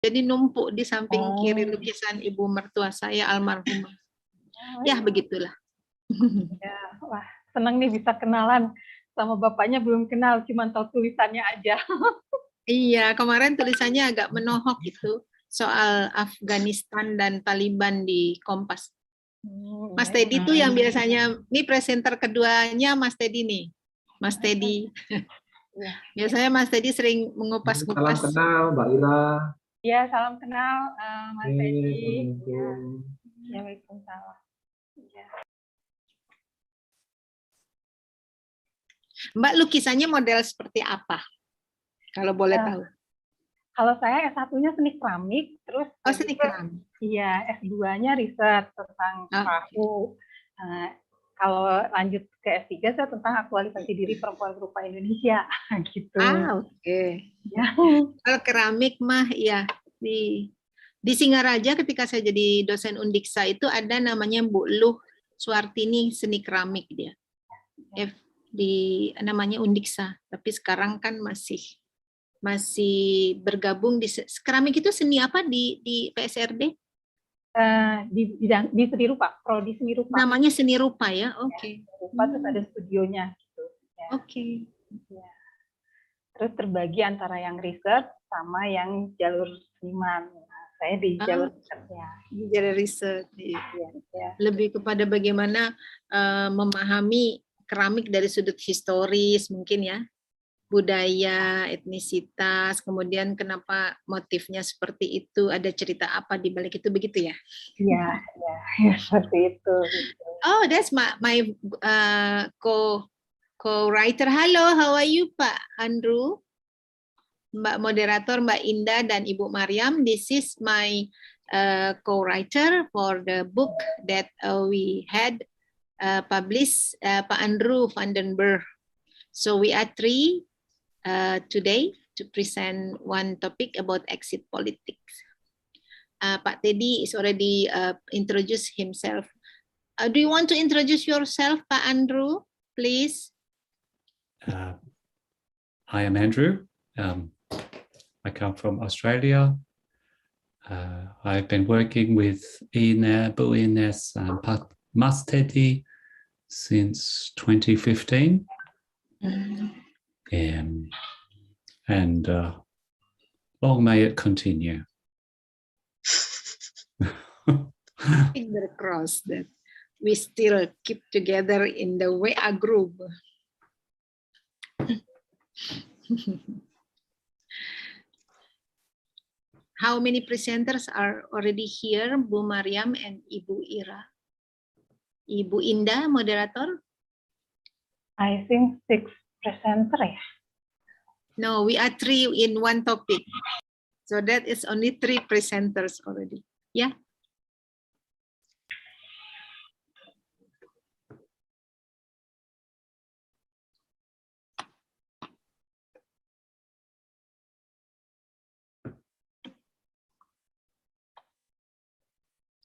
Jadi numpuk di samping kiri Oh. lukisan ibu mertua saya almarhumah. Oh, Ya begitulah. ya. Wah, senang nih bisa kenalan sama bapaknya, belum kenal, cuma tahu tulisannya aja. Iya, kemarin tulisannya agak menohok itu soal Afghanistan dan Taliban di Kompas. Mas Ya, Teddy tuh yang biasanya, ini presenter keduanya Mas Teddy nih. Mas Teddy. ya. Biasanya Mas Teddy sering Salam mengupas-ngupas. kenal Mbak Ira. Ya, salam kenal Mas Teddy. Ya. Assalamualaikum. Ya, waalaikumsalam. Ya. Mbak lukisannya model seperti apa? Kalau boleh tahu. Kalau saya S1-nya seni keramik, terus seni keramik. Iya, S2-nya riset tentang perahu. Kalau lanjut ke S3 saya tentang aktualisasi diri perempuan berupa Indonesia gitu. Oke. Ya. Kalau keramik mah ya di Singaraja ketika saya jadi dosen Undiksa itu ada namanya Bu Luh Suartini seni keramik dia. Namanya Undiksa, tapi sekarang kan masih bergabung di keramik itu seni apa di PSRD? Di seni rupa, prodi seni rupa. Namanya seni rupa ya, oke. Rupa terus ada studionya gitu. Ya. Oke. Ya. Terus terbagi antara yang riset sama yang jalur seniman. Nah, saya di jalur risetnya. Di jalur riset. Ya. Lebih kepada bagaimana memahami keramik dari sudut historis mungkin ya. Budaya, etnisitas, kemudian kenapa motifnya seperti itu, ada cerita apa di balik itu, begitu ya? Iya, seperti itu. Oh, that's my co-writer. Halo, how are you, Pak Andrew? Mbak moderator, Mbak Indah dan Ibu Mariam. This is my co-writer for the book that we had published, Pak Andrew van den Berg. So we are three today to present one topic about exit politics. Pak Teddy is already introduced himself. Do you want to introduce yourself, Pak Andrew, please? I am Andrew. I come from Australia. I've been working with Bu Ines and Mas Teddy since 2015. And long may it continue. Finger crossed that we still keep together in the WA group. How many presenters are already here, Bu Mariam and Ibu Ira? Ibu Indah, moderator? I think 6 presenters. No, we are 3 in one topic. So that is only 3 presenters already. Yeah.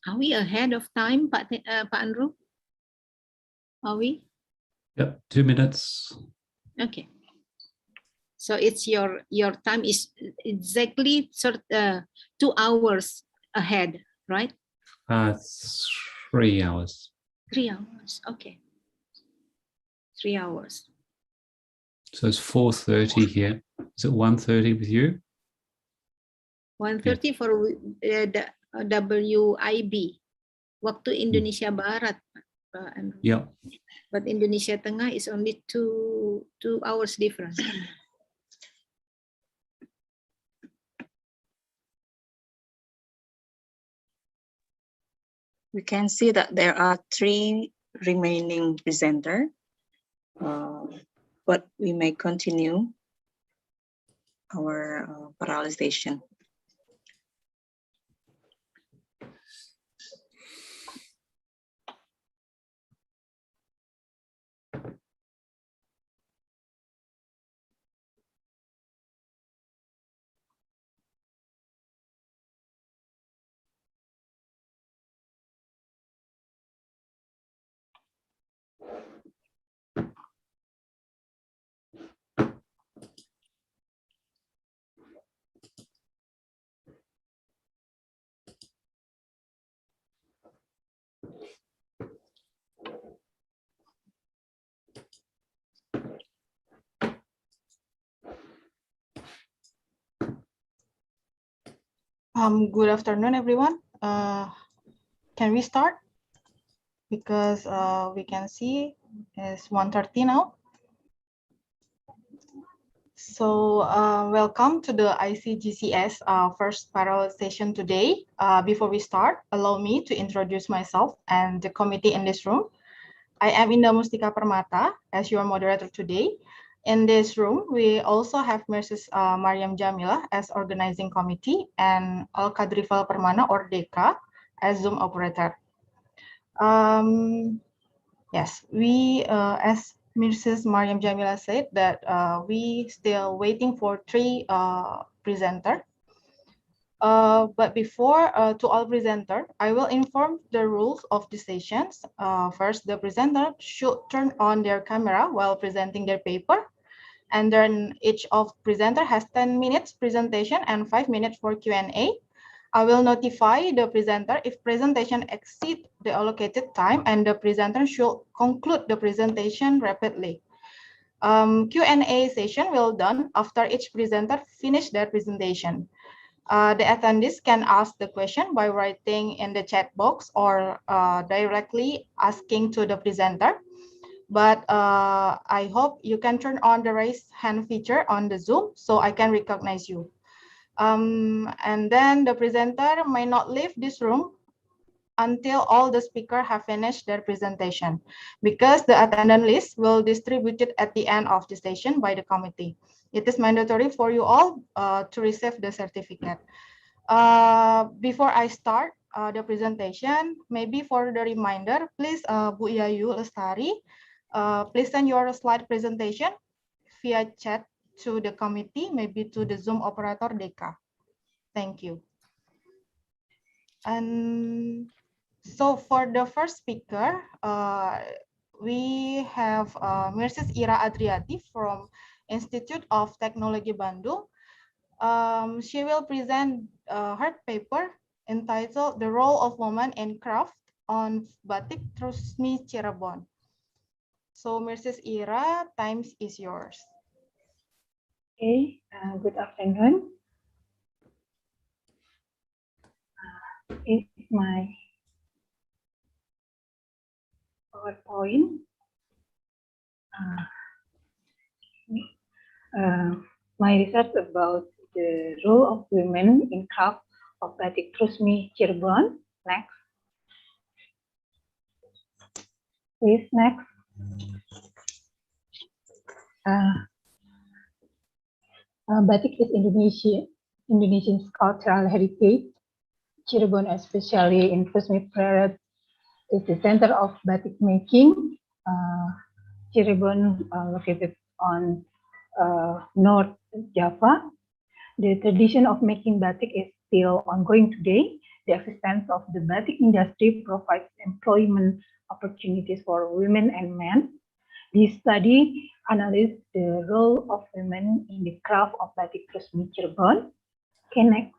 Are we ahead of time, Pak Andrew? Are we? Yep, 2 minutes. Okay. So it's your time is exactly 2 hours ahead, right? 3 hours. 3 hours. Okay. 3 hours. So it's 4:30 here. Is it 1:30 with you? 1:30 for the WIB. Waktu Indonesia Barat, Pak Andrew. Yeah. But Indonesia Tengah is only 2 hours difference. We can see that there are 3 remaining presenters, but we may continue our parallelization. Good afternoon, everyone. Can we start? Because we can see it's 1:30 now. So welcome to the ICGCS first parallel session today. Before we start, allow me to introduce myself and the committee in this room. I am Indah Mustika Permata as your moderator today. In this room, we also have Mrs. Mariam Jamila as organizing committee and Al Kadrifal Permana or Deka as Zoom operator. Yes, we, as Mrs. Mariam Jamila said, that we still waiting for three presenter. But before to all presenter, I will inform the rules of the sessions. First, the presenter should turn on their camera while presenting their paper. And then each of presenter has 10 minutes presentation and 5 minutes for Q&A. I will notify the presenter if presentation exceeds the allocated time and the presenter should conclude the presentation rapidly. Q&A session will done after each presenter finish their presentation. The attendees can ask the question by writing in the chat box or directly asking to the presenter. But I hope you can turn on the raise hand feature on the Zoom so I can recognize you. And then the presenter may not leave this room until all the speakers have finished their presentation, because the attendance list will be distributed at the end of the session by the committee. It is mandatory for you all to receive the certificate. Before I start the presentation, maybe for the reminder, please, Bu Yayu Lestari, please send your slide presentation via chat to the committee, maybe to the Zoom operator Deka. Thank you. And so for the first speaker, we have Mrs. Ira Adriati from Institute of Technology Bandung. She will present her paper entitled The Role of Women in Craft on Batik Trusmi Cirebon. So Mrs. Ira, time is yours. Okay, good afternoon. Is my PowerPoint. My research about the role of women in craft of Batik Trusmi Cirebon. Next. Please, next. Batik is Indonesian cultural heritage. Cirebon, especially in Trusmi period, is the center of batik making. Cirebon, located on North Java. The tradition of making batik is still ongoing today. The existence of the batik industry provides employment opportunities for women and men. This study analyzes the role of women in the craft of batik Trusmi Cirebon. Okay, next.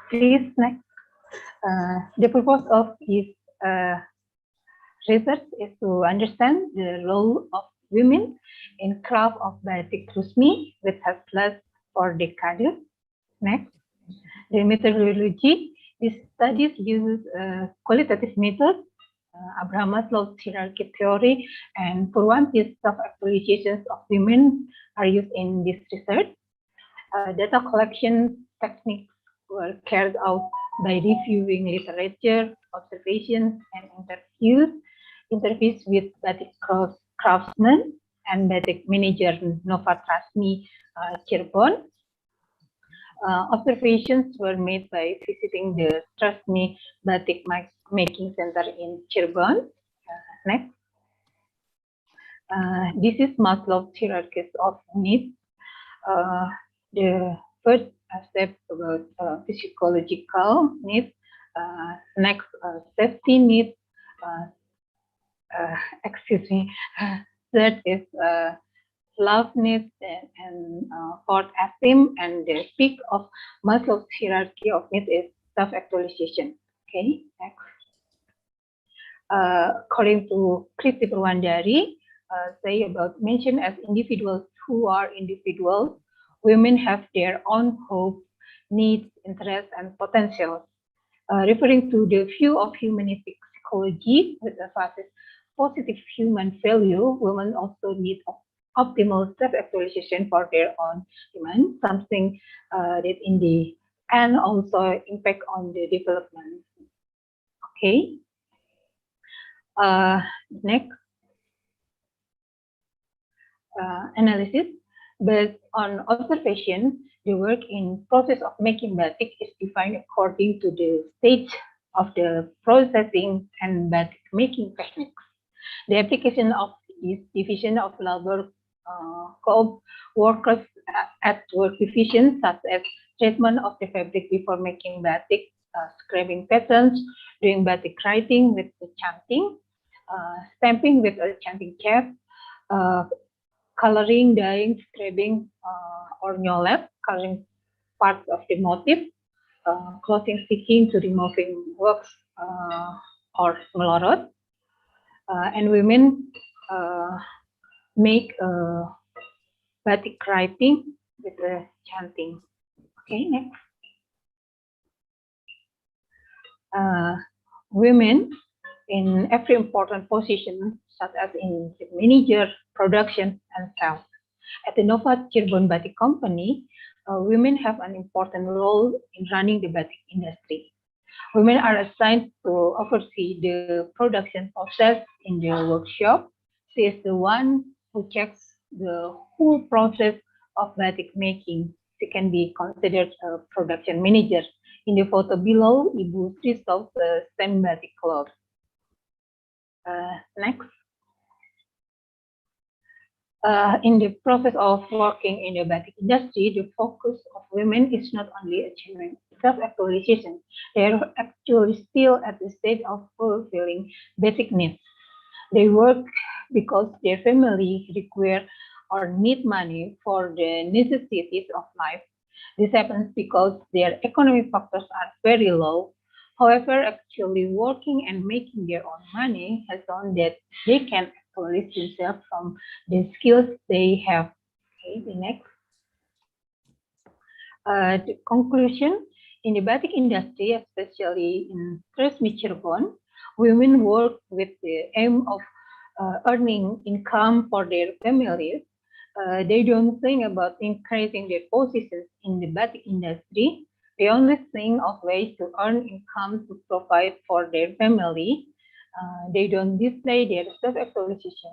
Please, next. The purpose of this research is to understand the role of women in craft of batik Trusmi, which has lasted for decades. Next. The methodology. This study uses qualitative methods, Abraham Maslow's hierarchy theory, and Purwanti's self-actualizations of women are used in this research. Data collection techniques were carried out by reviewing literature, observations, and interviews with batik craftsmen and batik manager Nova Trusmi Cirebon. Observations were made by visiting the Trusmi Batik Making Center in Cirebon. Next. This is Maslow's hierarchy of needs. The first step about physiological needs, next safety needs, third is love needs, and fourth esteem, and the peak of Maslow's hierarchy of needs is self-actualization. Okay, next. According to Kriti Purwandari, say about mentioned as individuals who are individuals women have their own hopes, needs, interests, and potentials. Referring to the view of humanistic psychology with emphasis positive human value, women also need optimal self-actualization for their own demand, something that in the end also impact on the development. Okay. Next, analysis. Based on observation, the work in process of making batik is defined according to the stage of the processing and batik making techniques. The application of this division of labor workers at work divisions, such as treatment of the fabric before making batik, scraping patterns, doing batik writing with the chanting, stamping with a chanting cap, coloring, dyeing, scraping, or nyolep, coloring parts of the motif, clothing sticking to removing wax or melorot, and women make batik writing with the chanting. Okay, next. Women in every important position, such as in manager, production, and sales. At the Nova Cirebon Batik Company, women have an important role in running the batik industry. Women are assigned to oversee the production process in the workshop. She is the one who checks the whole process of batik making. She can be considered a production manager. In the photo below, Ibu Sri shows the stem batik cloth. Next. In the process of working in the batik industry, the focus of women is not only achieving self-actualization, they are actually still at the stage of fulfilling basic needs. They work because their family require or need money for the necessities of life. This happens because their economic factors are very low. However, actually working and making their own money has shown that they can actualize themselves from the skills they have. Okay, the next. The conclusion, in the batik industry, especially in Tresmi Cirebon, women work with the aim of earning income for their families. They don't think about increasing their positions in the batik industry. They only think of ways to earn income to provide for their family. They don't display their self-actualization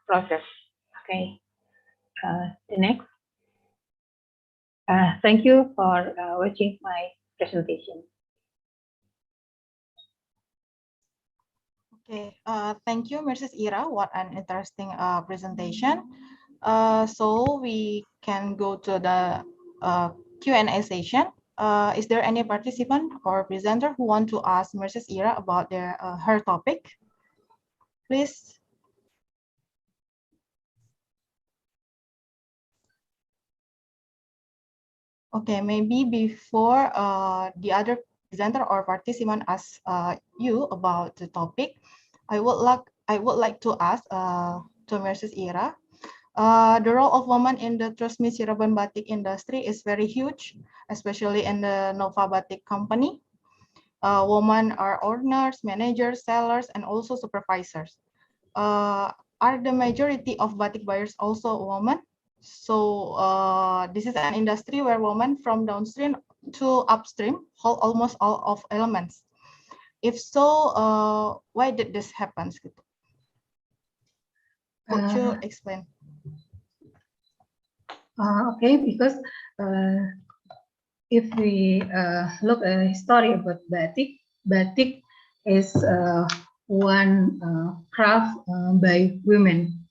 process. Okay, the next. Thank you for watching my presentation. Okay, thank you, Mrs. Ira. What an interesting presentation. So we can go to the Q&A session. Is there any participant or presenter who want to ask Mrs. Ira about her topic? Please. Okay, maybe before the other presenter or participant asks you about the topic, I would like to ask to Mrs. Ira. The role of women in the Tresmi Cirebon batik industry is very huge, especially in the Nova Batik company. Women are owners, managers, sellers, and also supervisors. Are the majority of batik buyers also women? So this is an industry where women from downstream to upstream hold almost all of elements. If so, why did this happen? Could you explain? Okay, because if we look at a story about batik, batik is one craft by women,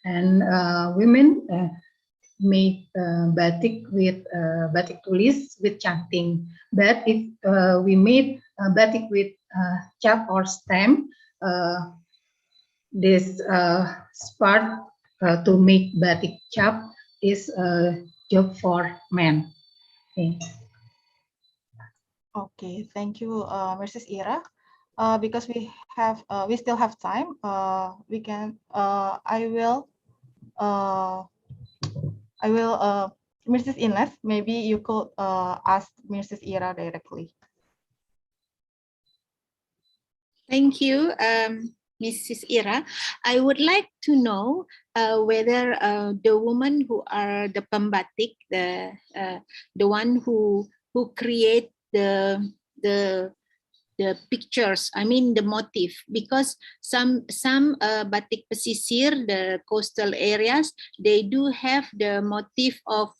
and women make batik with batik tulis with chanting. But if we made batik with cap or stem, this part to make batik cap is a job for men. Okay. Okay, thank you, Mrs. Ira. Because we still have time, I will Mrs. Ines, maybe you could ask Mrs. Ira directly. Thank you, Mrs. Ira. I would like to know whether the women who are the pembatik, the one who create the pictures, I mean the motif, because some batik pesisir, the coastal areas, they do have the motif of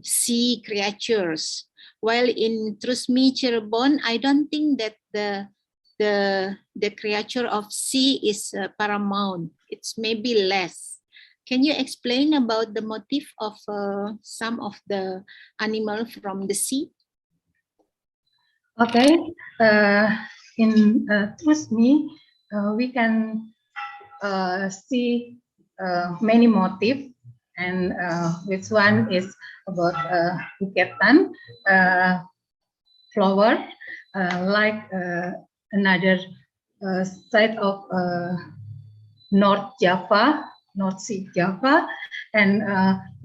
sea creatures. While in Trusmi Cirebon, I don't think that the creature of sea is paramount. It's maybe less. Can you explain about the motif of some of the animal from the sea? Okay, in Trusmi, we can see many motifs, and which one is about buketan flower, like another side of North Java, North Sea Java, and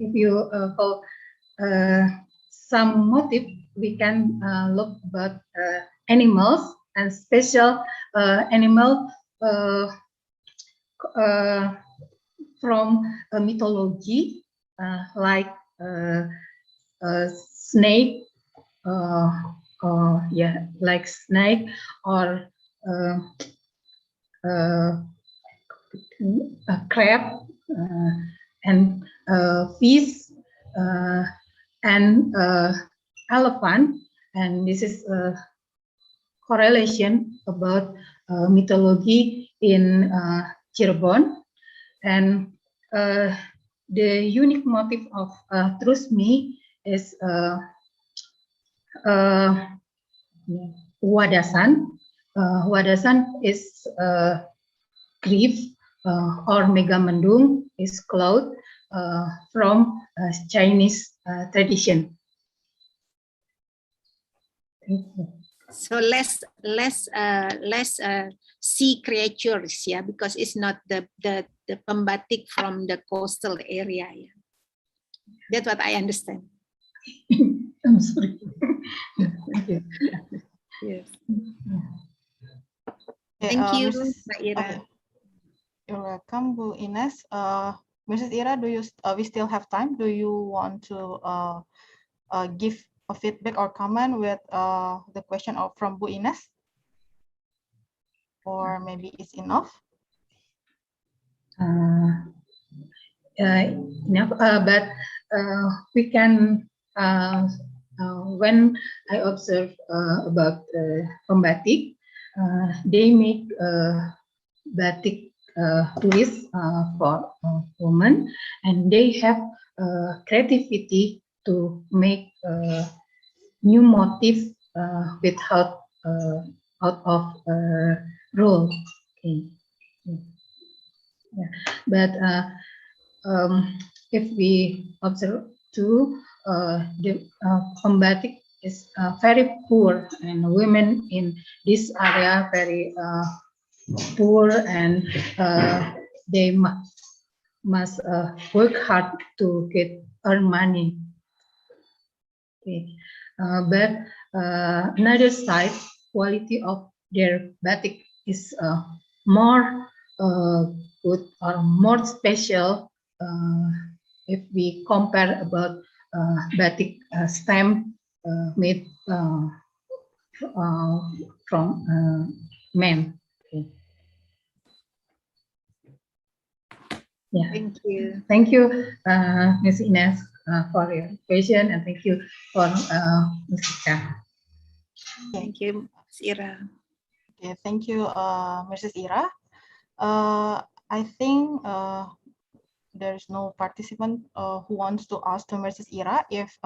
if you call some motif, we can look about animals and special animal from mythology, like snake, yeah, like snake, or a crab, and fish, and elephant, and this is a correlation about mythology in Cirebon, and the unique motif of Trusmi is wadasan. Wadasan is grief, or megamendung is cloth from Chinese tradition. Thank you. So less sea creatures, yeah, because it's not the pembatik from the coastal area. Yeah. That's what I understand. I'm sorry. Thank you. Yes. Okay, Thank you, Mrs. Mbak Ira. Okay. You're welcome, Bu Ines. Mrs. Ira, do you we still have time? Do you want to give a feedback or comment with the question from Bu Ines? Or maybe it's enough? Enough, but we can, when I observe about pembatik, they make batik twist for women, and they have creativity to make new motifs without out of rule. Okay. Yeah. But if we observe too, the pembatik is very poor, and women in this area very poor, and they must work hard to earn money. Okay. But another side, quality of their batik is more good or more special if we compare about batik stamp made from men. Okay. Yeah. Thank you. Thank you, Ms. Ines, for your question, and thank you for Ms. Ika. Thank you, Ms. Ira. Okay, thank you, Mrs. Ira. I think there is no participant who wants to ask to Mrs. Ira. If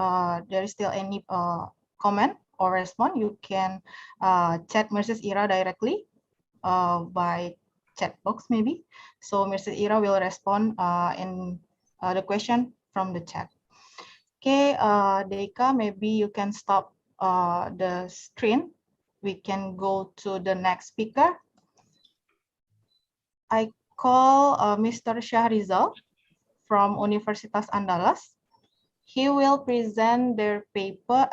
there is still any comment or response, you can chat Mrs. Ira directly by chat box maybe. So Mrs. Ira will respond in the question from the chat. Okay, Deika, maybe you can stop the screen. We can go to the next speaker. I call Mr. Shahrizal from Universitas Andalas. He will present their paper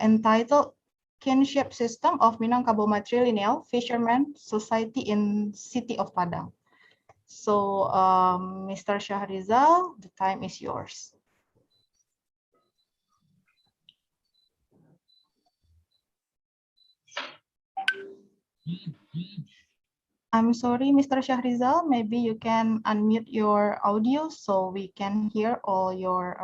entitled Kinship System of Minangkabau Matrilineal Fishermen Society in City of Padang. So, Mr. Shahrizal, the time is yours. I'm sorry, Mr. Shahrizal, maybe you can unmute your audio so we can hear all your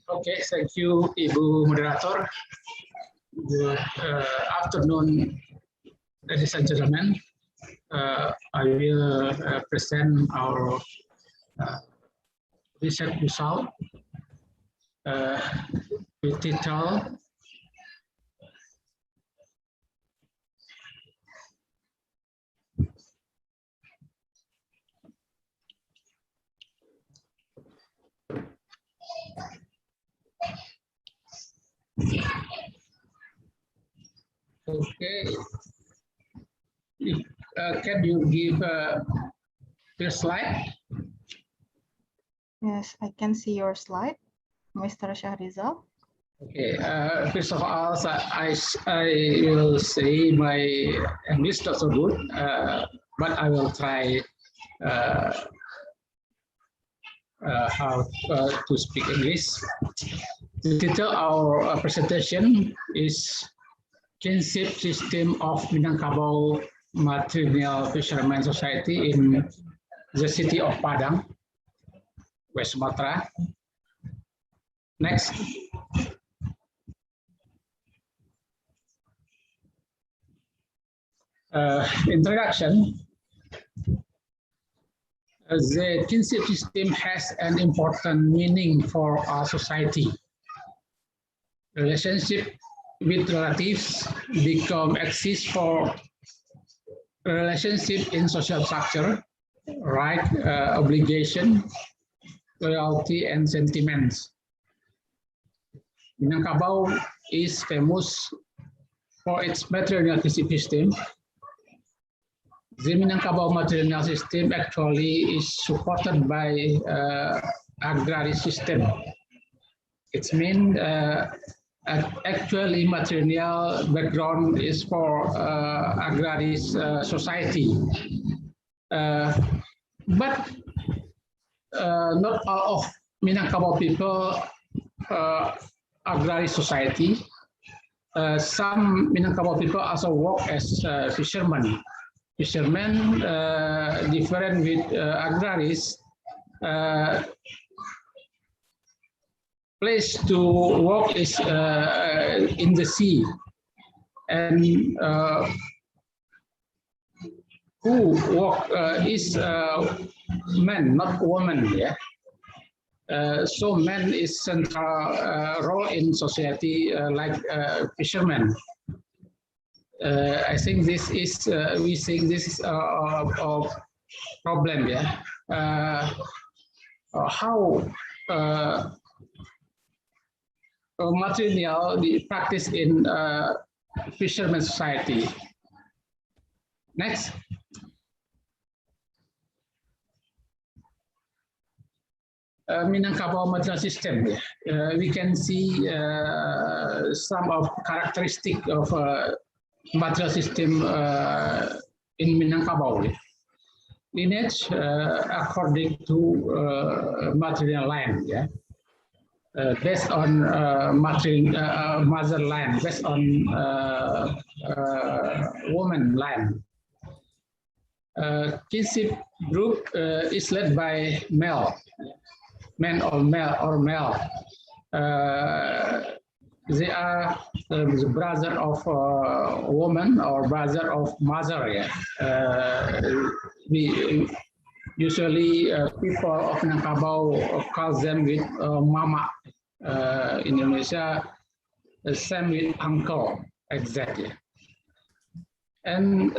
Okay, thank you, Ibu Moderator. Good afternoon, ladies and gentlemen. I will present our research result with title Okay. Can you give the slide? Yes, I can see your slide, Mr. Shahrizal. Okay. First of all, I will say my English not so good, but I will try how to speak English. The title of our presentation is Kinship System of Minangkabau Matrilineal Fishermen Society in the city of Padang, West Sumatra. Next. Introduction. The kinship system has an important meaning for our society. Relationship with relatives exist for relationship in social structure, right, obligation, loyalty, and sentiments. Minangkabau is famous for its matrilineal kinship system. The Minangkabau matrilineal system actually is supported by agrarian system. It means actually matrilineal background is for agrarian society. But not all of Minangkabau people agrarian society. Some Minangkabau people also work as fishermen. Fishermen different with agraris. Place to work is in the sea, and who work is men, not women. Yeah. So men is central role in society, like fishermen. I think this is we think this is a problem. Yeah. How matrilineal the practice in fishermen society. Next. Minangkabau matrilineal system. We can see some of characteristic of matrilineal system in Minangkabau. Lineage according to matrilineal line. Yeah. Based on motherland, based on woman land. Kinship group is led by male, men or male. They are the brother of woman or brother of mother. Yeah. We usually people of Minangkabau call them with mama. In Indonesia, same with uncle, exactly. And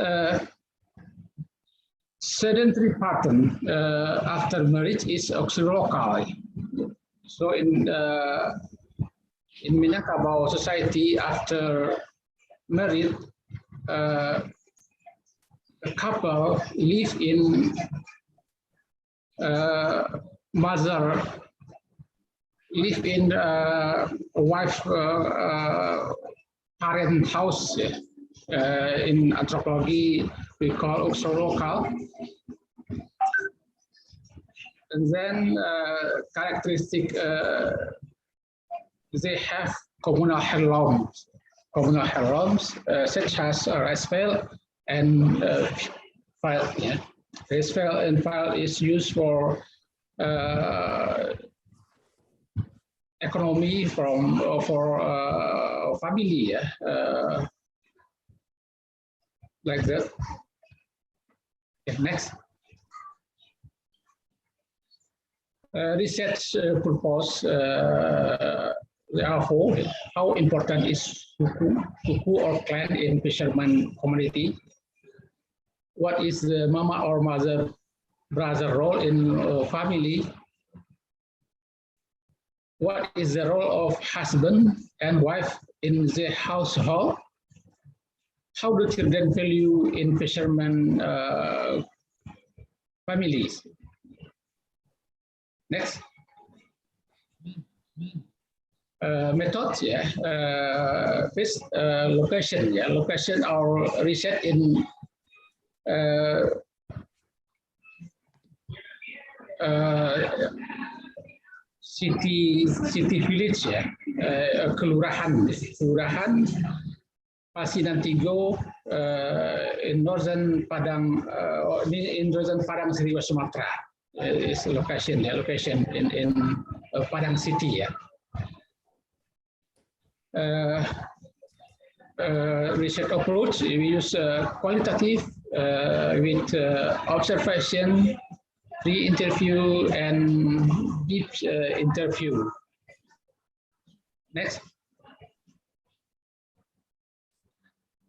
sedentary pattern after marriage is also local. So in in Minangkabau society, after married, a couple live in mother live in wife parent house. In anthropology, we call also local. And then characteristic, they have communal heirlooms, such as rice file and file. Yeah, rice file and file is used for economy from for family. Like that. Okay, next. Research purpose, therefore, how important is suku or clan in fisherman community? What is the mama or mother, brother role in family? What is the role of husband and wife in the household? How do children value in fisherman families? Next. Methods, yeah. First, location, yeah. Location or research in city village, yeah. Kelurahan Pasinantigo in northern Padang, Seri Sumatera. Is location, yeah, location in Padang City, yeah. Research approach, we use qualitative with observation, pre-interview, and deep interview. Next.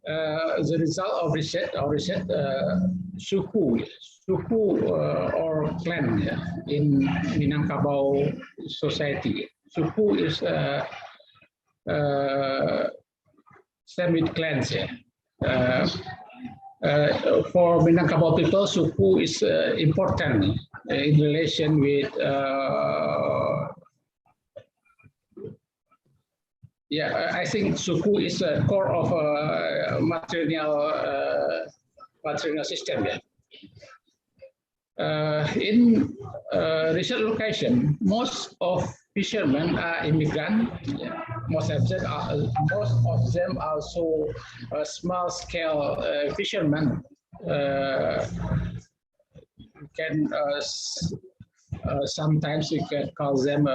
The result of research, suku or clan, yeah, in Minangkabau society. Suku is same with clans. Yeah. For Minangkabau people, suku is important in relation with yeah, I think suku is a core of matrilineal system. Yeah. In research location, most of fishermen are immigrant. Yeah. Most of them are also small-scale fishermen. Sometimes you can call them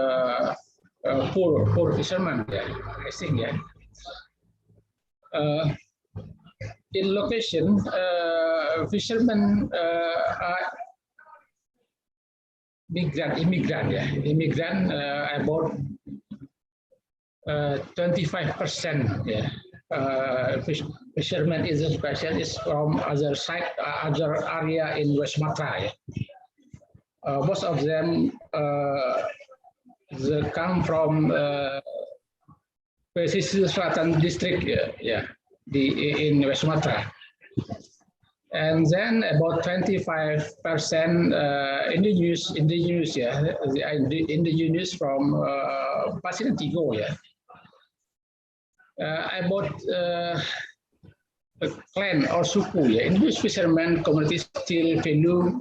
poor fishermen. Yeah, I think. Yeah. In location, fishermen are immigrant, yeah. Immigrant about 25%. Yeah. Fishermen is a question is from other side, other area in West Sumatra. Yeah. Most of them they come from Pesisir Selatan district, yeah, in West Sumatra. And then about 25% indigenous, yeah, the indigenous from Pasinantigo, yeah. About clan or suku, yeah. Indigenous fishermen communities still value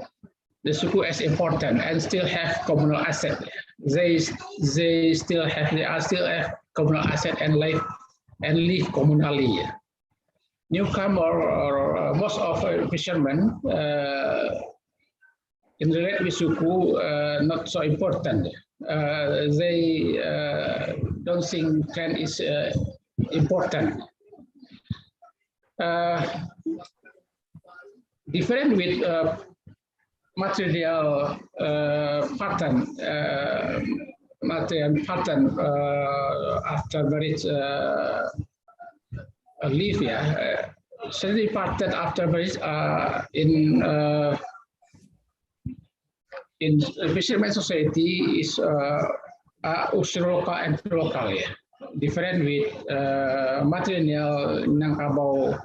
the suku as important and still have communal asset. They still have communal asset and live communally. Yeah. Newcomer or most of fishermen in relate with suku not so important. They don't think clan is important. Different with material pattern after marriage leave, yeah. Certainly pattern after marriage in fisherman society is usroka and local, yeah. different with material Minangkabau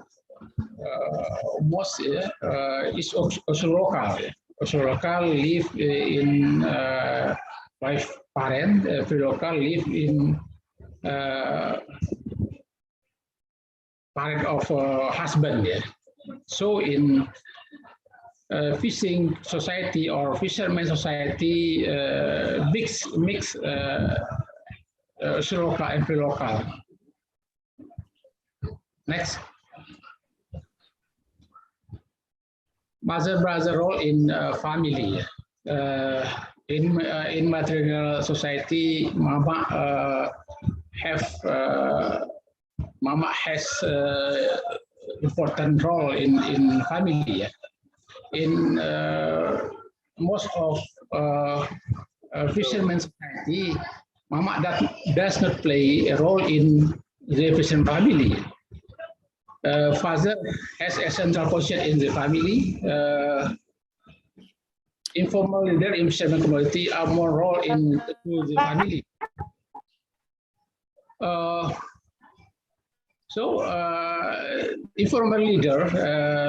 most is also local. Also local live in wife parent, free local live in parent of husband. Yeah. So in fishing society or fisherman society, mix local and free local. Next. Mother-brother role in family. In matrilineal society, mama has important role in family. In most of fishermen society, mama does not play a role in the fisherman family. Father has a central position in the family. Informal leader in fisherman community are more role in the family. Informal leader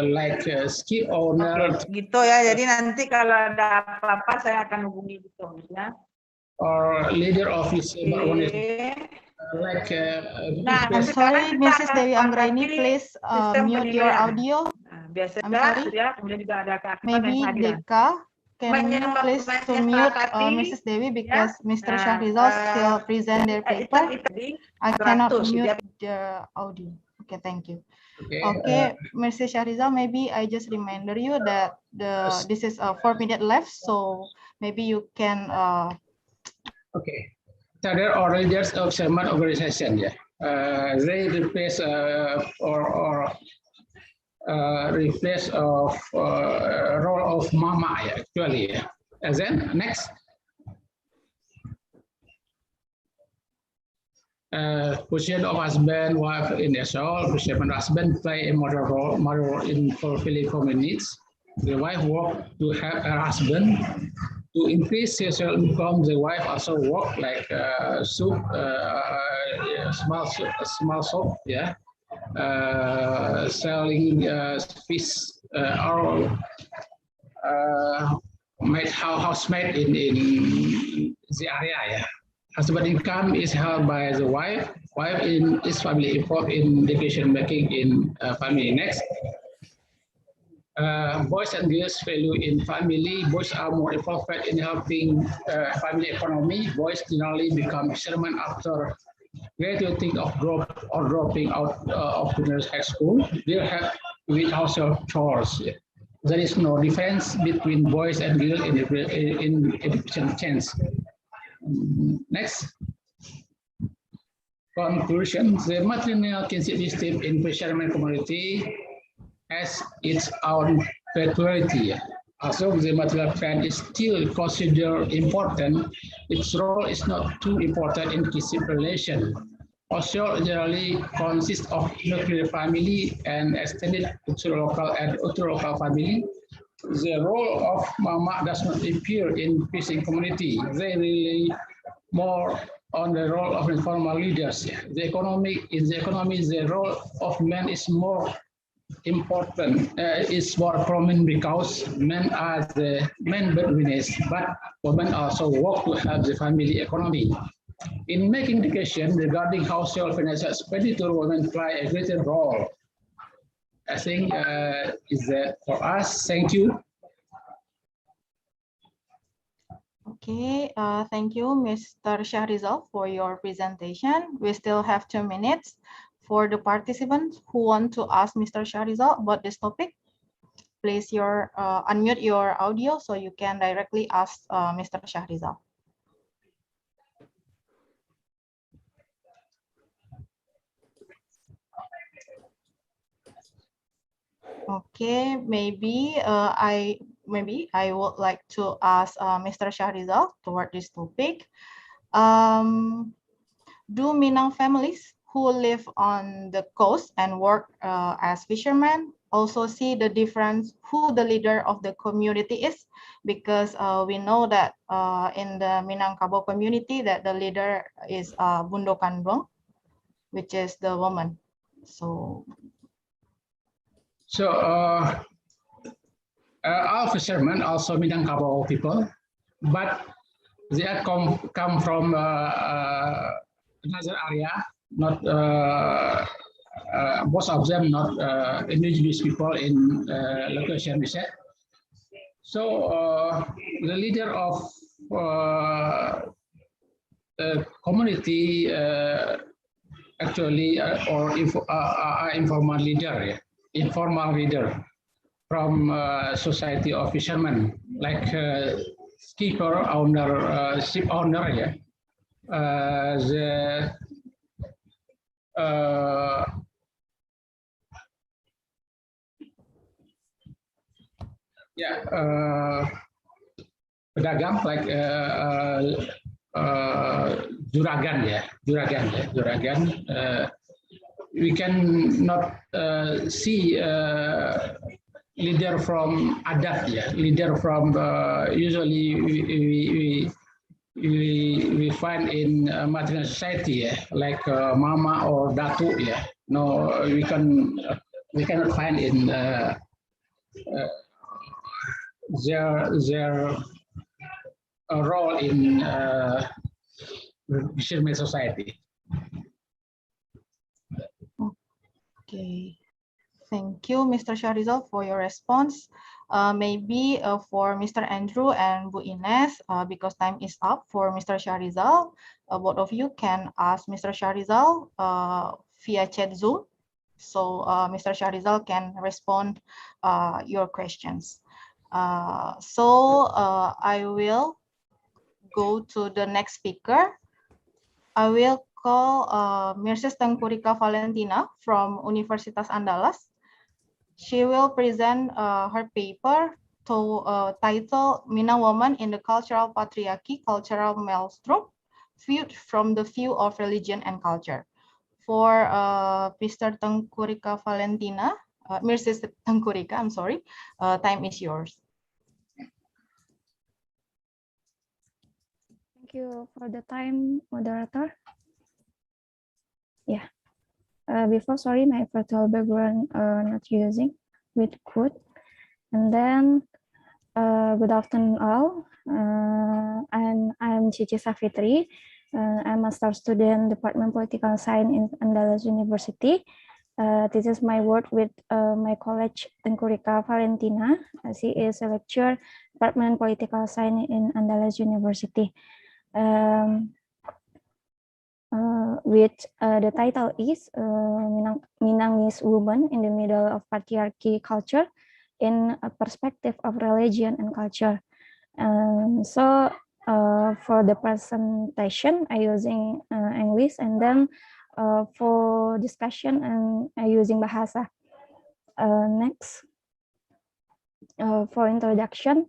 like skip owner. Gitu ya. Jadi nanti kalau ada apa-apa saya akan hubungi gitu ya. Or leader of his like. Sorry, Mrs. Dewi Anggraini, please mute your audio. Biasanya ya. Kemudian juga ada maybe Deka can you please to mute Mrs. Dewi because Mr. Shahrizal still present their paper. I cannot mute the audio. Okay, thank you. Okay, Mr. Shahrizal, maybe I just reminder you that this is 4 minutes left, so maybe you can. Okay, so there are leaders of Sherman organization. Yeah, they replace replace of role of mama actually. And then next, position of husband, wife in the soul. Position of husband play a model role in fulfilling common needs. The wife work to help her husband to increase social income. The wife also work like soup, small shop, yeah. Selling fish or housemaid in the area. Yeah. Husband income is held by the wife. Wife is family involved in decision making in family. Next. Boys and girls value in family. Boys are more involved in helping family economy. Boys generally become fishermen after graduating of dropping out of junior high school. They help with household chores. There is no difference between boys and girls in education chance. Next. Conclusion: the matrilineal kinship system in fisherman community has its own peculiarity. Also, the matrilineal plan is still considered important. Its role is not too important in kinship relation. Also, generally consists of nuclear family and extended ultra-local and ultra-local family. The role of mama does not appear in fishing community. They really more on the role of informal leaders. In the economy, the role of men is more important, is more prominent because men are the main breadwinners, but women also work to help the family economy. In making decisions regarding household financial expenditure, women play a greater role. I think is that for us. Thank you. Okay, thank you, Mr. Shahrizal, for your presentation. We still have 2 minutes for the participants who want to ask Mr. Shahrizal about this topic. Please unmute your audio so you can directly ask Mr. Shahrizal. Okay, maybe I would like to ask Mr. Shahrizal toward this topic. Do Minang families who live on the coast and work as fishermen also see the difference who the leader of the community is? Because we know that in the Minangkabau community that the leader is Bundo Kandung. which is the woman. So all fishermen also Minangkabau people, but they are come from another area, not most of them not indigenous people in location we said. So the leader of community actually or informal leader, yeah? Informal leader from society of fishermen, like skipper owner, ship owner, yeah. Pedagang like juragan, ya, juragan. We can not see leader from adat, ya, leader from usually we find in material society, ya, like mama or datu, ya. No, we cannot find in their role in fisherman society. okay, thank you, Mr. Shahrizal, for your response. Maybe for Mr. Andrew and Bu Ines, because time is up for Mr. Shahrizal, both of you can ask Mr. Shahrizal via chat Zoom. So Mr. Shahrizal can respond your questions. I will go to the next speaker. I will call Mrs. Tengkurika Valentina from Universitas Andalas. She will present her paper titled Minang Woman in the Cultural Patriarchy, Cultural Maelstrom, Viewed from the View of Religion and Culture. For Mr. Tengkurika Valentina, Mrs. Tengkurika, I'm sorry, time is yours. Thank you for the time, moderator. Yeah. Before, sorry, my virtual background not using with quote. And then, good afternoon all. I'm Cici Safitri. I'm a master student, Department Political Science in Andalas University. This is my work with my colleague Tengkurika Valentina. She is a lecturer, Department Political Science in Andalas University. With the title is Minangese Woman in the Middle of Patriarchy Culture in a Perspective of Religion and Culture. For the presentation, I using English, and then for discussion, I using Bahasa. Next, for introduction,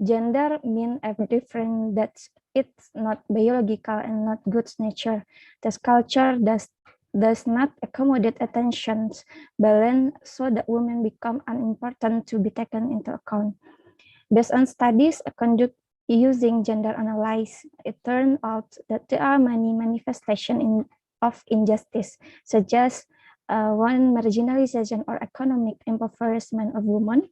gender mean every different, that it's not biological and not good nature. This culture does not accommodate attention balance, so that women become unimportant to be taken into account. Based on studies conducted using gender analysis, it turned out that there are many manifestations of injustice, such as one, marginalization or economic impoverishment of women,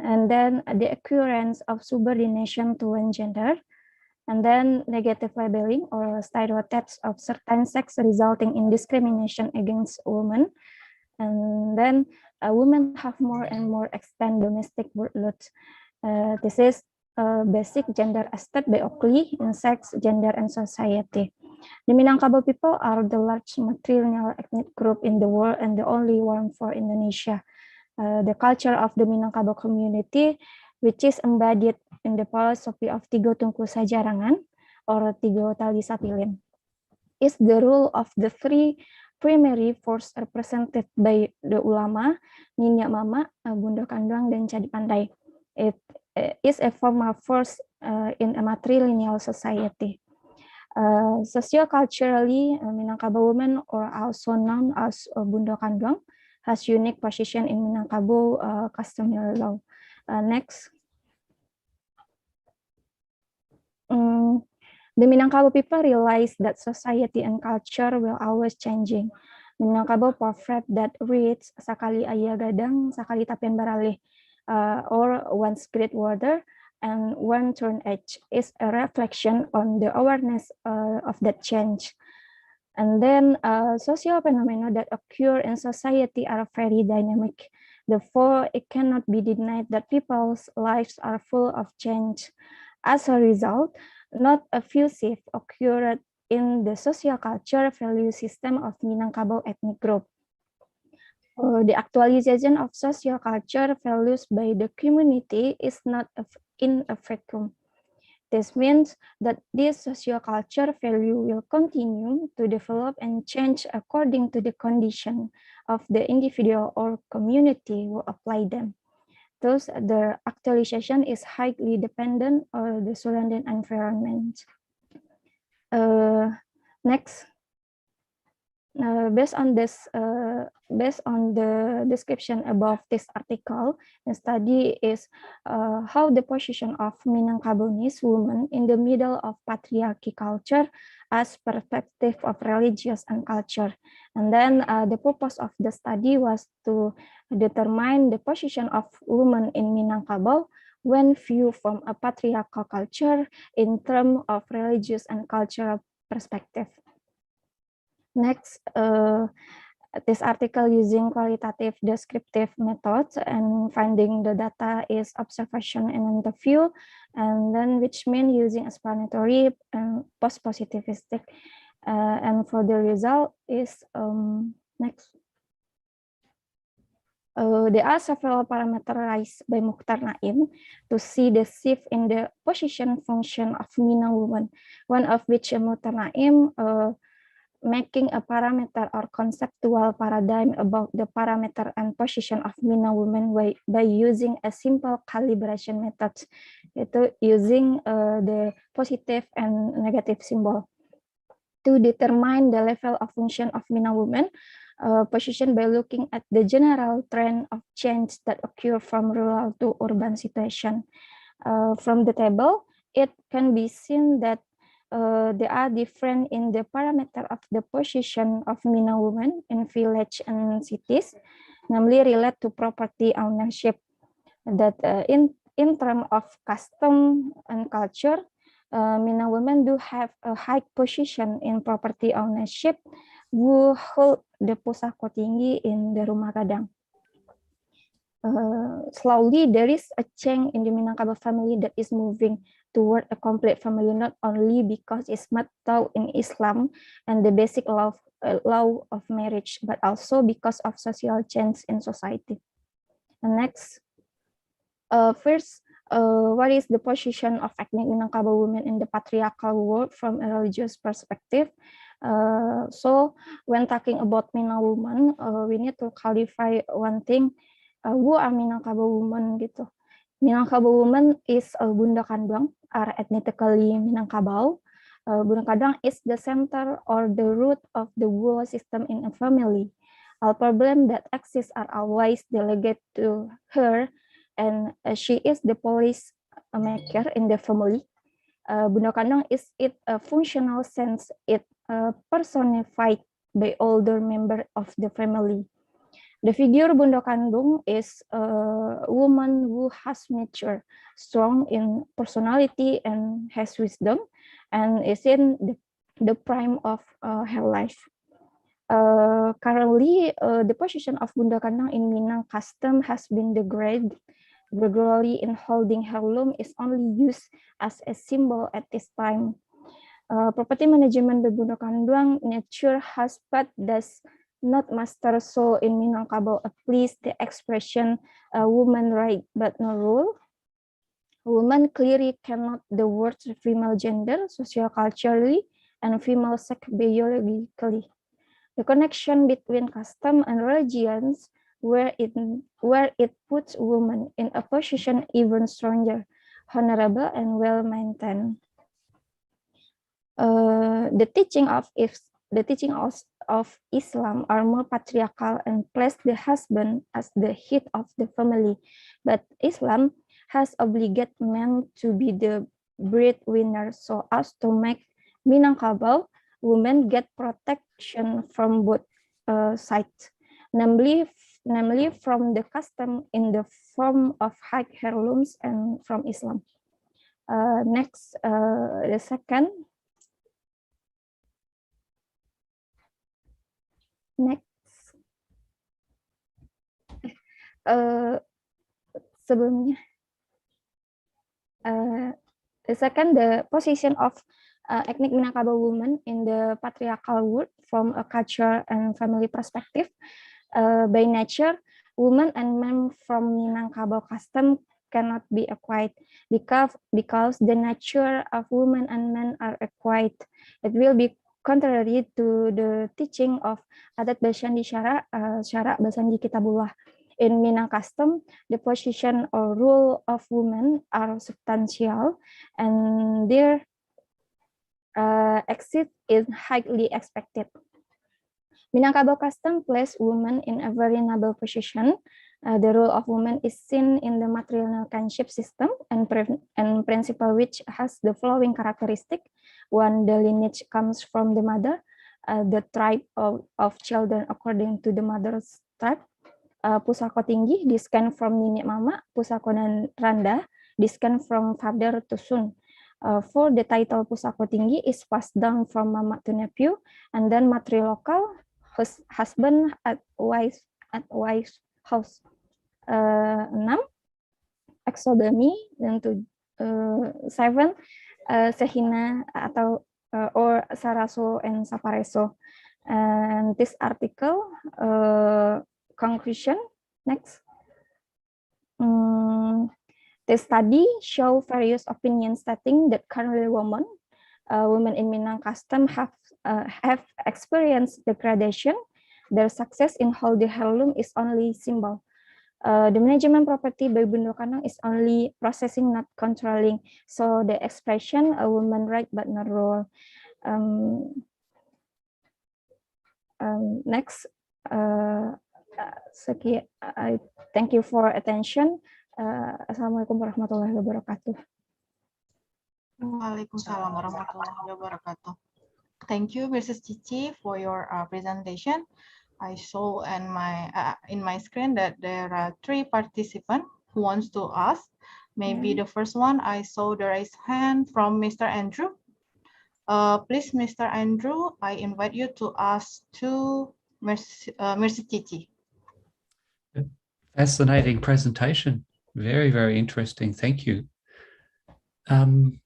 and then the occurrence of subordination to one gender, and then negative labeling or stereotypes of certain sex resulting in discrimination against women, and then women have more and more extended domestic workload. This is basic gender aspect by Oakley in Sex, Gender, and Society. The Minangkabau people are the large matrilineal ethnic group in the world and the only one for Indonesia. The culture of the Minangkabau community, which is embodied in the philosophy of Tigo Tungku Sajarangan or Tigo Tali Sapilin, is the rule of the three primary force represented by the ulama, Nyinya Mama, Bunda Kandang, dan Cadi Pandai. It is a formal force in a matrilineal society. Socioculturally, Minangkabau women, or also known as Bunda Kandang, has unique position in Minangkabau customary law. Next. The Minangkabau people realize that society and culture will always changing. Minangkabau proverb that reads, sakali aya gadang, sakali tapian baralih, or once great water and one turn edge, is a reflection on the awareness of that change. And then social phenomena that occur in society are very dynamic. Therefore, it cannot be denied that people's lives are full of change. As a result, not a few shifts occurred in the social culture value system of Minangkabau ethnic group. The actualization of social culture values by the community is not in a vacuum. This means that this social culture value will continue to develop and change according to the condition of the individual or community who apply them. Thus, the actualization is highly dependent on the surrounding environment. Next, based on the description above this article, the study is how the position of Minangkabauese women in the middle of patriarchy culture as perspective of religious and culture. And then the purpose of the study was to determine the position of women in Minangkabau when viewed from a patriarchal culture in terms of religious and cultural perspective. Next, this article using qualitative descriptive methods and finding the data is observation and interview, and then which mean using explanatory and post-positivistic. And for the result is next. There are several parameterized by Mukhtar Naim to see the shift in the position function of Minang women, one of which Mukhtar Naim making a parameter or conceptual paradigm about the parameter and position of Minang women by using a simple calibration method, yaitu using the positive and negative symbol to determine the level of function of Minang women position by looking at the general trend of change that occur from rural to urban situation. From the table, it can be seen that they are different in the parameter of the position of Minang women in village and cities, namely relate to property ownership. That in terms of custom and culture, Minang women do have a high position in property ownership, who hold the pusako tinggi in the rumah gadang. Slowly, there is a change in the Minangkabau family that is moving toward a complete family, not only because it's not taught in Islam and the basic law of marriage, but also because of social change in society. And next, first, what is the position of ethnic Minangkabau women in the patriarchal world from a religious perspective? So, when talking about Minang woman, we need to clarify one thing. Who are Minangkabau women gitu. Minangkabau woman is Bunda Kandang, are ethnically Minangkabau. Bunda Kandang is the center or the root of the whole system in a family. All problems that exist are always delegated to her, and she is the policy maker in the family. Bunda Kandang is it a functional sense, it personified by older member of the family. The figure Bunda Kandung is a woman who has matured, strong in personality and has wisdom, and is in the prime of her life. Currently, the position of Bunda Kandang in Minang custom has been degraded. Gradually in holding heirloom is only used as a symbol at this time. Property management by Bunda Kandang nature has but does not master, so in Minangkabau at least the expression woman right but no rule. Woman clearly cannot the words female gender, socioculturally, and female sex biologically. The connection between custom and religions where it puts women in a position even stronger, honorable and well maintained. The teaching of Islam are more patriarchal and place the husband as the head of the family, but Islam has obligated men to be the breadwinner, so as to make Minangkabau women get protection from both sides, namely from the custom in the form of high heirlooms and from Islam. Next, the second. Next. Sebelumnya. The second, the position of ethnic Minangkabau women in the patriarchal world from a culture and family perspective. By nature, women and men from Minangkabau custom cannot be equate because the nature of women and men are equate. It will be contrary to the teaching of Adat Basandi Syara, Syara Basandi Kitabullah. In Minang custom, the position or role of women are substantial, and their exit is highly expected. Minangkabau custom place women in a very noble position. The role of women is seen in the matrilineal kinship system and principle, which has the following characteristic. One, the lineage comes from the mother, the tribe of children according to the mother's tribe. Pusako tinggi, diskan from nenek mama, pusako dan randa, diskan from father to son. For the title pusako tinggi is passed down from mama to nephew, and then matrilokal, husband at wife's house. 6, exogamy, dan 7, sehina atau or saraso and sapareso. And this article conclusion. Next. The study show various opinions stating that currently women in Minang custom have experienced degradation. Their success in holding heirloom is only symbol. The management property by Bundo Kanang is only processing, not controlling. So the expression a woman right but not role. Next. I thank you for attention. Assalamualaikum warahmatullahi wabarakatuh. Waalaikumsalam warahmatullahi wabarakatuh. Thank you, Mrs. Cici, for your presentation. I saw in my screen that there are 3 participants who wants to ask. Maybe the first one, I saw the raised hand from Mr. Andrew. Please, Mr. Andrew, I invite you to ask to Mrs. Cici. Fascinating presentation. Very, very interesting. Thank you. I'm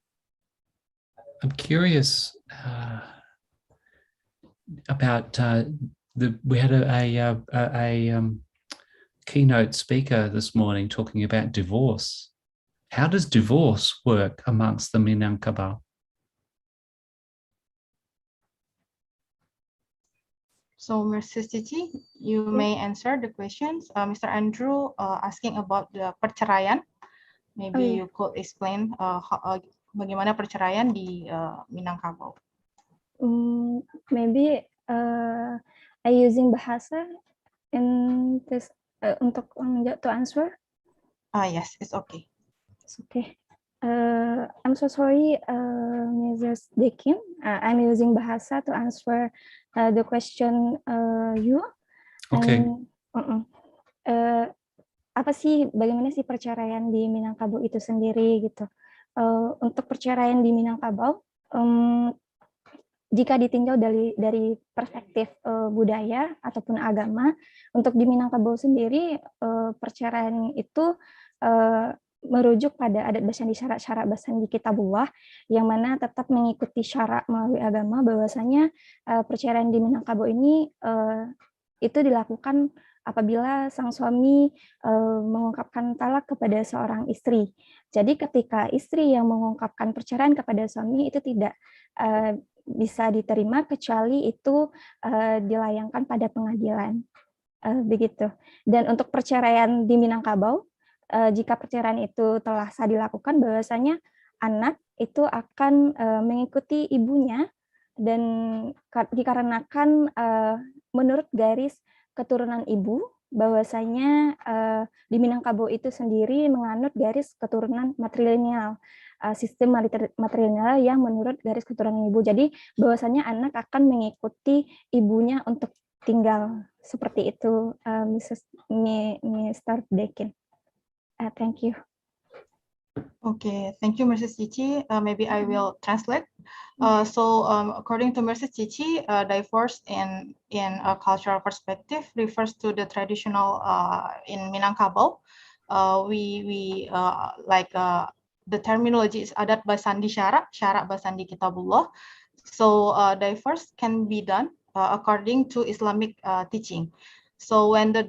curious about we had a keynote speaker this morning talking about divorce. How does divorce work amongst the Minangkabau? So, Mrs. Cici, you may answer the questions. Mr. Andrew asking about the perceraian. Maybe you could explain bagaimana perceraian di Minangkabau. Maybe I using bahasa in this untuk to answer. Yes, it's okay. It's okay. I'm so sorry, Mrs. Dekin. I'm using bahasa to answer the question you. Okay. Apa sih, bagaimana sih perceraian di Minangkabau itu sendiri gitu? Untuk perceraian di Minangkabau, jika ditinjau dari perspektif budaya ataupun agama, untuk di Minangkabau sendiri perceraian itu merujuk pada adat basandi syarak basandi kitabullah, yang mana tetap mengikuti syarak melalui agama, bahwasanya perceraian di Minangkabau ini itu dilakukan apabila sang suami mengungkapkan talak kepada seorang istri. Jadi ketika istri yang mengungkapkan perceraian kepada suami itu tidak bisa diterima kecuali itu dilayangkan pada pengadilan, begitu. Dan untuk perceraian di Minangkabau, jika perceraian itu telah sah dilakukan, bahwasanya anak itu akan mengikuti ibunya, dan dikarenakan menurut garis keturunan ibu, bahwasanya di Minangkabau itu sendiri menganut garis keturunan matrilineal, sistem matrilineal yang menurut garis keturunan ibu. Jadi bahwasanya anak akan mengikuti ibunya untuk tinggal seperti itu, Mr. Dekin. Thank you. Okay, thank you, Mrs. Cici. Maybe I will translate. According to Mrs. Cici, divorce in a cultural perspective refers to the traditional in Minangkabau. The terminology is adat basandi syarak basandi kitabullah. So divorce can be done according to Islamic teaching. So when the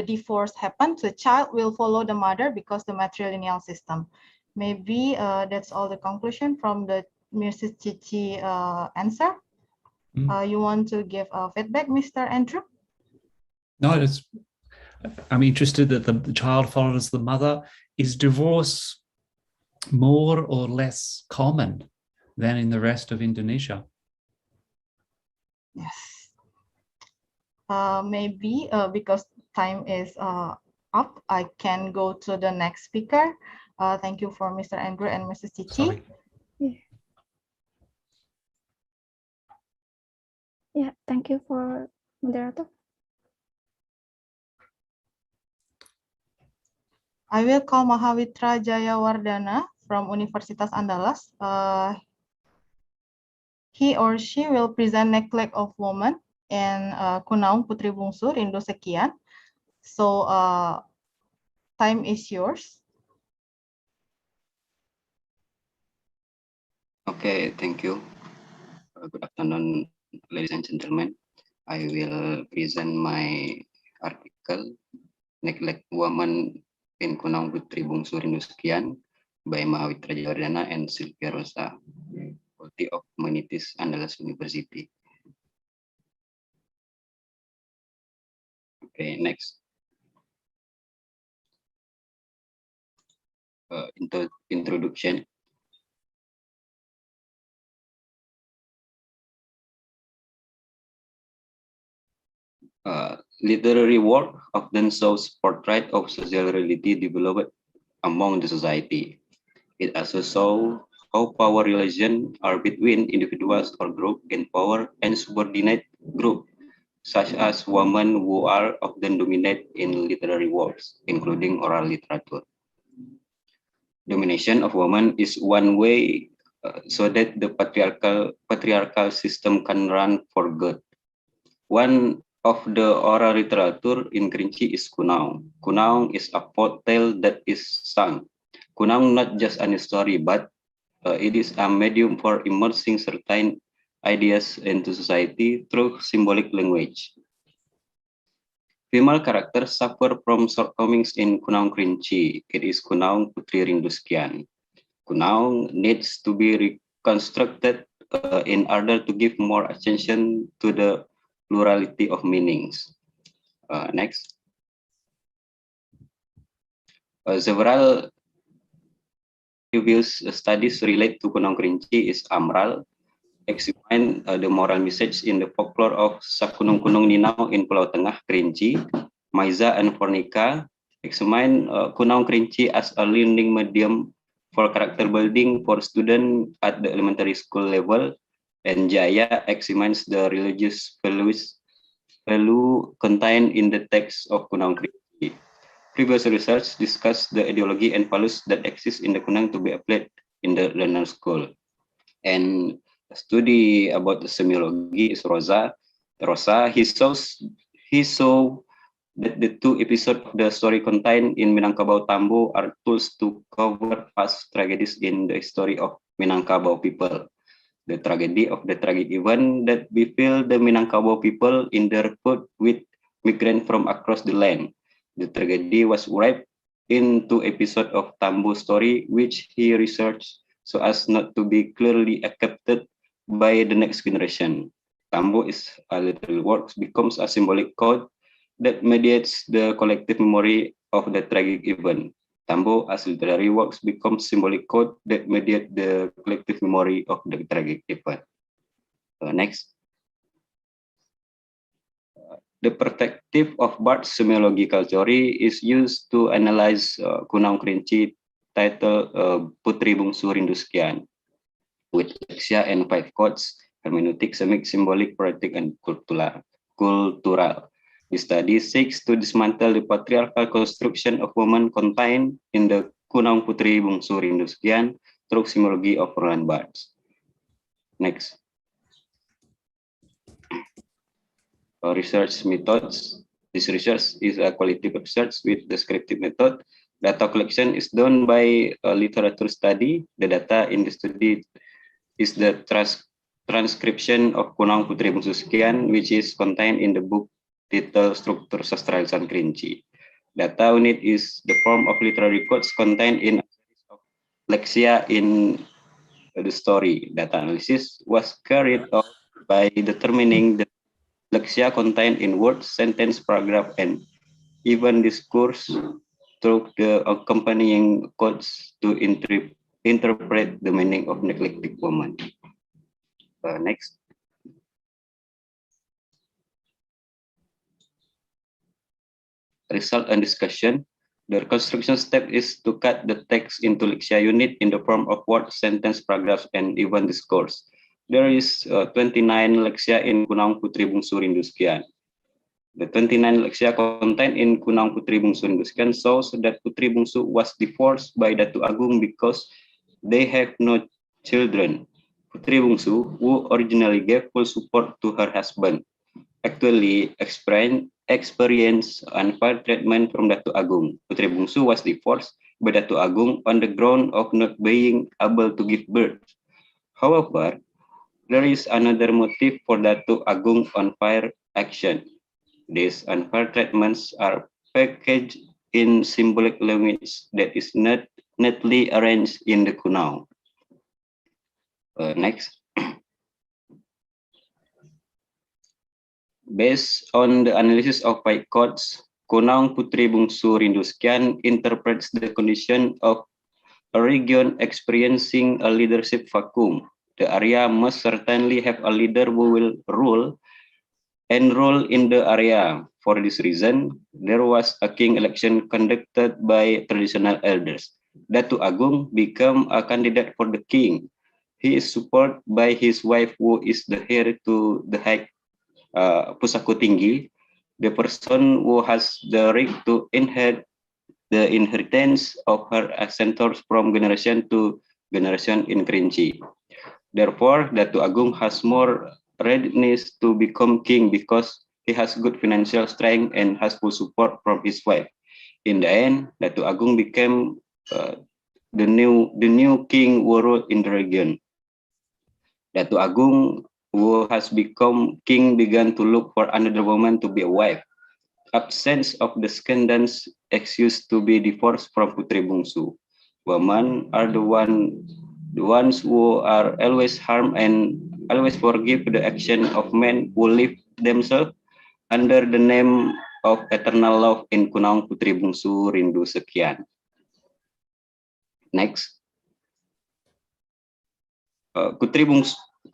divorce happens, the child will follow the mother because the matrilineal system. Maybe that's all the conclusion from the Mrs. Cici answer. You want to give feedback, Mr. Andrew? No, I'm interested that the child follows the mother. Is divorce more or less common than in the rest of Indonesia? Yes. Maybe because time is up, I can go to the next speaker. Thank you for Mr. Andrew and Mrs. Cici. Yeah, thank you for moderator. I will call Mahawitra Jayawardana from Universitas Andalas. He or she will present Neglect of Woman in Kunaung Putri Bungsu Rindu Sekian. So time is yours. Okay, thank you. Good afternoon, ladies and gentlemen. I will present my article, Neglect Woman in Kunaung Putri Bungsu Rindu Sekian by Mahawitra Jayawardana and Sylvia Rosa, Faculty of Humanities, Andalas University. Okay, next. Introduction. Literary work often shows portrait of social reality developed among the society. It also shows how power relations are between individuals or groups in power and subordinate groups, such as women who are often dominate in literary works, including oral literature. Domination of women is one way so that the patriarchal system can run for good. One of the oral literature in Kerinci is Kunaung. Kunaung is a folk tale that is sung. Kunaung not just a story, but it is a medium for immersing certain ideas into society through symbolic language. Female characters suffer from shortcomings in Kunaung Kerinci. It is Kunaung Putri Rindu Sekian. Kunaung needs to be reconstructed in order to give more attention to the plurality of meanings. Next. Several previous studies relate to Kunaung Kerinci is Amral, examine the moral message in the folklore of Sakunung-Kunung Ninau in Pulau Tengah, Kerinci. Maiza and Fornica examine Kunaung Kerinci as a learning medium for character building for students at the elementary school level, and Jaya examines the religious value contained in the text of Kunaung Kerinci. Previous research discussed the ideology and values that exist in the Kunaung to be applied in the learner school. And a study about the semiology is Rosa. He saw that the two episodes of the story contained in Minangkabau Tambo are tools to cover past tragedies in the story of Minangkabau people. The tragedy of the tragic event that befell the Minangkabau people in their pursuit with migrants from across the land. The tragedy was wrapped into episode of Tambo story, which he researched so as not to be clearly accepted by the next generation. Tambo is a literal work becomes a symbolic code that mediates the collective memory of the tragic event. Tambo as literary works becomes symbolic code that mediate the collective memory of the tragic event. Next. The perspective of Bart's semiological theory is used to analyze Kunang Kerinci title Putri Bungsu Rindu Sekian, with lexia and 5 chords, hermeneutic, semic, symbolic, poetic, and cultural. The study seeks to dismantle the patriarchal construction of women contained in the Kunang Putri Bungsu Rindu Sekian through semiology of Roland Barthes. Next. Research methods. This research is a qualitative research with descriptive method. Data collection is done by a literature study. The data in the study is the transcription of Kunang Putri Bungsu Sekian, which is contained in the book titled Struktur Sastra Lisan Kerinci. Data unit is the form of literary records contained in a series of lexia in the story. Data analysis was carried out by determining the lexia contained in words, sentence, paragraph, and even discourse through the accompanying codes to interpret the meaning of neglected woman. Next. Result and discussion. The reconstruction step is to cut the text into lexia unit in the form of words, sentence, paragraphs, and even discourse. There is 29 lexia in Kunang Putri Bungsu Rindu Sekian. The 29 lexia contained in Kunang Putri Bungsu Rindu Sekian shows that Putri Bungsu was divorced by Datu Agung because they have no children. Putri Bungsu, who originally gave full support to her husband, actually experienced unfair treatment from Datu Agung. Putri Bungsu was divorced by Datu Agung on the ground of not being able to give birth. However, there is another motive for Datu Agung unfair action. These unfair treatments are packaged in symbolic language that is not neatly arranged in the Kunang. Next. Based on the analysis of 5 codes, Kunang Putri Bungsu Rindu Sekian interprets the condition of a region experiencing a leadership vacuum. The area must certainly have a leader who will rule and rule in the area. For this reason, there was a king election conducted by traditional elders. Datu Agung became a candidate for the king. He is supported by his wife, who is the heir to the high Pusaku Tinggi, the person who has the right to inherit the inheritance of her ancestors from generation to generation in Kerinci. Therefore, Datu Agung has more readiness to become king because he has good financial strength and has full support from his wife. In the end, Datu Agung became the new king who ruled in the region. Datu Agung, who has become king, began to look for another woman to be a wife. Absence of descendants excuse to be divorced from Putri Bungsu. Women are the ones who are always harmed and always forgive the action of men who live themselves under the name of eternal love in Kunang Putri Bungsu Rindu Sekian. Next.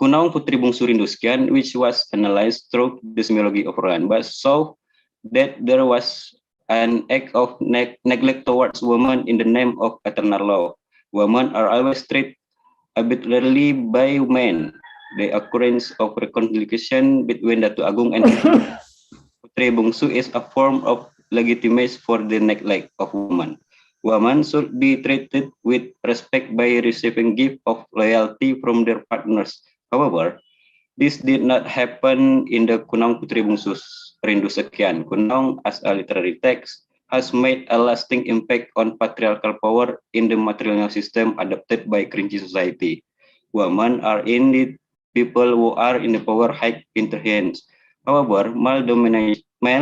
Kunang Putri Bungsu Rindu Sekian, which was analyzed through the semiology of Roland Barthes, saw that there was an act of neglect towards women in the name of eternal love. Women are always treated arbitrarily by men. The occurrence of reconciliation between Datu Agung and Putri Bungsu is a form of legitimacy for the neglect of women. Women should be treated with respect by receiving gift of loyalty from their partners. However, this did not happen in the Kunang Putri Bungsu Rindu Sekian. Kunang, as a literary text, has made a lasting impact on patriarchal power in the matrilineal system adopted by Kerinci society. Women are indeed people who are in the power high in their hands. However, male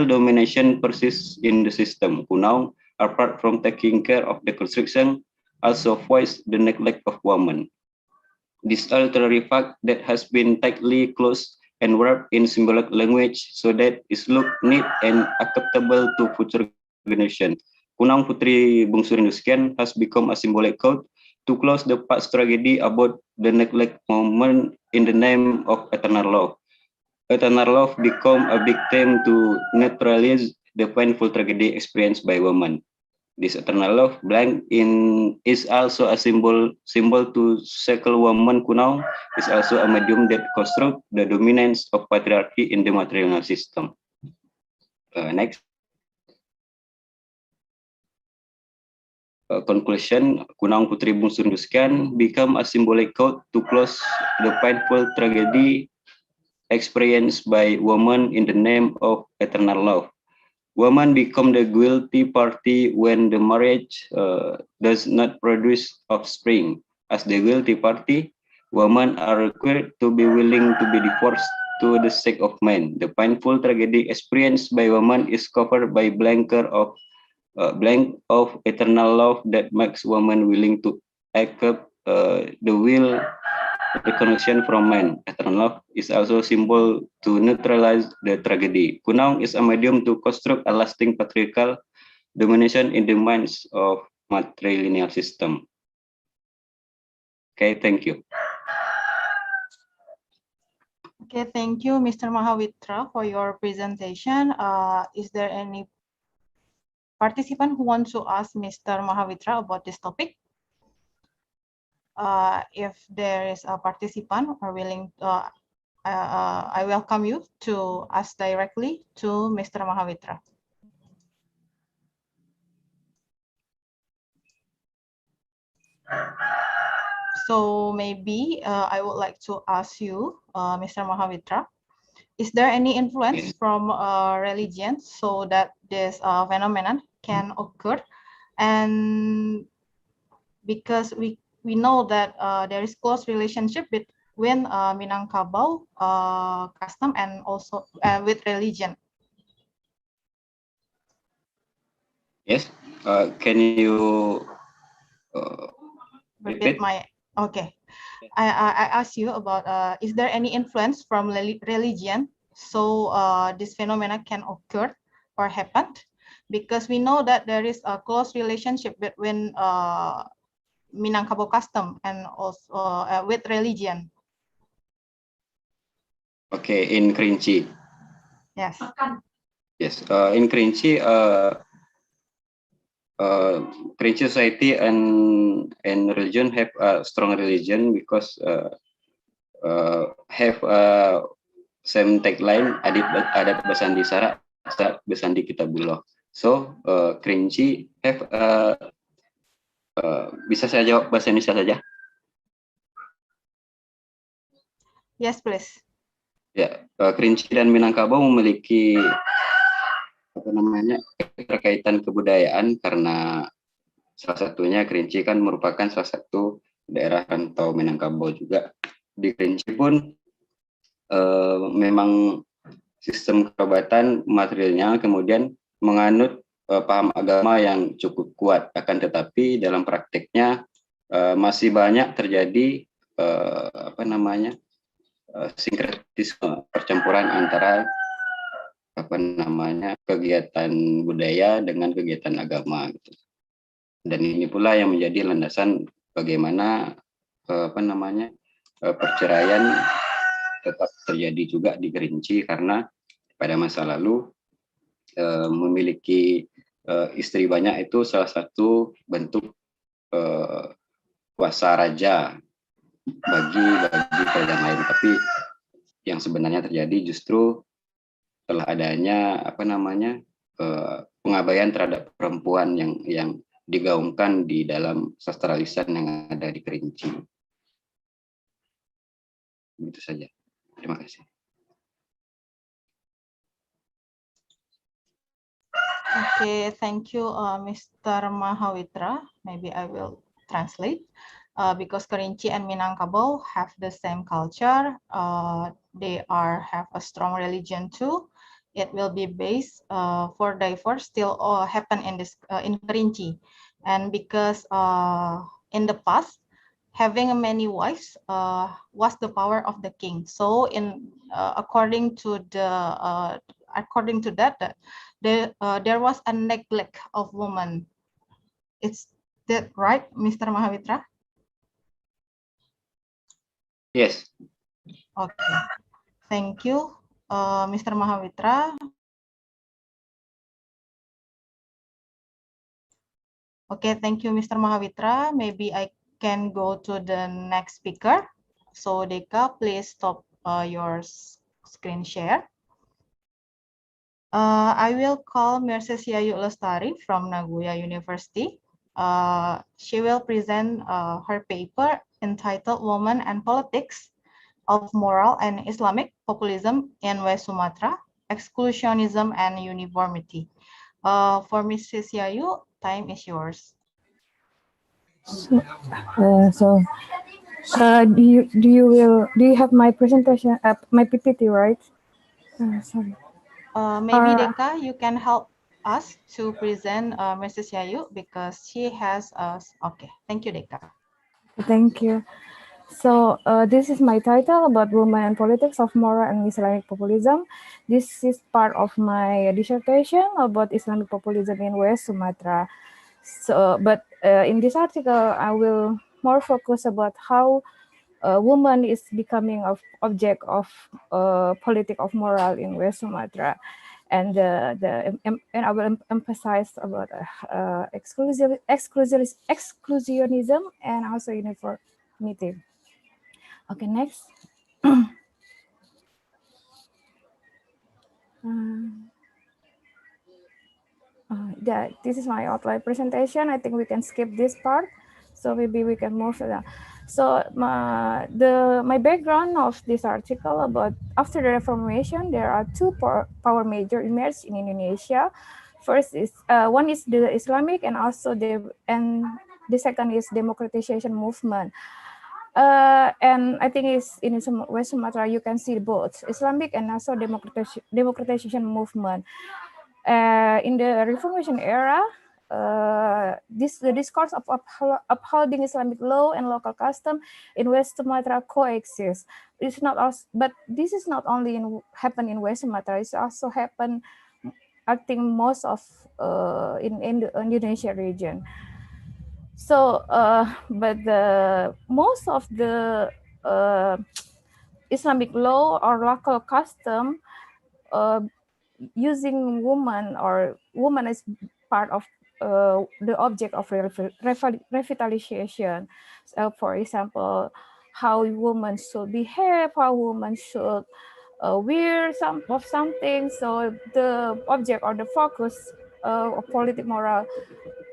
domination persists in the system. Kunang, apart from taking care of the construction, also voice the neglect of women. This literary fact that has been tightly closed and wrapped in symbolic language so that it looks neat and acceptable to future generations. Kunang Putri Bungsu Rindu Sekian has become a symbolic code to close the past tragedy about the neglect moment in the name of eternal love. eternal love become a victim to neutralize the painful tragedy experienced by women. This eternal love blank in is also a symbol to cycle woman kuno is also a medium that construct the dominance of patriarchy in the material system. Next. Conclusion, Kunang Putri Bungsu Nuskan become a symbolic code to close the painful tragedy experienced by women in the name of eternal love. Women become the guilty party when the marriage does not produce offspring. As the guilty party, women are required to be willing to be divorced to the sake of men. The painful tragedy experienced by women is covered by blank of eternal love that makes women willing to accept the will recognition from men. Eternal love is also a symbol to neutralize the tragedy. Kunang is a medium to construct a lasting patriarchal domination in the minds of matrilineal system. Okay, thank you. Okay, thank you, Mr. Mahawitra, for your presentation. Is there any participant who wants to ask Mr. Mahawitra about this topic? If there is a participant or willing, I welcome you to ask directly to Mr. Mahawitra. So maybe I would like to ask you, Mr. Mahawitra, is there any influence from religion so that this phenomenon can occur? And because we know that there is close relationship between Minangkabau custom and also with religion. Yes, can you repeat my? Okay, I ask you about is there any influence from religion so this phenomena can occur or happen? Because we know that there is a close relationship between Minangkabau custom and also with religion. Okay, in Kerinci. Yes. Yes, in Kerinci, Kerinci society and religion have a strong religion because have same tagline adat Basandi Sara Basandi Kitabullah. So Kerinci have bisa saya jawab bahasa Indonesia saja? Yes, please. Ya, Kerinci dan Minangkabau memiliki apa namanya keterkaitan kebudayaan karena salah satunya Kerinci kan merupakan salah satu daerah rantau Minangkabau juga. Di Kerinci pun memang sistem kerabatan materialnya kemudian menganut paham agama yang cukup kuat, akan tetapi dalam prakteknya masih banyak terjadi apa namanya sinkretisme, percampuran antara apa namanya kegiatan budaya dengan kegiatan agama gitu. Dan ini pula yang menjadi landasan bagaimana apa namanya perceraian tetap terjadi juga di Kerinci karena pada masa lalu memiliki istri banyak itu salah satu bentuk kuasa raja bagi kerajaan lain, tapi yang sebenarnya terjadi justru setelah adanya apa namanya pengabaian terhadap perempuan yang digaungkan di dalam sastra lisan yang ada di Kerinci. Itu saja. Terima kasih. Okay, thank you, Mr. Mahawitra. Maybe I will translate. Because Kerinci and Minangkabau have the same culture, they have a strong religion too. It will be based for divorce still happen in in Kerinci, and because in the past having many wives was the power of the king. So in according to that, there was a neglect of women. Is that right, Mr. Mahawitra? Yes. Okay, thank you. Mr. Mahavitra. Okay, thank you, Mr. Mahavitra. Maybe I can go to the next speaker. So Deka, please stop your screen share. I will call Mrs. Yayu Lestari from Nagoya University. She will present her paper entitled Women and Politics of Moral and Islamic Populism in West Sumatra, Exclusionism and Uniformity. For Mrs. Yayu, time is yours. Do you have my presentation up, my PPT, right? Sorry. Maybe Deka, you can help us to present Mrs. Yayu because she has okay. Thank you, Deka. Thank you. So this is my title about women and politics of moral and Islamic populism. This is part of my dissertation about Islamic populism in West Sumatra. So, but in this article, I will more focus about how a woman is becoming of object of politic of moral in West Sumatra, and and I will emphasize about exclusionism and also uniformity. Okay, next. This is my outline presentation. I think we can skip this part, so maybe we can move to that. So my background of this article about after the Reformation, there are two power major emerged in Indonesia. First is one is the Islamic, and also the second is democratization movement. And I think it's in West Sumatra you can see both Islamic and also democratization movement. In the Reformation era, the discourse of upholding Islamic law and local custom in West Sumatra coexist. It's not also, but this is not only happen in West Sumatra. It's also happen, I think, most of in the Indonesia region. So, but most of the Islamic law or local custom using woman as part of the object of revitalization. So, for example, how women should behave, how women should wear something. So the object or the focus of politic moral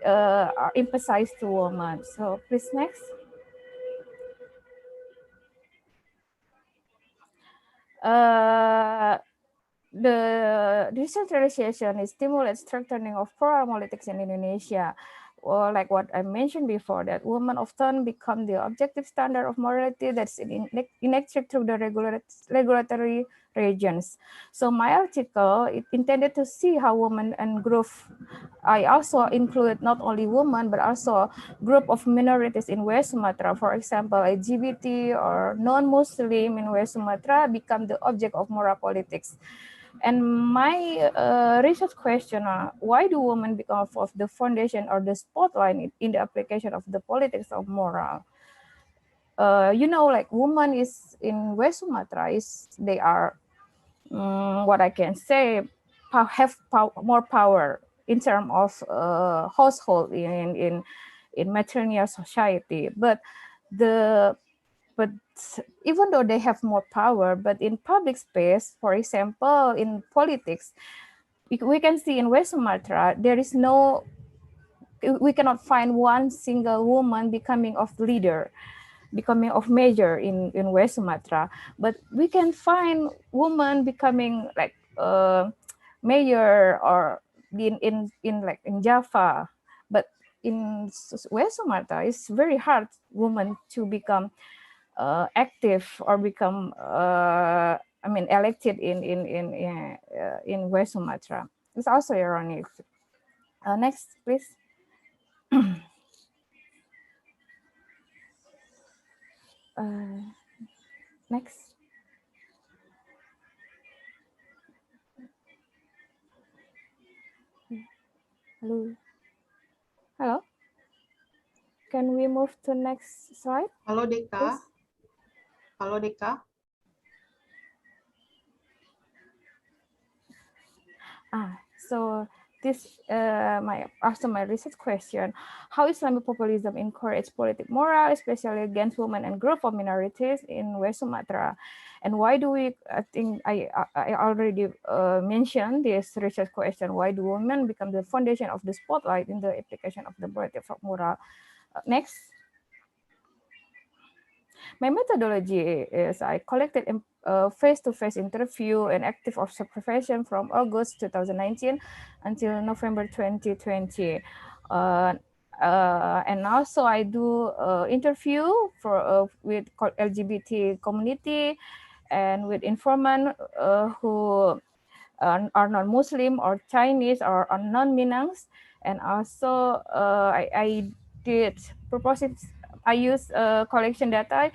are emphasized to women. So please next. The decentralization is stimulates strengthening of plural politics in Indonesia. Or like what I mentioned before, that women often become the objective standard of morality that's enacted through the regulatory regions. So my article, it intended to see how women and group, I also include not only women, but also group of minorities in West Sumatra, for example, LGBT or non-Muslim in West Sumatra become the object of moral politics. And my research question, why do women become of the foundation or the spotlight in the application of the politics of moral? Like women is in West Sumatra, they are, what I can say, have more power in terms of household in matrilineal society. But even though they have more power, but in public space, for example, in politics, we can see in West Sumatra, we cannot find one single woman becoming of leader, becoming of major in West Sumatra. But we can find women becoming like mayor or in Java. But in West Sumatra, it's very hard women to become active or become elected in West Sumatra. It's also ironic. Next, please. Next. Hello. Can we move to next slide? Hello, Deka. Please? Hello, Deka. So this after my research question, how Islamic populism encourage political moral, especially against women and group of minorities in West Sumatra, and why do we? I think I already mentioned this research question. Why do women become the foundation of the spotlight in the application of the political moral? Next. My methodology is I collected face-to-face interview and active observation from August 2019 until November 2020. And also I do interview with LGBT community and with informant who are non-Muslim or Chinese or non-Minangs. And also I did purposive, I use collection data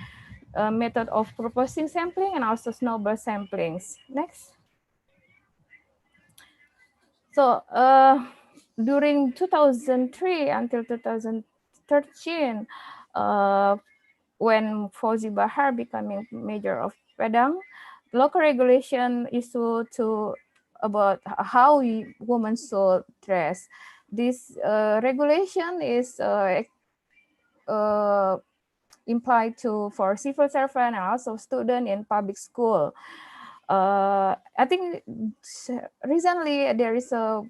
method of proposing sampling and also snowball samplings. Next. So during 2003 until 2013, when Fauzi Bahar becoming mayor of Padang, local regulation issue to about how women should dress. This regulation is implied to for civil servant and also student in public school. I think recently there is a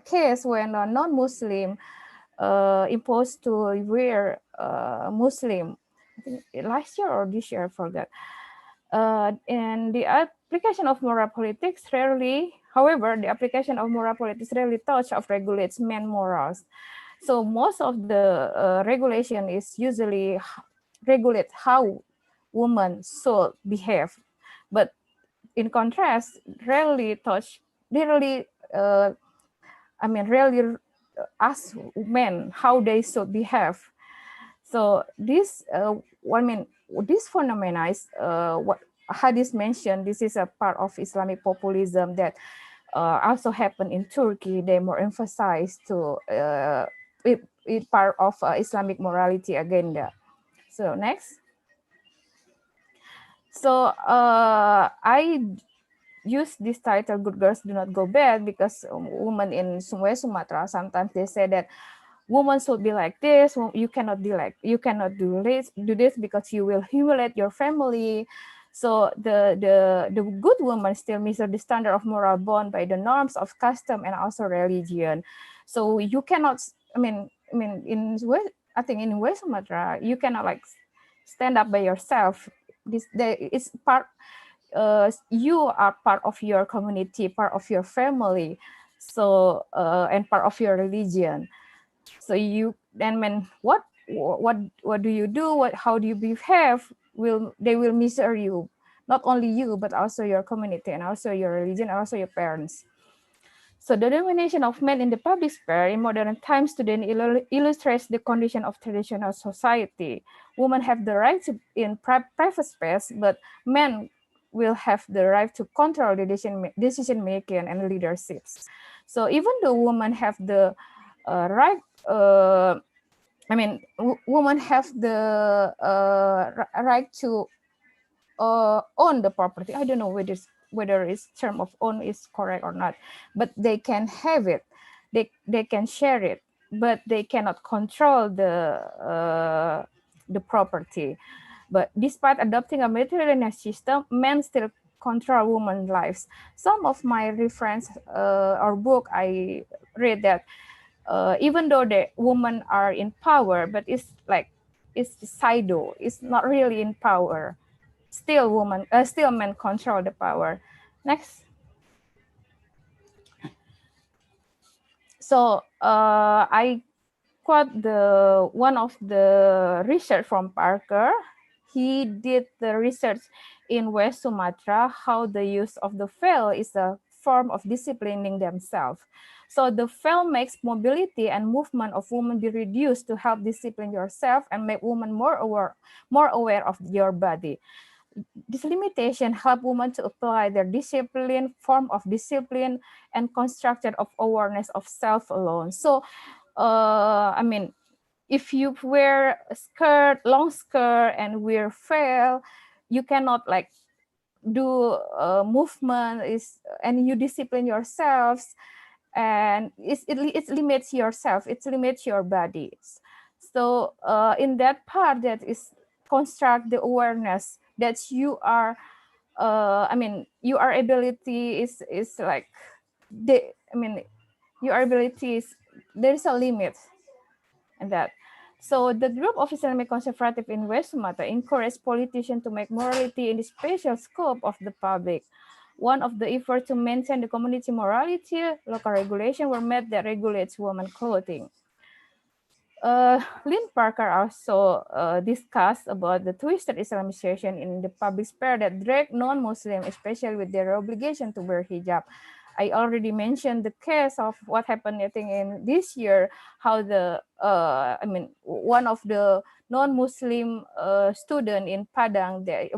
case when a non-Muslim imposed to wear Muslim, I think last year or this year, I forgot. And the application of moral politics rarely, however, the application of moral politics rarely touch or regulates men morals. So most of the regulation is usually regulate how women should behave, but in contrast, rarely rarely ask men how they should behave. So this, this phenomena is what Hadis mentioned. This is a part of Islamic populism that also happened in Turkey. They more emphasize to it part of Islamic morality agenda. So next. So I use this title "Good Girls Do Not Go Bad" because women in West Sumatra sometimes they say that women should be like this. You cannot do this because you will humiliate your family. So the good woman still meets the standard of moral bond by the norms of custom and also religion. So you cannot. I think in West Sumatra you cannot like stand up by yourself. It's part. You are part of your community, part of your family, so and part of your religion. So you then what do you do? How do you behave? They will measure you, not only you but also your community and also your religion and also your parents. So the domination of men in the public sphere in modern times today illustrates the condition of traditional society. Women have the right to in private space, but men will have the right to control the decision making and leaderships. So even though women have the right, women have the right to own the property. I don't know whether it's term of own is correct or not, but they can have it. They can share it, but they cannot control the property. But despite adopting a materialist system, men still control women's lives. Some of my reference or book I read that even though the women are in power, but it's pseudo. It's not really in power. Still men control the power. Next. So I quote one of the research from Parker. He did the research in West Sumatra, how the use of the veil is a form of disciplining themselves. So the veil makes mobility and movement of women be reduced to help discipline yourself and make women more aware of your body. This limitation help women to apply their form of discipline and constructed of awareness of self alone. So, if you wear a long skirt and wear veil, you cannot do movement and you discipline yourselves, and it limits yourself, it limits your bodies. So in that part, that is construct the awareness that you are your ability is like your ability is, there's a limit in that. So the group of Islamic conservative in West Sumatra encouraged politicians to make morality in the special scope of the public. One of the efforts to maintain the community morality, local regulation were made that regulates women clothing. Lynn Parker also discussed about the twisted Islamization in the public sphere that drag non-Muslim, especially with their obligation to wear hijab. I already mentioned the case of what happened, I think, in this year, how the one of the non-Muslim student in Padang they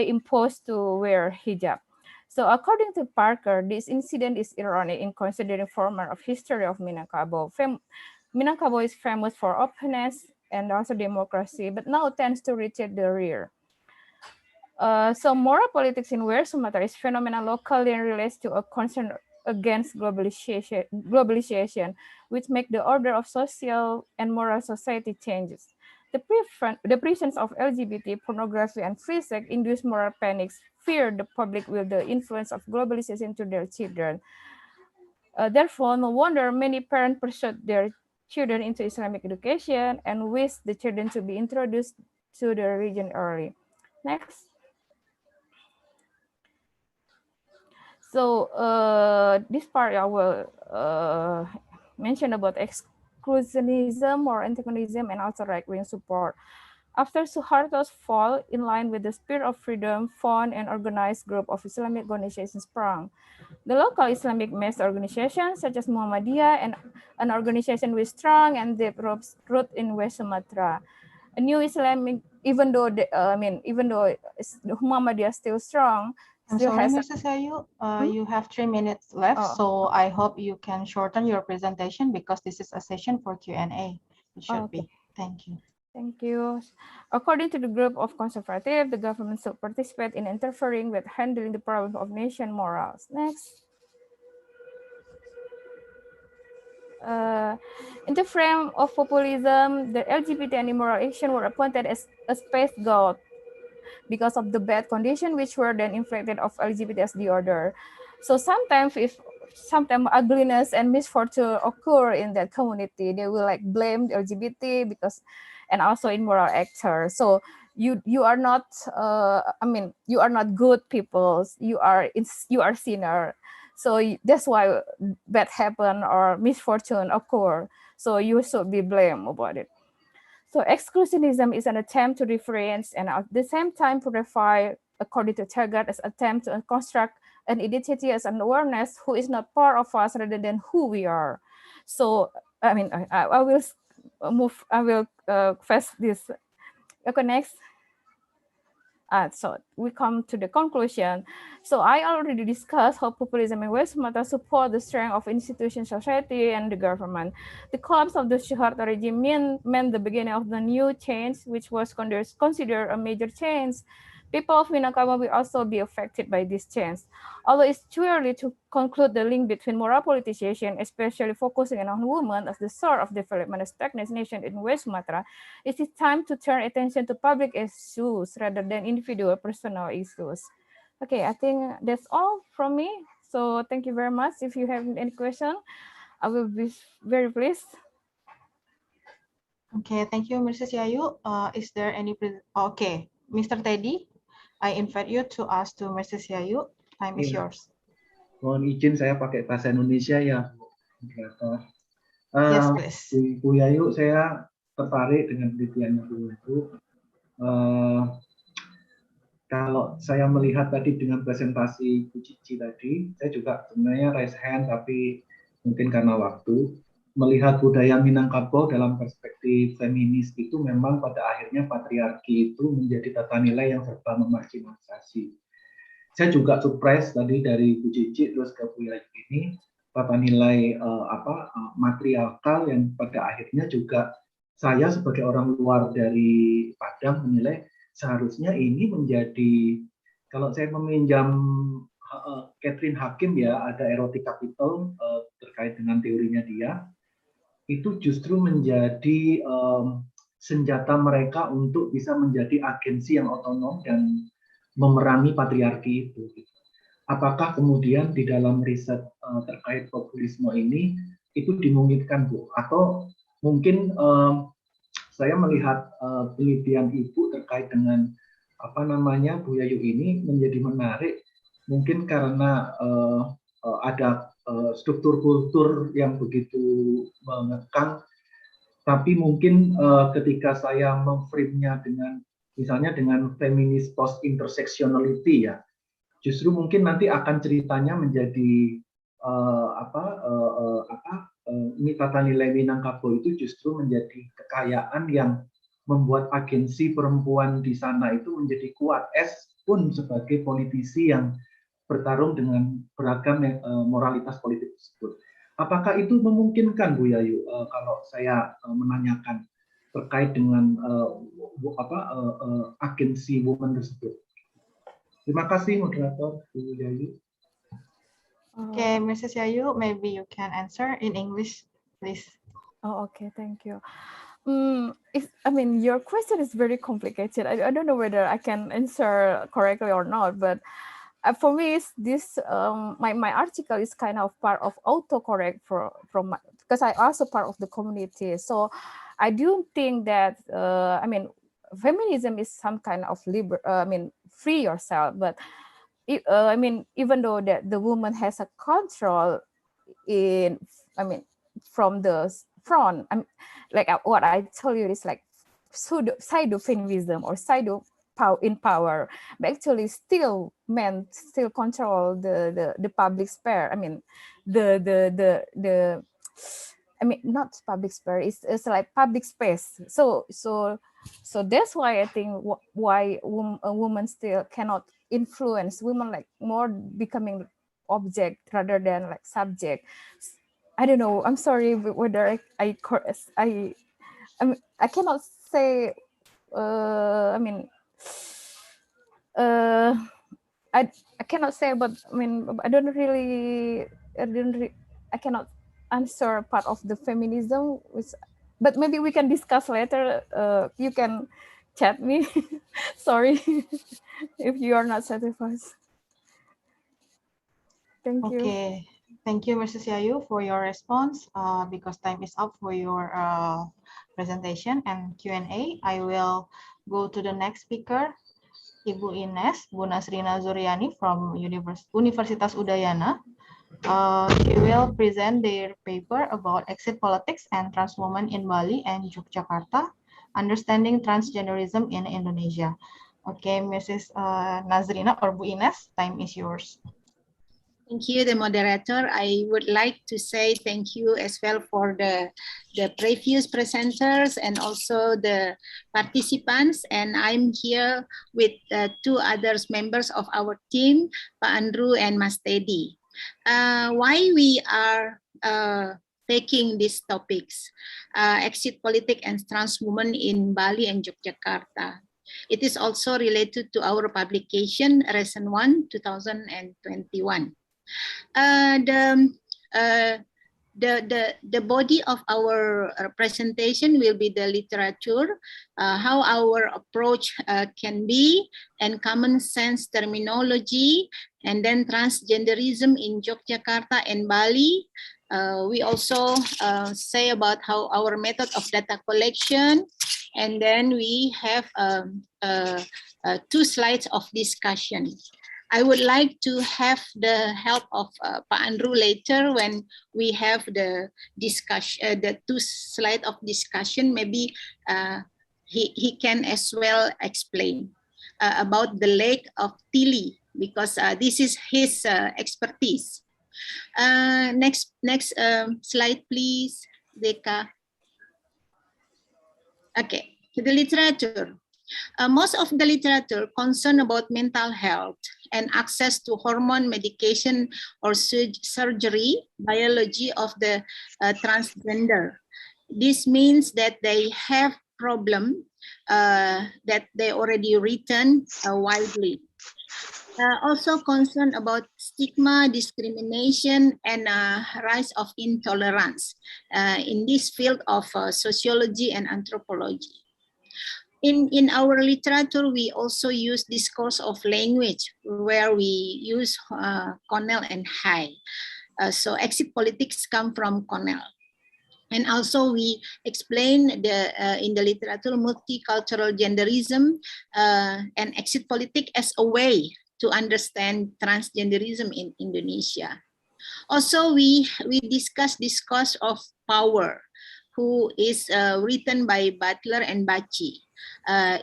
imposed to wear hijab. So according to Parker, this incident is ironic in considering former of history of Minangkabau. Minangkabau is famous for openness and also democracy, but now tends to retreat the rear. So moral politics in West Sumatra is phenomenon locally and relates to a concern against globalization, which make the order of social and moral society changes. The presence of LGBT, pornography, and free sex induce moral panics, fear the public will the influence of globalization to their children. Therefore, no wonder many parents pursue their children into Islamic education and wish the children to be introduced to the religion early. Next. So this part I will mention about exclusionism or antagonism and also right-wing support. After Suharto's fall, in line with the spirit of freedom, found and organized group of Islamic organizations sprang. The local Islamic mass organizations such as Muhammadiyah and an organization with strong and deep root in West Sumatra. A new Islamic, even though Muhammadiyah is still strong, I'm still sorry, has Mrs. Ayu, you have 3 minutes left, so I hope you can shorten your presentation because this is a session for Q&A. It should be. Thank you. Thank you. According to the group of conservative, the government should participate in interfering with handling the problem of nation morals. Next. In the frame of populism, the LGBT and immoral action were appointed as a scapegoat because of the bad condition which were then inflicted of LGBT as the order. So sometimes ugliness and misfortune occur in that community, they will like blame the LGBT because, and also immoral actors. So you are not you are not good people, you are sinner. So that's why bad happen or misfortune occur. So you should be blamed about it. So exclusionism is an attempt to reference and at the same time purify, according to Taggart, as attempt to construct an identity as an awareness who is not part of us rather than who we are. So I will move. I will first this. Okay, next. So we come to the conclusion. So I already discussed how populism in West Sumatra support the strength of institution, society, and the government. The collapse of the Suharto regime meant the beginning of the new change, which was considered a major change. People of Minangkabau will also be affected by this change. Although it's too early to conclude the link between moral politicization, especially focusing on women as the source of development and stagnation in West Sumatra, it is time to turn attention to public issues rather than individual personal issues. Okay, I think that's all from me. So thank you very much. If you have any question, I will be very pleased. Okay, thank you, Mrs. Yayu. Is there any, okay, Mr. Teddy, I invite you to ask to Mrs. Yayu. Time is yours. Mohon izin saya pakai bahasa Indonesia ya, moderator. Yes, please. Bu Yayu, saya tertarik dengan penelitiannya Bu Yayu. Kalau saya melihat tadi dengan presentasi Bu Cici tadi, saya juga sebenarnya raise hand tapi mungkin karena waktu. Melihat budaya Minangkabau dalam perspektif feminis itu memang pada akhirnya patriarki itu menjadi tata nilai yang serba memarginalisasi. Saya juga surprise tadi dari Bu Cici terus ke Bu Yayu ini tata nilai matriarkal yang pada akhirnya juga saya sebagai orang luar dari Padang menilai seharusnya ini menjadi, kalau saya meminjam Catherine Hakim ya, ada erotic capital terkait dengan teorinya dia, itu justru menjadi senjata mereka untuk bisa menjadi agensi yang otonom dan memerangi patriarki itu. Apakah kemudian di dalam riset terkait populisme ini itu dimungkinkan, Bu? Atau mungkin saya melihat penelitian Ibu terkait dengan apa namanya Bu Yayu ini menjadi menarik, mungkin karena ada struktur kultur yang begitu mengekang, tapi mungkin ketika saya memframe-nya dengan misalnya dengan feminis post intersectionality ya, justru mungkin nanti akan ceritanya menjadi tata nilai Minangkabau itu justru menjadi kekayaan yang membuat agensi perempuan di sana itu menjadi kuat, pun sebagai politisi yang bertarung dengan beragam moralitas politik tersebut. Apakah itu memungkinkan, Bu Yayu, kalau saya menanyakan terkait dengan agensi women tersebut? Terima kasih, moderator, Bu Yayu. Okay, Mrs. Yayu, maybe you can answer in English, please. Oh, okay, thank you. I mean, your question is very complicated. I don't know whether I can answer correctly or not, but for me, this my article is kind of part of autocorrect from because I also part of the community. So I do think that I mean, feminism is some kind of free yourself, but I mean, even though that the woman has a control in, I mean, from the front, like what I told you is like pseudo feminism or pseudo in power, but actually still men still control the public sphere. I mean, I mean, not public sphere, it's like public space. So that's why I think why a woman still cannot influence women, like more becoming object rather than like subject. I don't know, I'm sorry whether I cannot say I mean I cannot say, but I mean I cannot answer part of the feminism, but maybe we can discuss later. You can chat me. Sorry if you are not satisfied. Thank you. Okay, thank you, Mrs. Yayu, for your response. Because time is up for your presentation and Q&A, I will go to the next speaker, Ibu Ines, Bu Nasrina Zuryani from Universitas Udayana. She will present their paper about exit politics and trans women in Bali and Yogyakarta, understanding transgenderism in Indonesia. Okay, Mrs. Nazrina or Bu Ines, time is yours. Thank you, the moderator. I would like to say thank you as well for the previous presenters and also the participants. And I'm here with two other members of our team, Pak Andrew and Mas Teddy. Why we are taking these topics, exit politics and trans women in Bali and Yogyakarta. It is also related to our publication, Recent 1, 2021. The body of our presentation will be the literature, how our approach can be, and common sense terminology, and then transgenderism in Yogyakarta and Bali. We also say about how our method of data collection, and then we have 2 slides of discussion. I would like to have the help of Pak Andrew later when we have the discussion, the 2 slides of discussion. Maybe he can as well explain about the lake of Tili, because this is his expertise. Next slide, please, Deka. Okay, the literature. Most of the literature concerned about mental health and access to hormone medication or surgery, biology of the transgender. This means that they have problem that they already written widely. Also concerned about stigma, discrimination, and rise of intolerance in this field of sociology and anthropology. In our literature, we also use discourse of language, where we use Cornell and Hay. So exit politics come from Cornell. And also we explain in the literature multicultural genderism and exit politics as a way to understand transgenderism in Indonesia. Also, we discuss discourse of power, who is written by Butler and Bachi.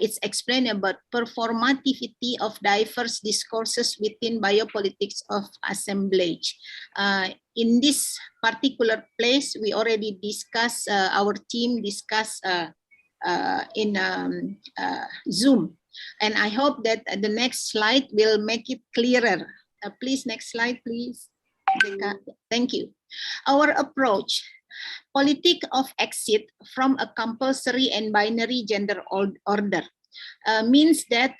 It's explained about performativity of diverse discourses within biopolitics of assemblage. In this particular place, we already discussed, our team discussed in Zoom. And I hope that the next slide will make it clearer. Please, next slide, please. Thank you. Our approach, politic of exit from a compulsory and binary gender order, means that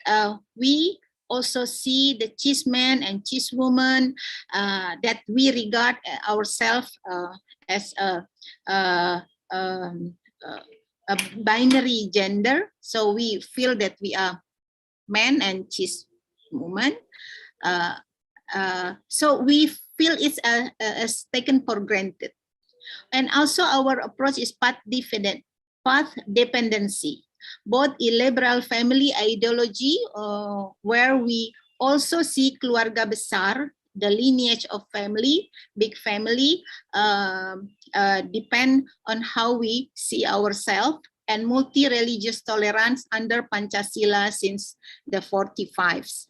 we also see the cis men and cis women, that we regard ourselves as a binary gender. So we feel that we are men and cis women. So we feel it's as taken for granted. And also our approach is path dependency, both illiberal family ideology, where we also see keluarga besar, the lineage of family, big family, depend on how we see ourselves, and multi-religious tolerance under Pancasila since the 45s.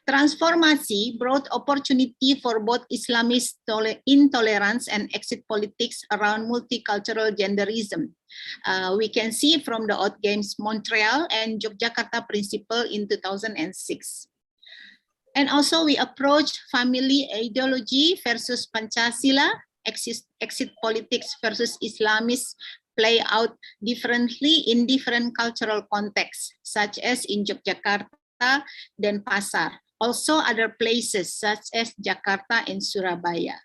Transformasi brought opportunity for both Islamist intolerance and exit politics around multicultural genderism. We can see from the Odd Games Montreal and Yogyakarta Principle in 2006. And also we approach family ideology versus Pancasila, exit politics versus Islamist play out differently in different cultural contexts, such as in Yogyakarta, Denpasar. Also other places such as Jakarta and Surabaya.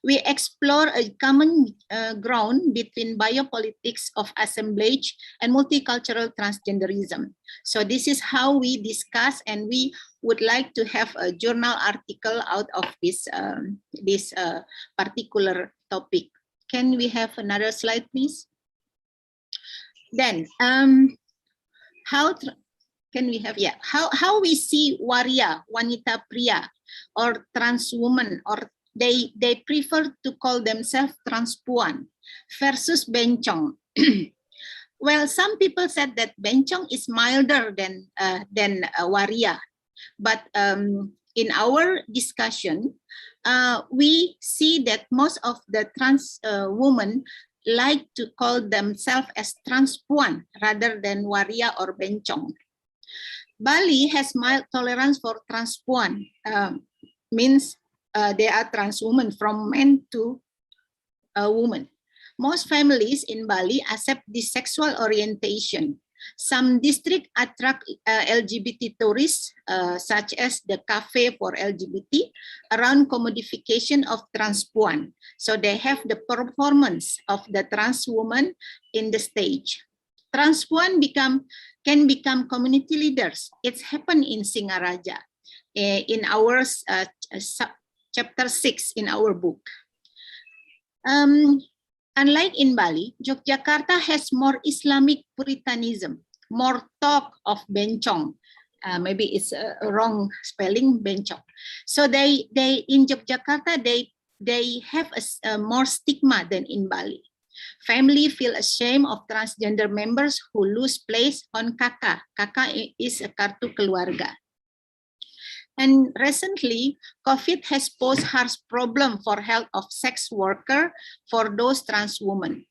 We explore a common ground between biopolitics of assemblage and multicultural transgenderism. So this is how we discuss, and we would like to have a journal article out of this, particular topic. Can we have another slide, please? Then, how we see waria, wanita pria, or trans woman, or they prefer to call themselves transpuan, versus bencong. Well, some people said that bencong is milder than waria, but in our discussion, we see that most of the trans women like to call themselves as transpuan rather than waria or bencong. Bali has mild tolerance for transpuan, means they are trans women from men to women. Most families in Bali accept this sexual orientation. Some districts attract LGBT tourists, such as the cafe for LGBT, around commodification of transpuan. So they have the performance of the trans woman in the stage. Transpuan can become community leaders. It's happened in Singaraja, in our chapter 6 in our book. Unlike in Bali, Yogyakarta has more Islamic Puritanism, more talk of bencong. Maybe it's a wrong spelling, bencong. So they in Yogyakarta, they have a more stigma than in Bali. Family feel ashamed of transgender members who lose place on kakak. Kakak is a kartu keluarga. And recently, COVID has posed harsh problem for health of sex worker for those trans women.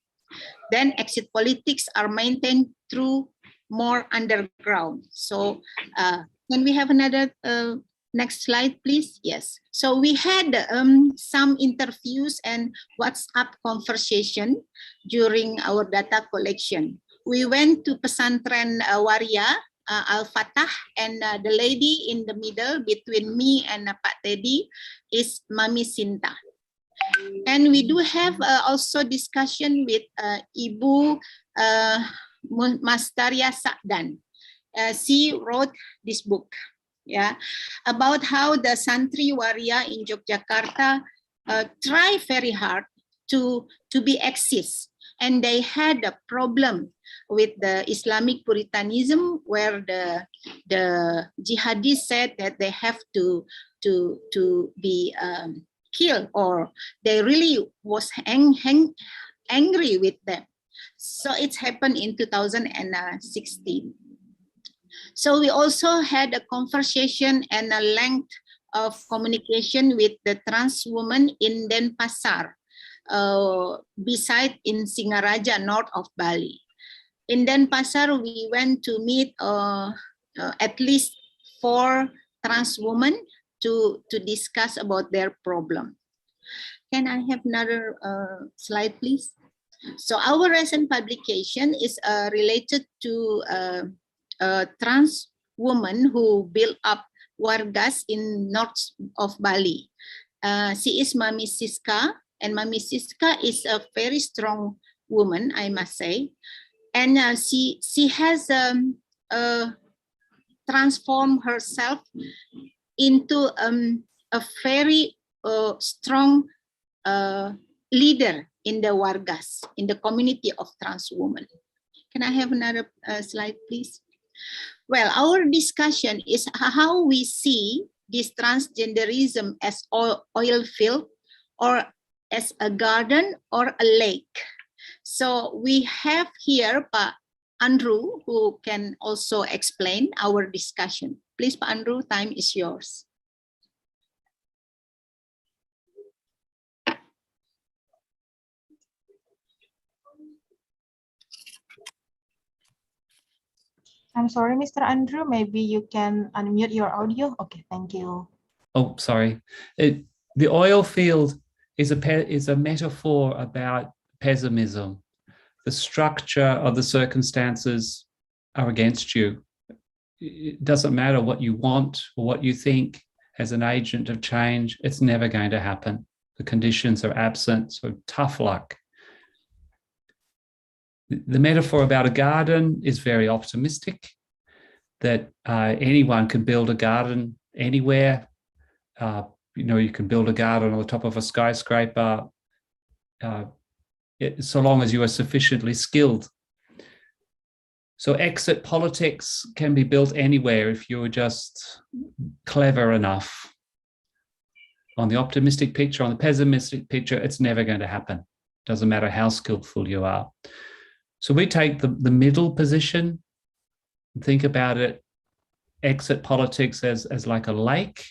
Then exit politics are maintained through more underground. So can we have another next slide, please? Yes. So we had some interviews and WhatsApp conversation during our data collection. we went to Pesantren Waria, Al-Fatah, and the lady in the middle between me and Pak Teddy is Mami Sinta. And we do have also discussion with Ibu Mastaria Sa'dan. She wrote this book, yeah, about how the Santri Waria in Yogyakarta try very hard to be exist, and they had a problem with the Islamic Puritanism, where the jihadists said that they have to be killed, or they really was angry with them. So it happened in 2016. So we also had a conversation and a length of communication with the trans woman in Denpasar, beside in Singaraja, north of Bali. In Denpasar, we went to meet at least 4 trans women to discuss about their problem. Can I have another slide, please? So our recent publication is related to a trans woman who built up wargas in north of Bali. She is Mami Siska, and Mami Siska is a very strong woman, I must say. And she has transformed herself into a very strong leader in the wargas, in the community of trans women. Can I have another slide, please? Well, our discussion is how we see this transgenderism as oil field, or as a garden, or a lake. So we have here Pak Andrew, who can also explain our discussion. Please, Pak Andrew, time is yours. I'm sorry, Mr. Andrew, maybe you can unmute your audio. Okay, thank you. Oh, sorry. The oil field is a metaphor about pessimism. The structure of the circumstances are against you. It doesn't matter what you want or what you think as an agent of change, it's never going to happen. The conditions are absent, so tough luck. The metaphor about a garden is very optimistic, that anyone can build a garden anywhere. You can build a garden on the top of a skyscraper, so long as you are sufficiently skilled. So exit politics can be built anywhere if you're just clever enough. On the optimistic picture, on the pessimistic picture, it's never going to happen. Doesn't matter how skillful you are. So we take the middle position, think about it, exit politics as like a lake.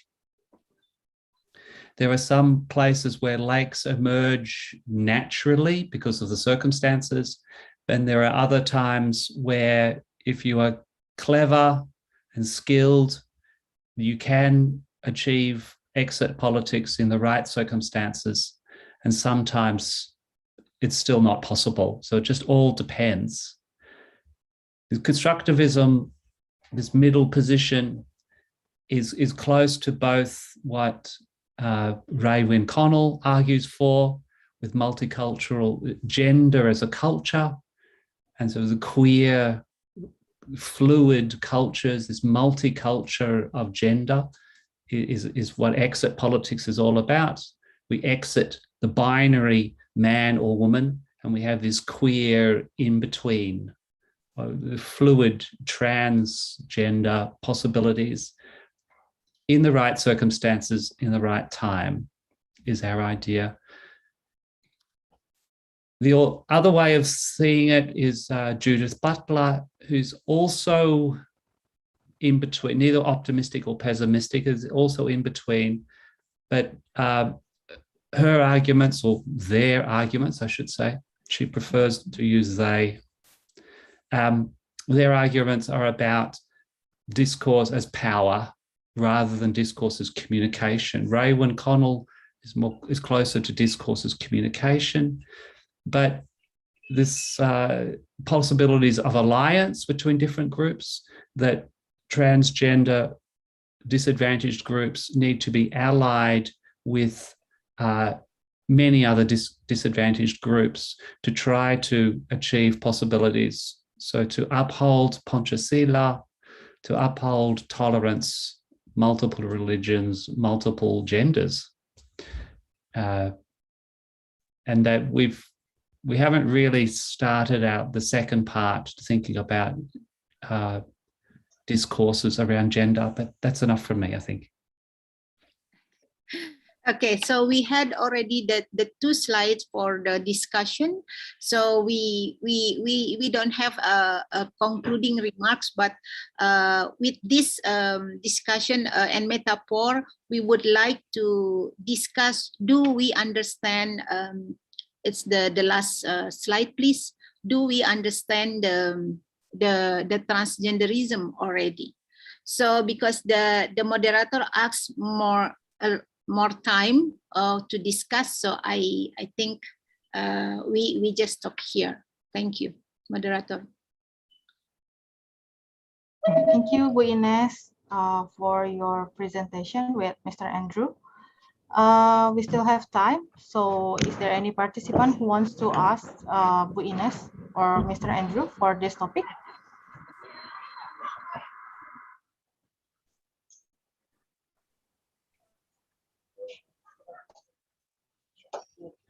There are some places where lakes emerge naturally because of the circumstances. And there are other times where if you are clever and skilled, you can achieve exit politics in the right circumstances. And sometimes it's still not possible. So it just all depends. Constructivism, this middle position, is close to both what Ray Wynne Connell argues for, with multicultural gender as a culture. And so the queer, fluid cultures, this multiculture of gender is what exit politics is all about. We exit the binary man or woman, and we have this queer in between, the fluid transgender possibilities in the right circumstances, in the right time, is our idea. The other way of seeing it is Judith Butler, who's also in between, neither optimistic or pessimistic, is also in between, but her arguments, or their arguments, I should say, she prefers to use they, their arguments are about discourse as power rather than discourse as communication. Ray Wynne Connell is closer to discourse as communication, but possibilities of alliance between different groups, that transgender disadvantaged groups need to be allied with many other disadvantaged groups to try to achieve possibilities. So to uphold Pancasila, to uphold tolerance, multiple religions, multiple genders. And that we haven't really started out the second part thinking about discourses around gender, but that's enough for me, I think. Okay, so we had already the 2 slides for the discussion. So we don't have a concluding remarks, but with this discussion and metaphor, we would like to discuss, do we understand, it's the last slide, please. Do we understand the transgenderism already? So because the moderator asked more time to discuss, so I think we just stop here. Thank you, moderator. Thank you, Bu Ines, for your presentation with Mr. Andrew. We still have time, so is there any participant who wants to ask Bu Ines or Mr. Andrew for this topic?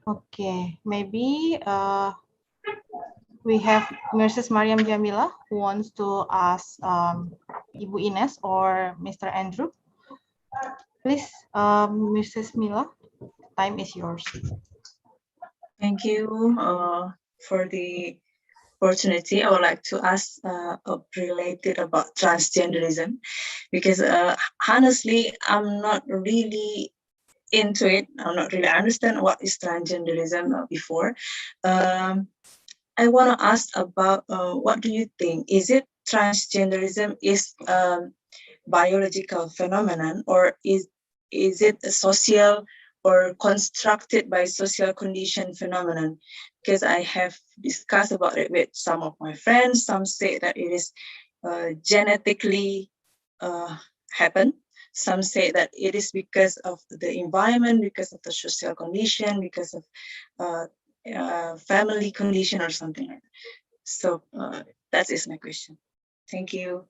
Okay, maybe we have Mrs. Mariam Jamila who wants to ask Ibu Ines or Mr. Andrew. Please, Mrs. Mila, time is yours. Thank you for the opportunity. I would like to ask related about transgenderism, because honestly, I'm not really into it. I'm not really understand what is transgenderism before. I want to ask about what do you think? Is it transgenderism is biological phenomenon, or is it a social or constructed by social condition phenomenon? Because I have discussed about it with some of my friends. Some say that it is genetically happen. Some say that it is because of the environment, because of the social condition, because of family condition or something like that. So that is my question. Thank you.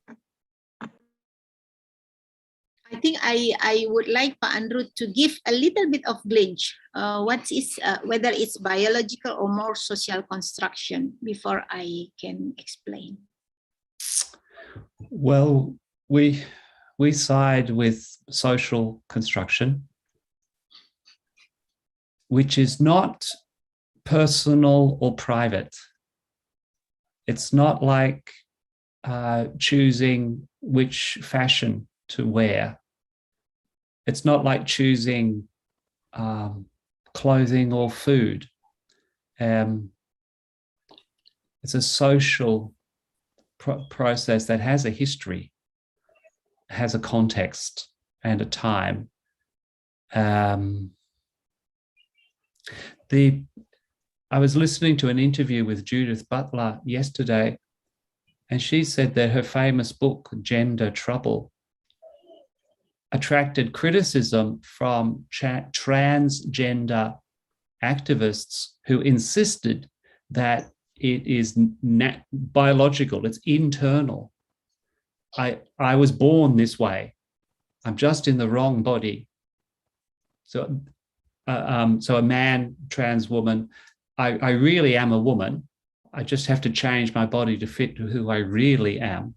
I think I would like Pak Andrew to give a little bit of glimpse. What is whether it's biological or more social construction before I can explain. Well, we side with social construction, which is not personal or private. It's not like choosing which fashion to wear. It's not like choosing clothing or food. It's a social process that has a history, has a context and a time. I was listening to an interview with Judith Butler yesterday, and she said that her famous book, Gender Trouble, attracted criticism from transgender activists who insisted that it is biological, it's internal. I was born this way. I'm just in the wrong body. So a man, trans woman, I really am a woman. I just have to change my body to fit who I really am.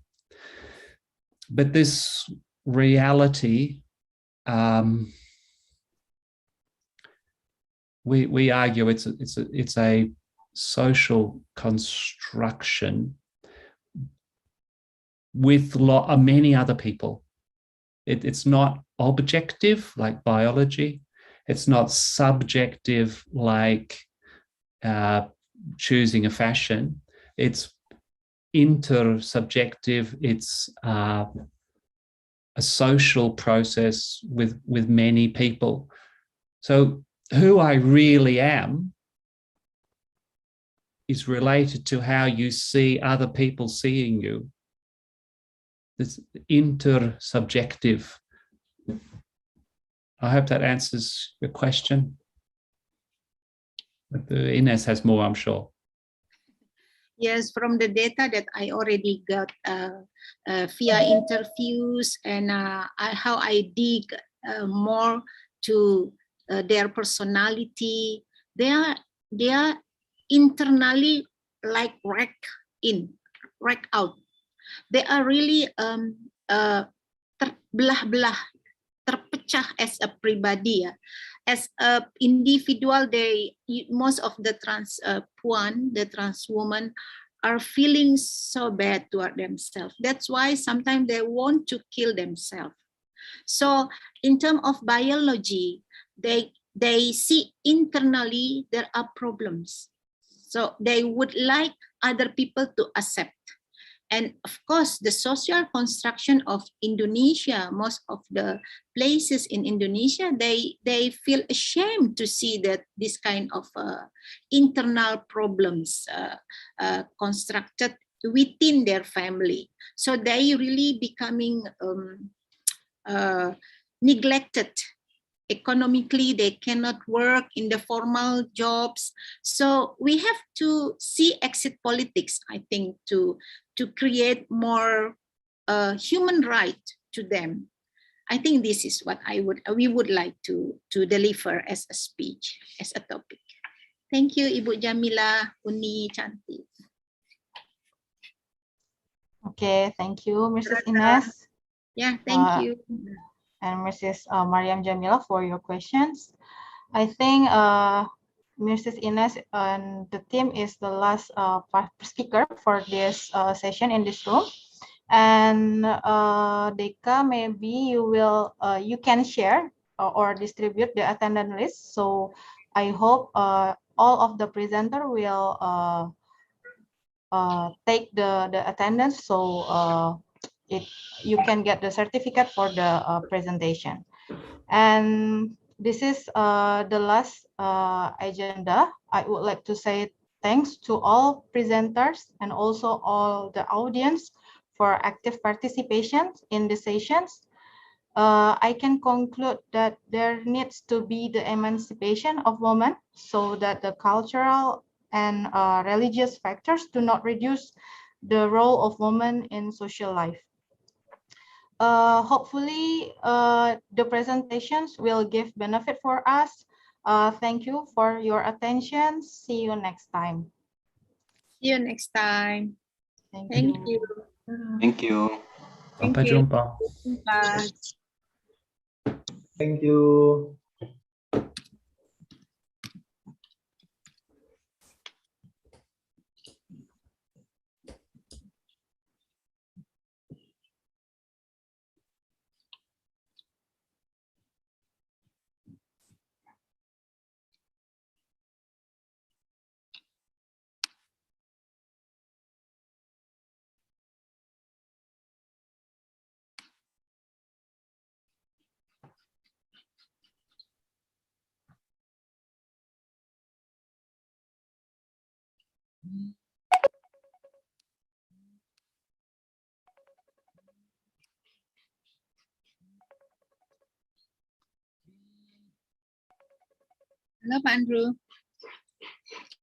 But this reality, we argue it's a social construction with many other people. It's not objective like biology. It's not subjective like choosing a fashion. It's intersubjective. It's a social process with many people. So who I really am is related to how you see other people seeing you. It's intersubjective. I hope that answers your question. Ines has more, I'm sure. Yes, from the data that I already got via interviews and how I dig more to their personality, they are internally like wrecked out. They are really terbelah-belah, terpecah as a pribadi ya. As a individual, most of the trans woman are feeling so bad toward themselves. That's why sometimes they want to kill themselves. So in terms of biology, they see internally there are problems. So they would like other people to accept. And of course, the social construction of Indonesia, most of the places in Indonesia, they feel ashamed to see that this kind of internal problems constructed within their family. So they really becoming neglected. Economically, they cannot work in the formal jobs. So we have to see exit politics, I think, to create more human right to them. I think this is what we would like to deliver as a speech, as a topic. Thank you, Ibu Jamila, Uni Cantik. Okay, thank you, Mrs. Ines. Yeah, thank you. And Mrs. Mariam Jamila for your questions. I think Mrs. Ines and the team is the last speaker for this session in this room. And Deka, maybe you can share or distribute the attendance list. So I hope all of the presenter will take the attendance, so you can get the certificate for the presentation. And this is the last agenda. I would like to say thanks to all presenters and also all the audience for active participation in the sessions. I can conclude that there needs to be the emancipation of women so that the cultural and religious factors do not reduce the role of women in social life. Hopefully, the presentations will give benefit for us. Thank you for your attention. See you next time. See you next time. Thank you. Thank you. Sampai jumpa. Bye. Thank you. Hello, Pak Andrew.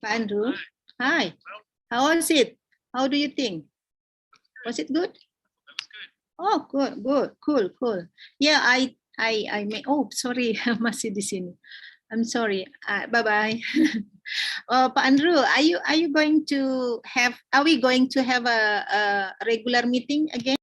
Pak Andrew. Hi. How was it? How do you think? Was it good? Oh, good, cool. Yeah, I may. Oh, sorry, masih di sini. I'm sorry. Bye bye. Pak Andrew, are we going to have a regular meeting again?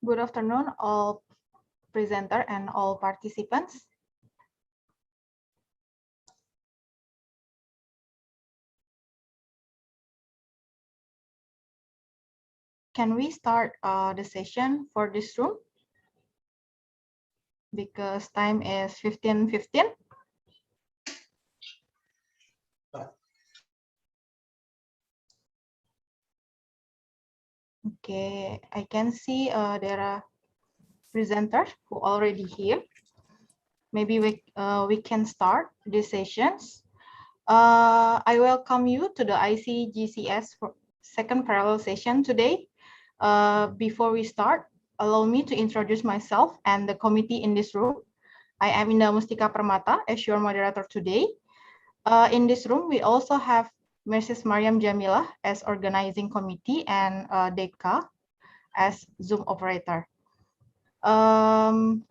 Good afternoon, all presenter and all participants. Can we start the session for this room? Because time is 15:15. Okay, I can see there are presenters who already here. Maybe we can start these sessions. I welcome you to the ICGCS second parallel session today. Before we start, allow me to introduce myself and the committee in this room. I am Indah Mustika Permata as your moderator today. In this room, we also have Mrs. Mariam Jamila as organizing committee and Deka as Zoom operator. To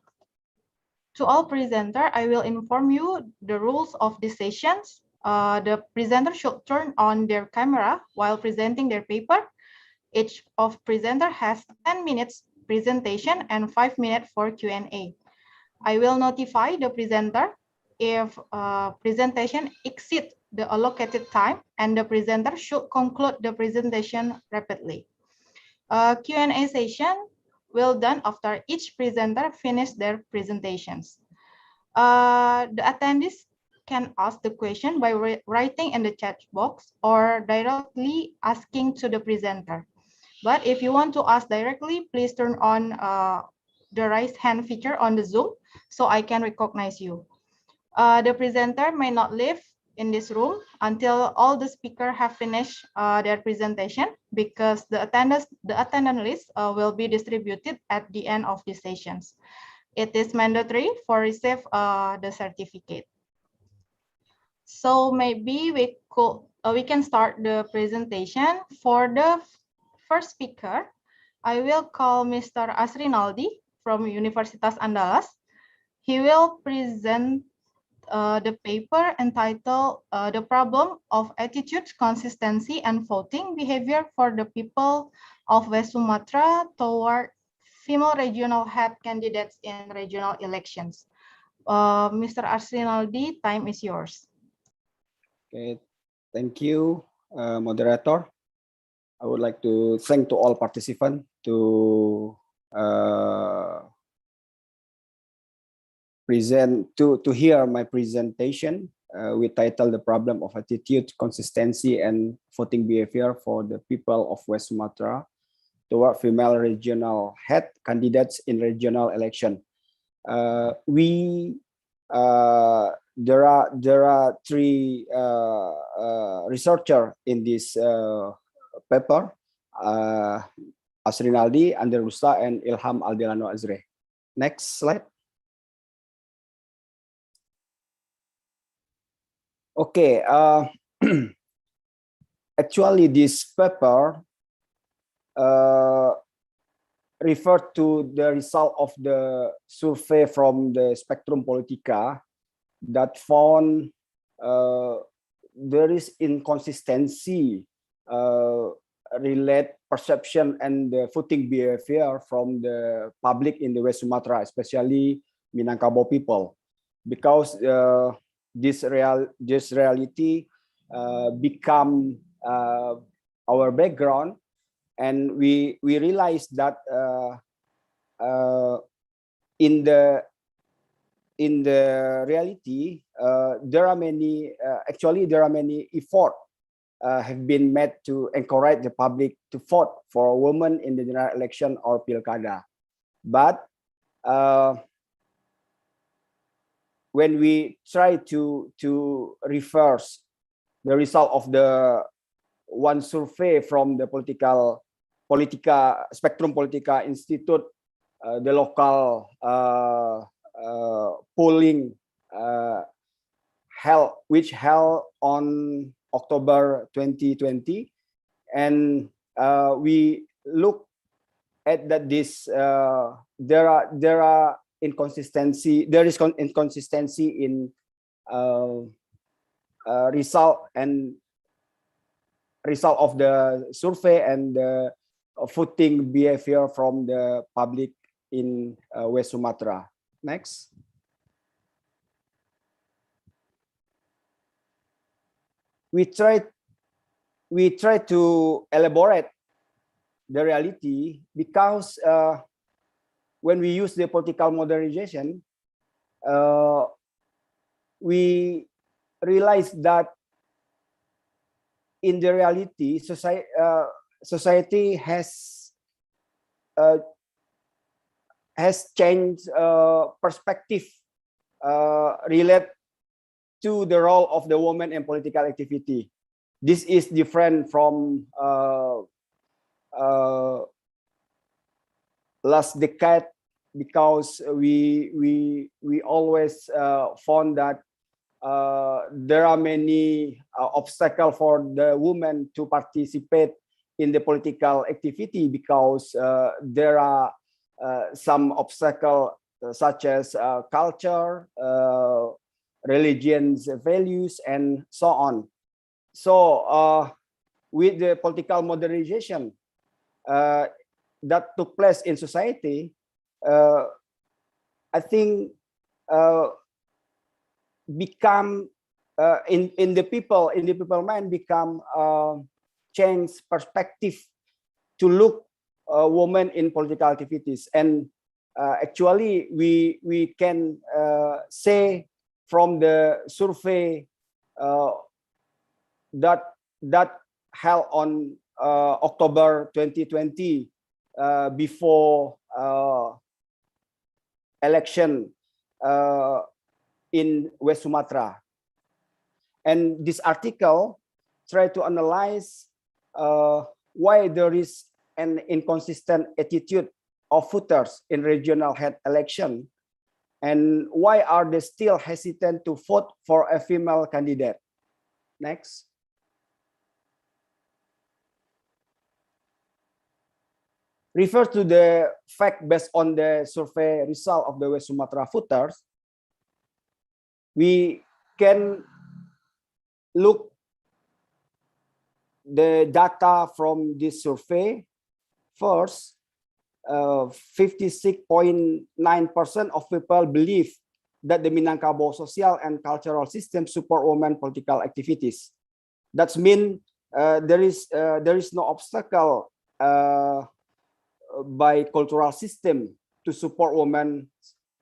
all presenter, I will inform you the rules of these sessions. The presenter should turn on their camera while presenting their paper. Each of presenter has 10 minutes presentation and 5 minutes for Q&A. I will notify the presenter if presentation exceeds the allocated time, and the presenter should conclude the presentation rapidly. Q&A session will done after each presenter finish their presentations. The attendees can ask the question by writing in the chat box or directly asking to the presenter. But if you want to ask directly, please turn on the raise hand feature on the Zoom so I can recognize you. The presenter may not leave in this room until all the speakers have finished their presentation, because the attendance list will be distributed at the end of the sessions. It is mandatory for receive the certificate. So maybe we can start the presentation. For the first speaker, I will call Mr. Asrinaldi from Universitas Andalas. He will present the paper entitled The Problem of Attitude, Consistency, and Voting Behavior for the People of West Sumatra Toward Female Regional Head Candidates in Regional Elections. Mr. Asrinaldi, time is yours. Okay, thank you, moderator. I would like to thank to all participants to hear my presentation with title The Problem of Attitude, Consistency, and Voting Behavior for the People of West Sumatra Toward Female Regional Head Candidates in Regional Election. There are three researchers in this paper, Asrinaldi, Andre Rusta, and Ilham Aldelano Azre. Next slide. Okay, actually this paper referred to the result of the survey from the Spectrum Politica that found there is inconsistency relate perception and the voting behavior from the public in the West Sumatra, especially Minangkabau people, because this reality become our background, and we realize that in the reality there are many efforts have been made to encourage the public to vote for a woman in the general election or Pilkada, but when we try to reverse the result of the one survey from the Spectrum Politica Institute, the local polling which held on October 2020, and we look at that this there is inconsistency in result of the survey and the voting behavior from the public in West Sumatra. Next. We try to elaborate the reality because when we use the political modernization, we realize that in the reality, society has changed perspective related to the role of the woman in political activity. This is different from last decade because we always found that there are many obstacles for the women to participate in the political activity because there are some obstacles such as culture, religions, values, and so on. So with the political modernization that took place in society, I think become in the people mind become change perspective to look women in political activities, and actually we can say from the survey that held on October 2020 before election in West Sumatra. And this article tried to analyze why there is an inconsistent attitude of voters in regional head election, and why are they still hesitant to vote for a female candidate. Next. Refer to the fact based on the survey result of the West Sumatra voters. We can look the data from this survey. First, 56.9% of people believe that the Minangkabau social and cultural system support women political activities. That means there is no obstacle by cultural system to support women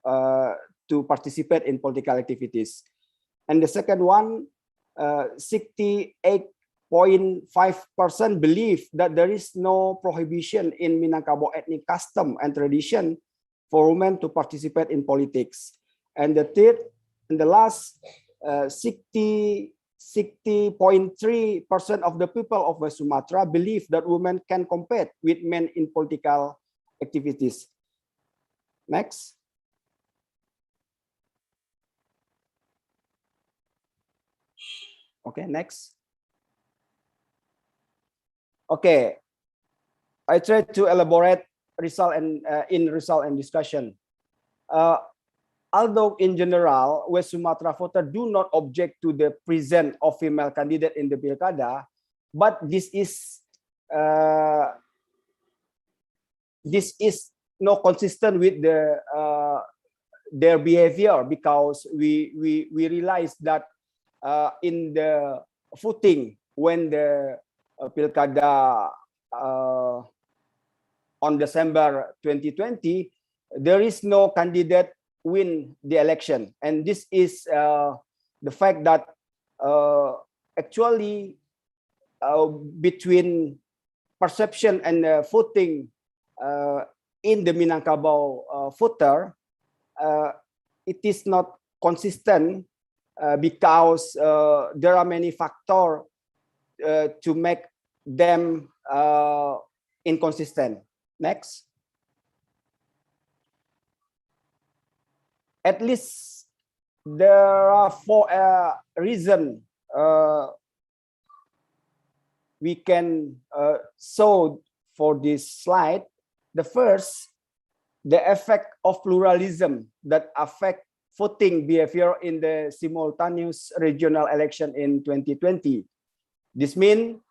to participate in political activities. And the second one, 68.5% believe that there is no prohibition in Minangkabau ethnic custom and tradition for women to participate in politics. And the third and the last, 60.3% of the people of West Sumatra believe that women can compete with men in political activities. Next. Okay, next. Okay, I tried to elaborate result and result and discussion. Although in general, West Sumatra voters do not object to the presence of female candidate in the Pilkada, but this is not consistent with their behavior, because we realize that in the voting when the Pilkada on December 2020, there is no candidate win the election, and this is the fact that actually between perception and voting in the Minangkabau voter, it is not consistent because there are many factors to make them inconsistent. Next. At least there are 4 reasons we can show for this slide. The first, the effect of pluralism that affect voting behavior in the simultaneous regional election in 2020. This means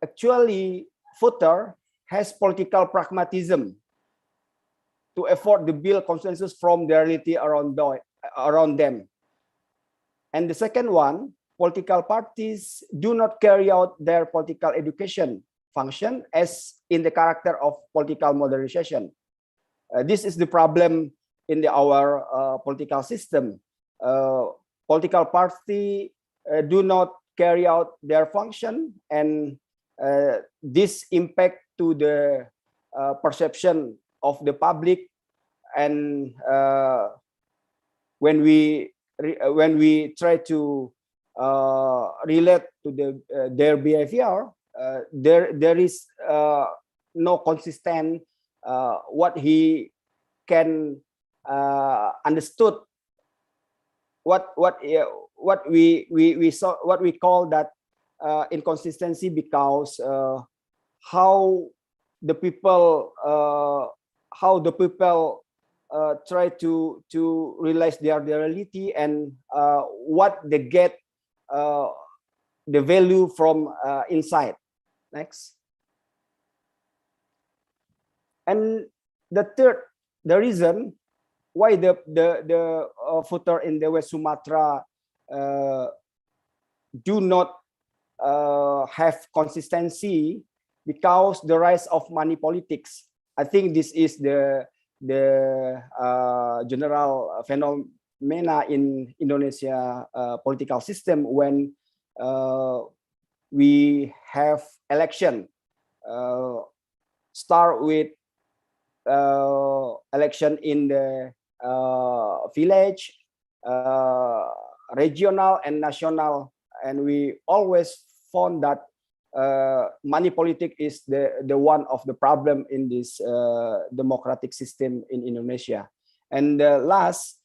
actually voter has political pragmatism to afford to build consensus from the reality around them. And the second one, political parties do not carry out their political education function as in the character of political modernization. This is the problem in our political system. Political parties do not carry out their function, and this impact to the perception of the public. And when we try to relate to their behavior, there is no consistent what he can understood what we saw, what we call that inconsistency, because how the people try to realize their reality, and what they get the value from inside. Next. And the reason why the voter in the West Sumatra do not have consistency, because the rise of money politics. I think this is the general phenomena in Indonesia political system. When we have election, start with election in the village, regional and national, and we always found that money politics is the one of the problem in this democratic system in Indonesia. And last,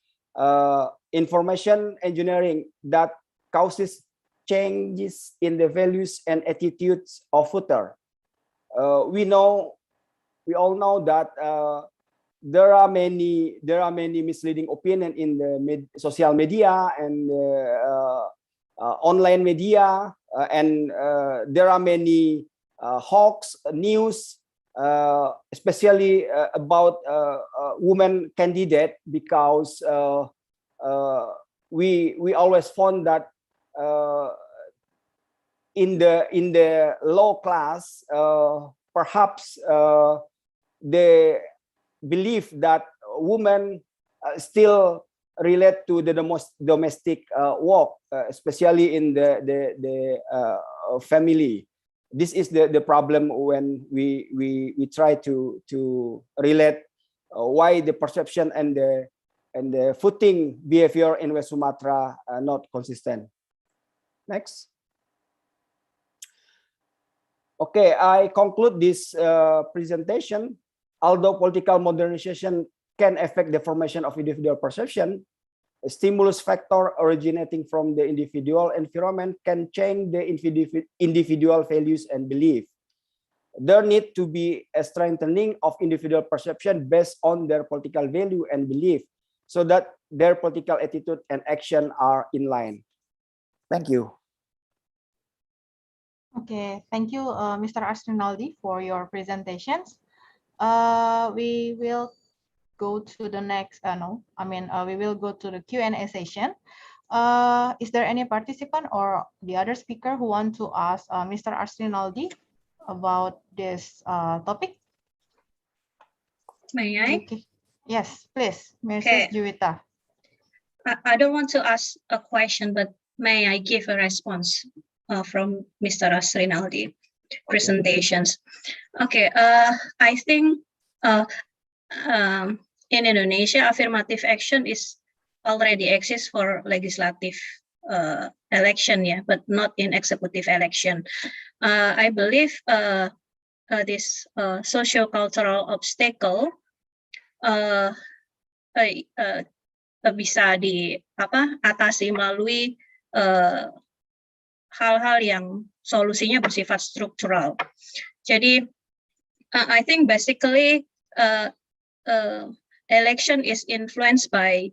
information engineering that causes changes in the values and attitudes of voter. We all know that there are many misleading opinions in the social media and online media, and there are many hoax news, especially about women candidate, because we always found that in the low class, perhaps they believe that women still relate to the domestic work, especially in the family. This is the problem when we try to relate why the perception and the voting behavior in West Sumatra are not consistent. Next. Okay, I conclude this presentation. Although political modernization can affect the formation of individual perception, a stimulus factor originating from the individual environment can change the individual values and belief. There need to be a strengthening of individual perception based on their political value and belief, so that their political attitude and action are in line. Thank you. Okay, thank you, Mr. Asrinaldi, for your presentations. We will go to the next, we will go to the Q&A session. Is there any participant or the other speaker who want to ask Mr. Asrinaldi about this topic? May I? Okay. Yes, please, Mrs. Juwita. I don't want to ask a question, but may I give a response from Mr. Asrinaldi presentations? Okay, I think in Indonesia, affirmative action is already exists for legislative election, yeah, but not in executive election. I believe this socio-cultural obstacle bisa atasi melalui hal-hal yang solusinya bersifat struktural. Jadi, I think basically election is influenced by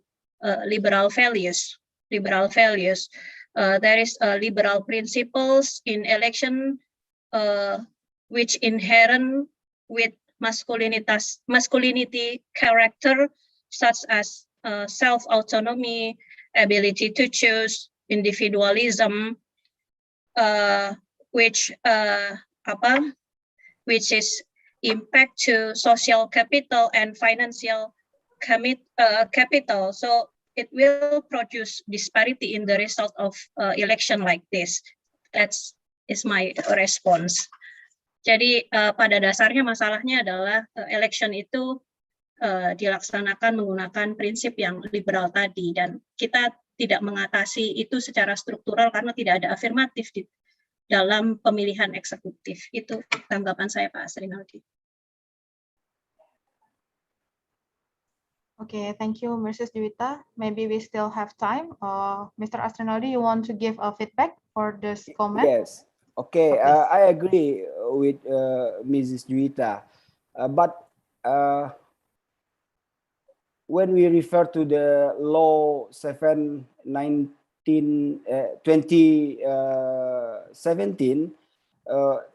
liberal values. There is liberal principles in election which inherent with masculinity character, such as self-autonomy, ability to choose, individualism, which is impact to social capital and financial capital. So it will produce disparity in the result of election like this. Is my response. Jadi pada dasarnya masalahnya adalah election itu dilaksanakan menggunakan prinsip yang liberal tadi, dan kita tidak mengatasi itu secara struktural karena tidak ada afirmatif di dalam pemilihan eksekutif. Itu tanggapan saya, Pak Asrinaldi. Okay, thank you, Mrs. Juwita. Maybe we still have time. Mr. Asrinaldi, you want to give a feedback for this comment? Yes. Okay, I agree with Mrs. Juwita, but when we refer to the law 2017,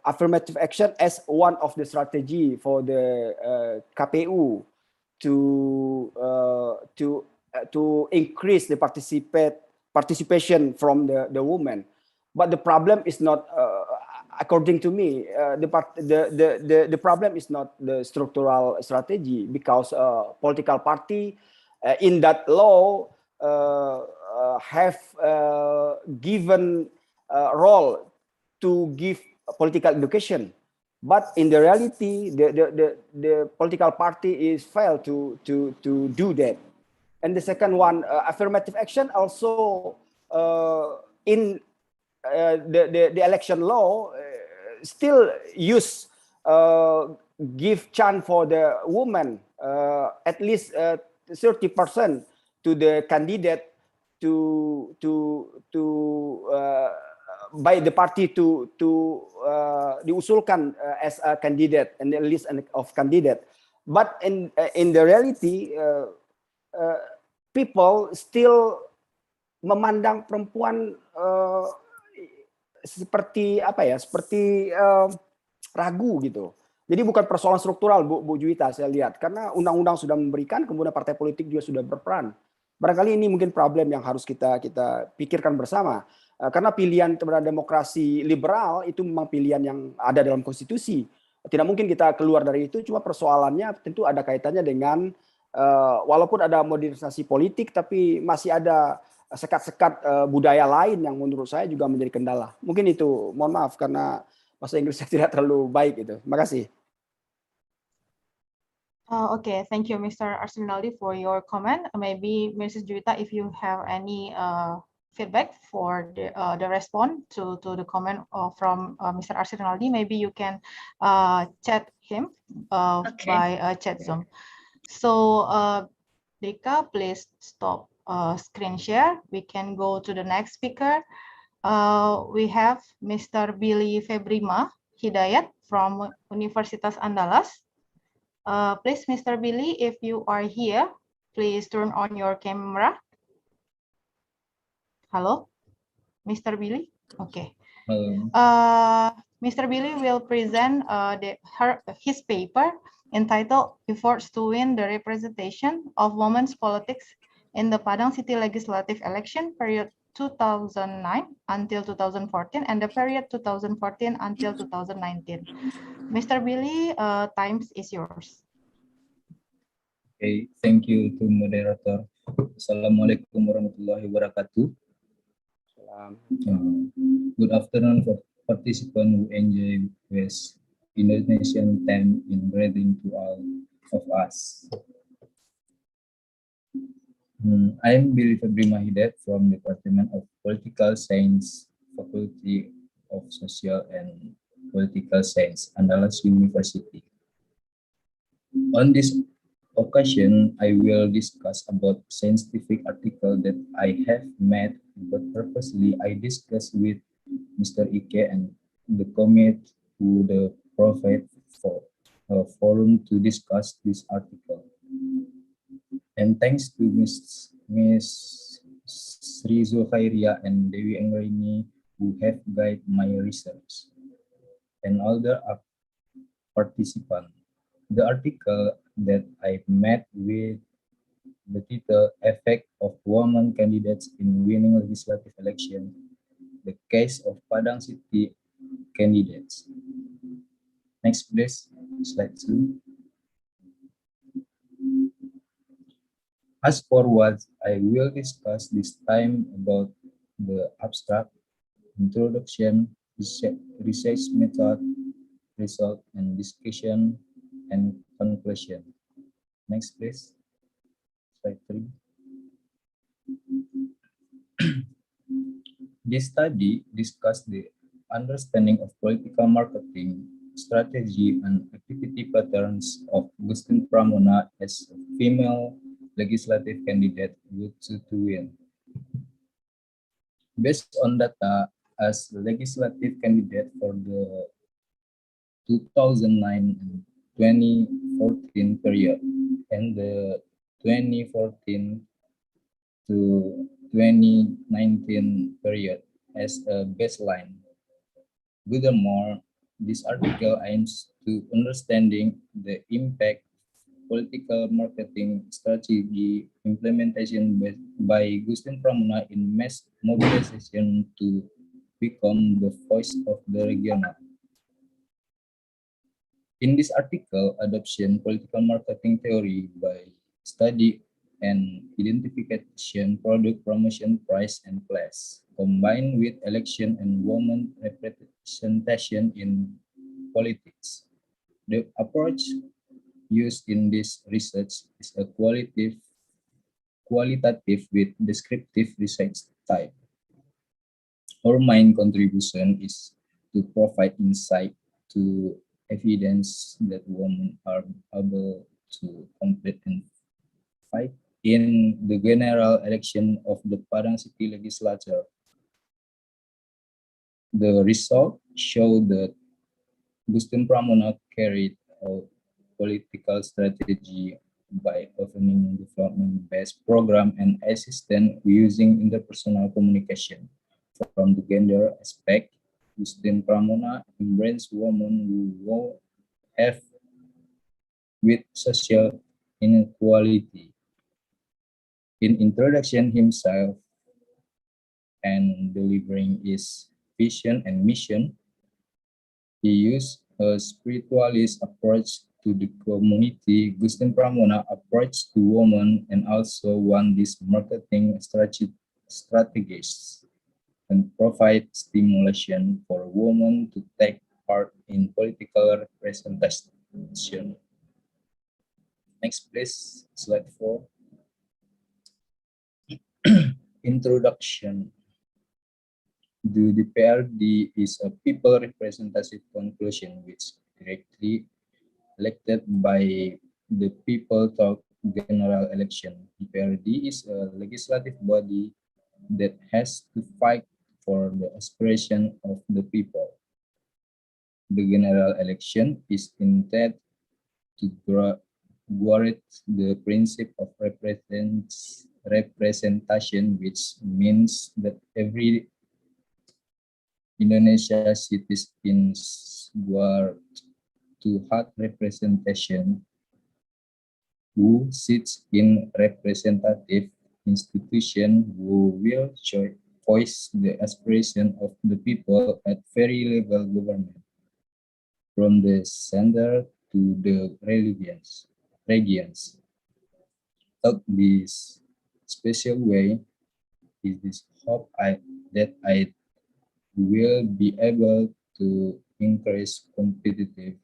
affirmative action as one of the strategy for the KPU to increase the participation from the women. But the problem is not, according to me, the problem is not the structural strategy, because political party in that law have given role to give political education, but in the reality, the political party is failed to do that. And the second one, affirmative action also in the election law still use give chance for the woman at least 30% to the candidate to by the party to diusulkan as a candidate and the list of candidate. But in the reality, people still memandang perempuan seperti apa ya, seperti ragu gitu. Jadi bukan persoalan struktural, Bu Juwita, saya lihat, karena undang-undang sudah memberikan, kemudian partai politik juga sudah berperan. Barangkali ini mungkin problem yang harus kita pikirkan bersama, karena pilihan terhadap demokrasi liberal itu memang pilihan yang ada dalam konstitusi. Tidak mungkin kita keluar dari itu. Cuma persoalannya tentu ada kaitannya dengan walaupun ada modernisasi politik, tapi masih ada sekat-sekat budaya lain yang menurut saya juga menjadi kendala. Mungkin itu, mohon maaf karena bahasa Inggris saya tidak terlalu baik itu. Terima kasih. Okay, thank you, Mr. Arsenaldi, for your comment. Maybe Mrs. Juwita, if you have any feedback for the response to the comment from Mr. Arsenaldi, maybe you can chat him by chat Zoom. So, Deka, please stop screen share. We can go to the next speaker. We have Mr. Billy Febrima Hidayat from Universitas Andalas. Please, Mr. Billy, if you are here, please turn on your camera. Hello, Mr. Billy? Okay. Mr. Billy will present his paper entitled Efforts to Win the Representation of Women's Politics in the Padang City Legislative Election period 2009 until 2014 and the period 2014 until 2019. Mr. Billy, time is yours. Okay, thank you to moderator. Assalamualaikum warahmatullahi wabarakatuh. Good afternoon for participants who enjoy West Indonesian time in reading to all of us. I am Billy Febrima Hidayat from Department of Political Science, Faculty of Social and Political Science, Andalas University. On this occasion, I will discuss about scientific article that I have made, but purposely I discuss with Mr. Ike and the committee who the provide for a forum to discuss this article. And thanks to Miss Sri Zulkhairia and Dewi Anggraini who have guided my research. and other participants. The article that I met with the title Effect of Women Candidates in Winning Legislative Election, the case of Padang City candidates. Next please, slide 2. As for what I will discuss this time about the abstract, introduction, research method, result, and discussion, and conclusion. Next please, slide 3. This study discussed the understanding of political marketing, strategy, and activity patterns of Gustin Pramona as a female legislative candidate to win. Based on data as legislative candidate for the 2009 and 2014 period and the 2014 to 2019 period as a baseline. Furthermore, this article aims to understanding the impact political marketing strategy implementation by Gustin Pramona in mass mobilization to become the voice of the regional. In this article, adoption political marketing theory by study and identification, product promotion, price, and place, combined with election and women representation in politics. The approach used in this research is a qualitative with descriptive research type. Our main contribution is to provide insight to evidence that women are able to compete and fight in the general election of the Padang City Legislature. The result showed that Gustin Pramona carried out political strategy by opening development-based program and assistance using interpersonal communication. From the gender aspect, Gustin Pramona embraced women who have with social inequality. In introduction himself and delivering his vision and mission, he used a spiritualist approach to the community. Gustin Pramona approach to women and also won these marketing strategies and provide stimulation for women to take part in political representation. Next please, slide 4. Introduction. The PRD is a people representative conclusion which directly elected by the people through general election. The PRD is a legislative body that has to fight for the aspiration of the people. The general election is intended to guard the principle of representation, which means that every Indonesia citizens were to have representation who sits in representative institution who will voice the aspiration of the people at very level government, from the center to the regions. This special way is this hope that I will be able to increase competitive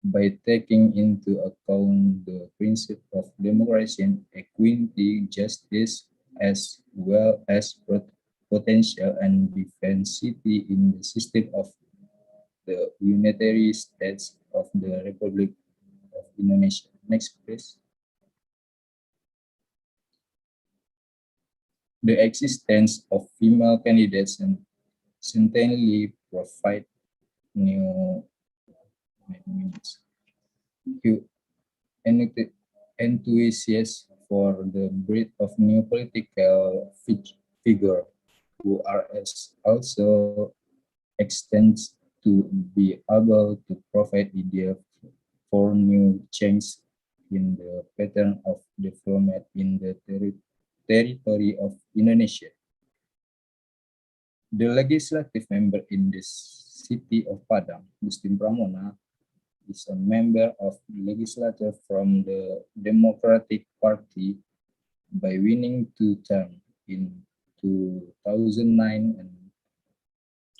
by taking into account the principle of democracy, equity, justice, as well as potential and diversity in the system of the unitary states of the Republic of Indonesia. Next, please. The existence of female candidates and certainly provide new enthusiasts for the breed of new political figure who are also extends to be able to provide ideas for new change in the pattern of development in the territory of Indonesia. The legislative member in the city of Padang, Gustin Pramona, is a member of the legislature from the Democratic Party by winning 2 terms in 2009 and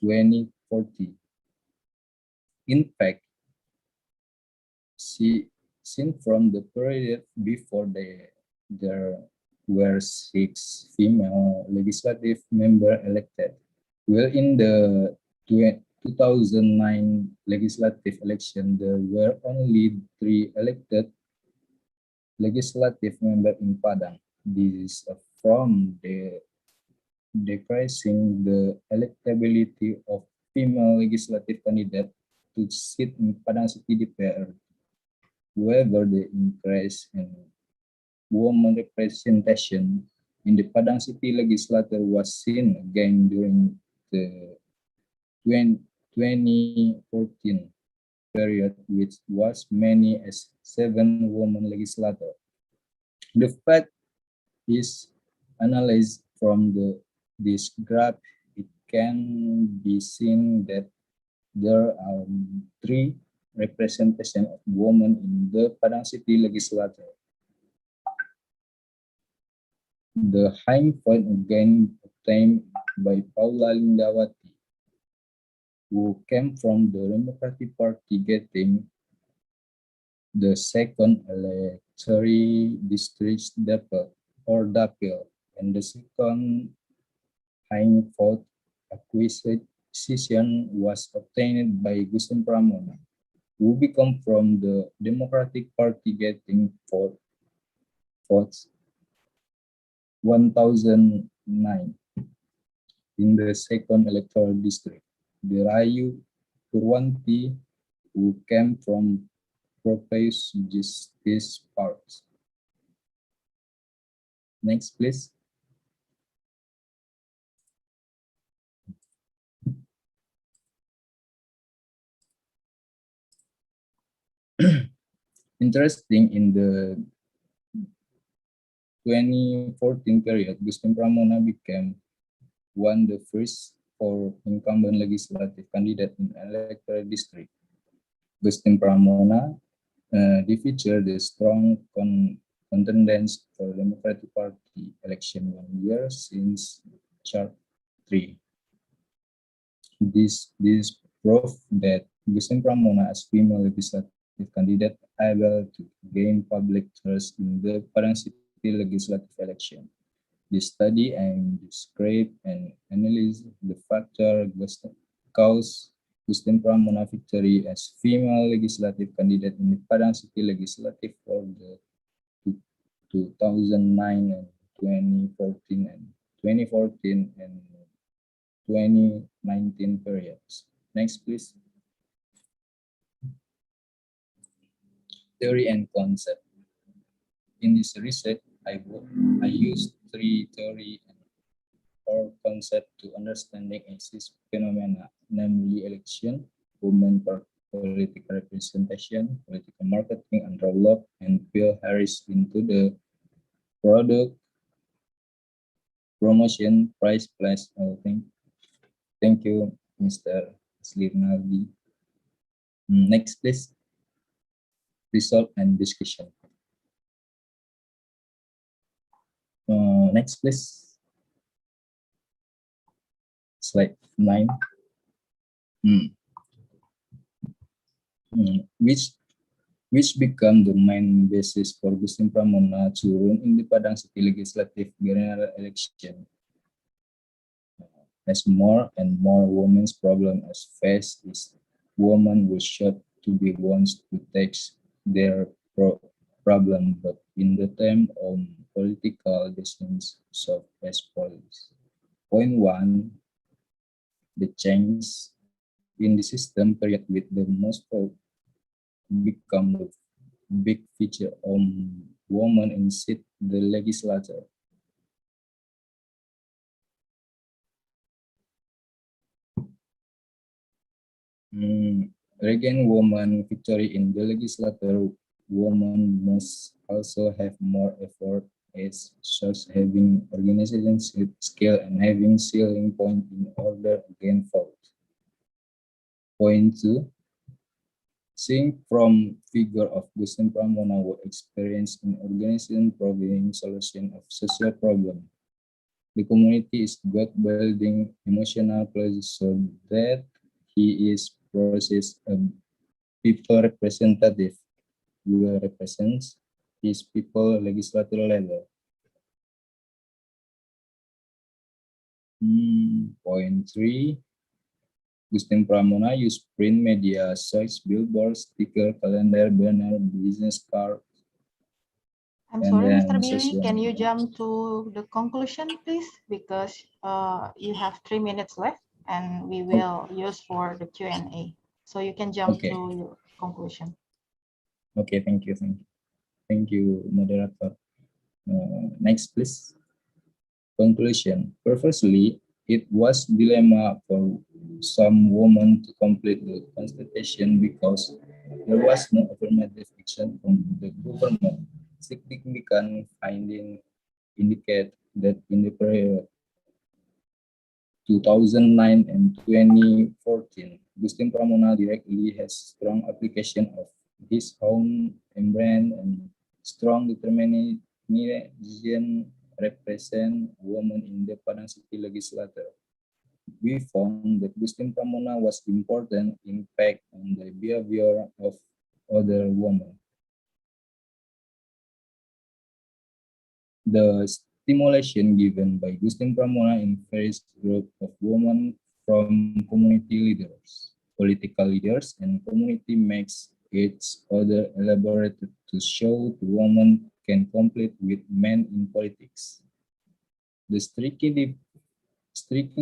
2014. In fact, seen from the period before there were 6 female legislative members elected. Well, in the 2009 legislative election, there were only 3 elected legislative members in Padang. This is from decreasing the electability of female legislative candidates to sit in Padang City DPR. However, the increase in women representation in the Padang City legislature was seen again during the 2014 period, which was many as 7 women legislators. The fact is analyzed from this graph. It can be seen that there are 3 representation of women in the Padang City legislature. The high point again obtained by Paula Lindawati, who came from the Democratic Party, getting the second electoral district Dapil, and the second high vote acquisition was obtained by Gustin Pramona, who became from the Democratic Party, getting 4 votes 1009 in the second electoral district. Dirayu Purwanti, who came from Progressive Justice Party. Next, please. Interesting, in the 2014 period, Gustin Pramona became one of the first 4 incumbent legislative candidates in electoral district. Gustin Pramona defeated the strong contenders for Democratic Party election 1 year since Chart 3. This proved that Gustin Pramona, as female legislative candidate, able to gain public trust in the Padang City legislative election. This study and describe and analyze the factor caused Gustin Pramona victory as female legislative candidate in the Padang City legislative for the 2009 and 2014 and 2019 periods. Next, please. Theory and concept. In this research, I used 3 theory or concept to understanding exist phenomena, namely election, women political representation, political marketing and roll-up, and Bill Harris into the product promotion, price, place, all thing. Thank you, Mr. Slirnaldi. Next, please. Result and discussion. Next, please. Slide 9. Which become the main basis for Gustin Pramona to run in the Padang City Legislative General Election. As more and more women's problem as faced is women will should to be ones to take their problem, but in the time of political decisions solved as follows. Point 1, the change in the system period with the most vote become a big feature of women in the legislature. Regain woman victory in the legislature, women must also have more effort as such having organization skill and having selling point in order again vote. Point 2. Seeing from figure of Gustin Pramona who experience in organization providing solution of social problem. The community is good building emotional place so that he is process a people representative will represents his people legislative level. Point 3. Gustin Pramona use print media such billboards, sticker, calendar, banner, business card. I'm sorry, Mr. Billy, can you jump to the conclusion, please? Because you have 3 minutes left and we will use for the Q&A. So you can jump to your conclusion. Okay, thank you. Thank you, moderator. Next, please. Conclusion. Previously, it was dilemma for some women to complete the constitution because there was no affirmative action from the government. Significant findings indicate that in the period 2009 and 2014, Gustin Pramona directly has strong application of his own brand and strong determination represent women in the Padang City Legislature. We found that Gustin Pramona was important impact on the behavior of other women. The stimulation given by Gustin Pramona in various group of women from community leaders, political leaders, and community makes it further elaborated to show the women can compete with men in politics. The striking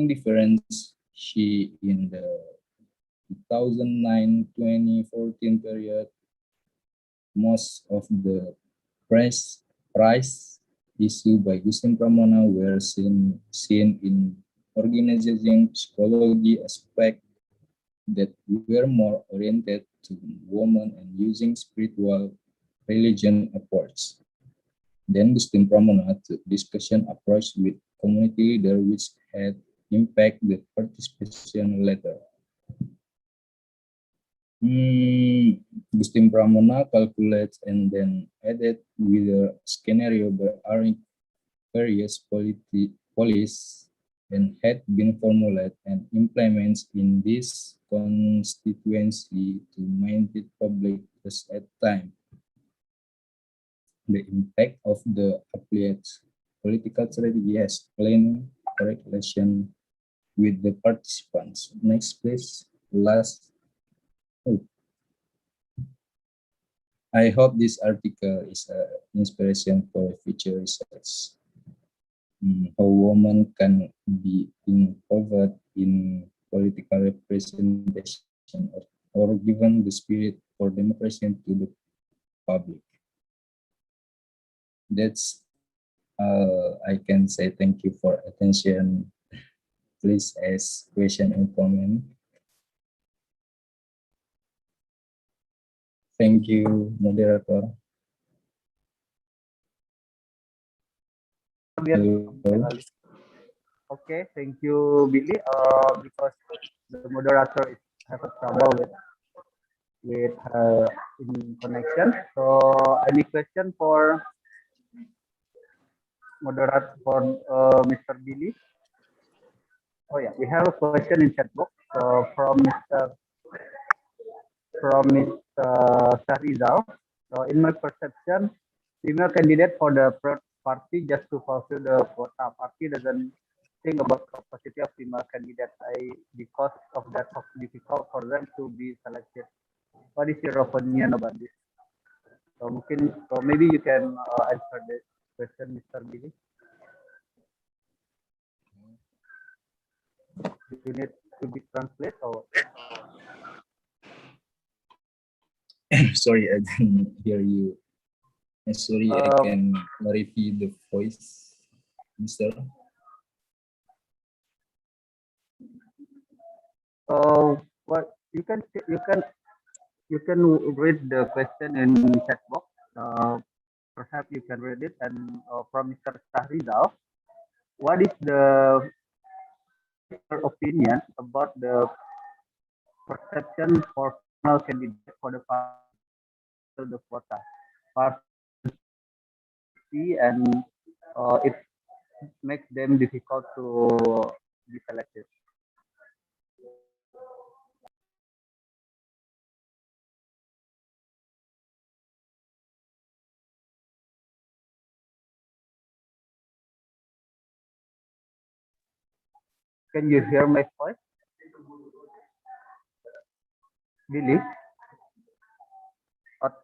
difference she in the 2009-2014 period, most of the prize issued by Gustin Pramona were seen in organizing psychology aspect that were more oriented to women and using spiritual religion approach. Then Gustin Pramona took discussion approach with community leader which had impact the participation later. Gustin Pramona calculates and then added with a scenario by various policies and had been formulated and implemented in this constituency to maintain public trust at time. The impact of the applied political strategy has plain correlation with the participants. Next, please. Last. I hope this article is an inspiration for future research. How women can be involved in political representation or given the spirit for democracy to the public. That's I can say. Thank you for attention. Please ask question and comment. Thank you, moderator. Okay, thank you, Billy. Because the moderator have a trouble with in connection. So any question for moderator for Mr. Billy? Oh yeah, we have a question in chat box from Mr. Sahrizal. So in my perception, female candidate for the party just to fulfill the quota. Party doesn't think about capacity of female candidates. Because of that, it's difficult for them to be selected. What is your opinion about this? So maybe you can answer this question, Mr. Billy. You need to be translated or? Sorry, I didn't hear you. Sorry, I can repeat the voice, Mr. What you can read the question in chat box. Perhaps you can read it. And from Mr. Sahrizal, what is your opinion about the perception for female candidates for the quota? And it makes them difficult to be selected. Can you hear my voice? Billy?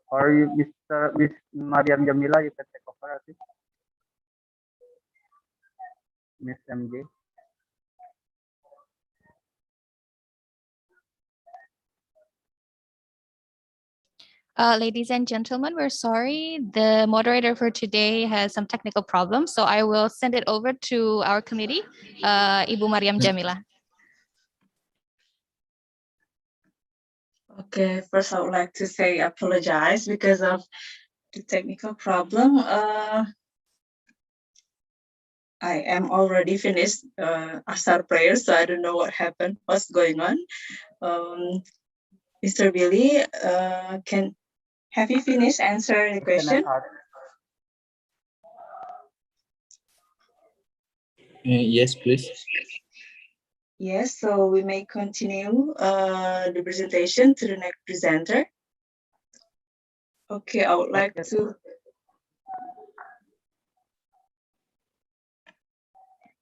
Or you, Miss Mariam Jamila, you can take over, I think. Miss MJ. Ladies and gentlemen, we're sorry. The moderator for today has some technical problems, so I will send it over to our committee, Ibu Mariam Jamila. Okay, first I would like to say apologize because of the technical problem. I am already finished Asar prayer, so I don't know what happened, what's going on. Mr. Billy, have you finished answering the question? Yes, please. Yes, so we may continue the presentation to the next presenter. Okay, I would like to.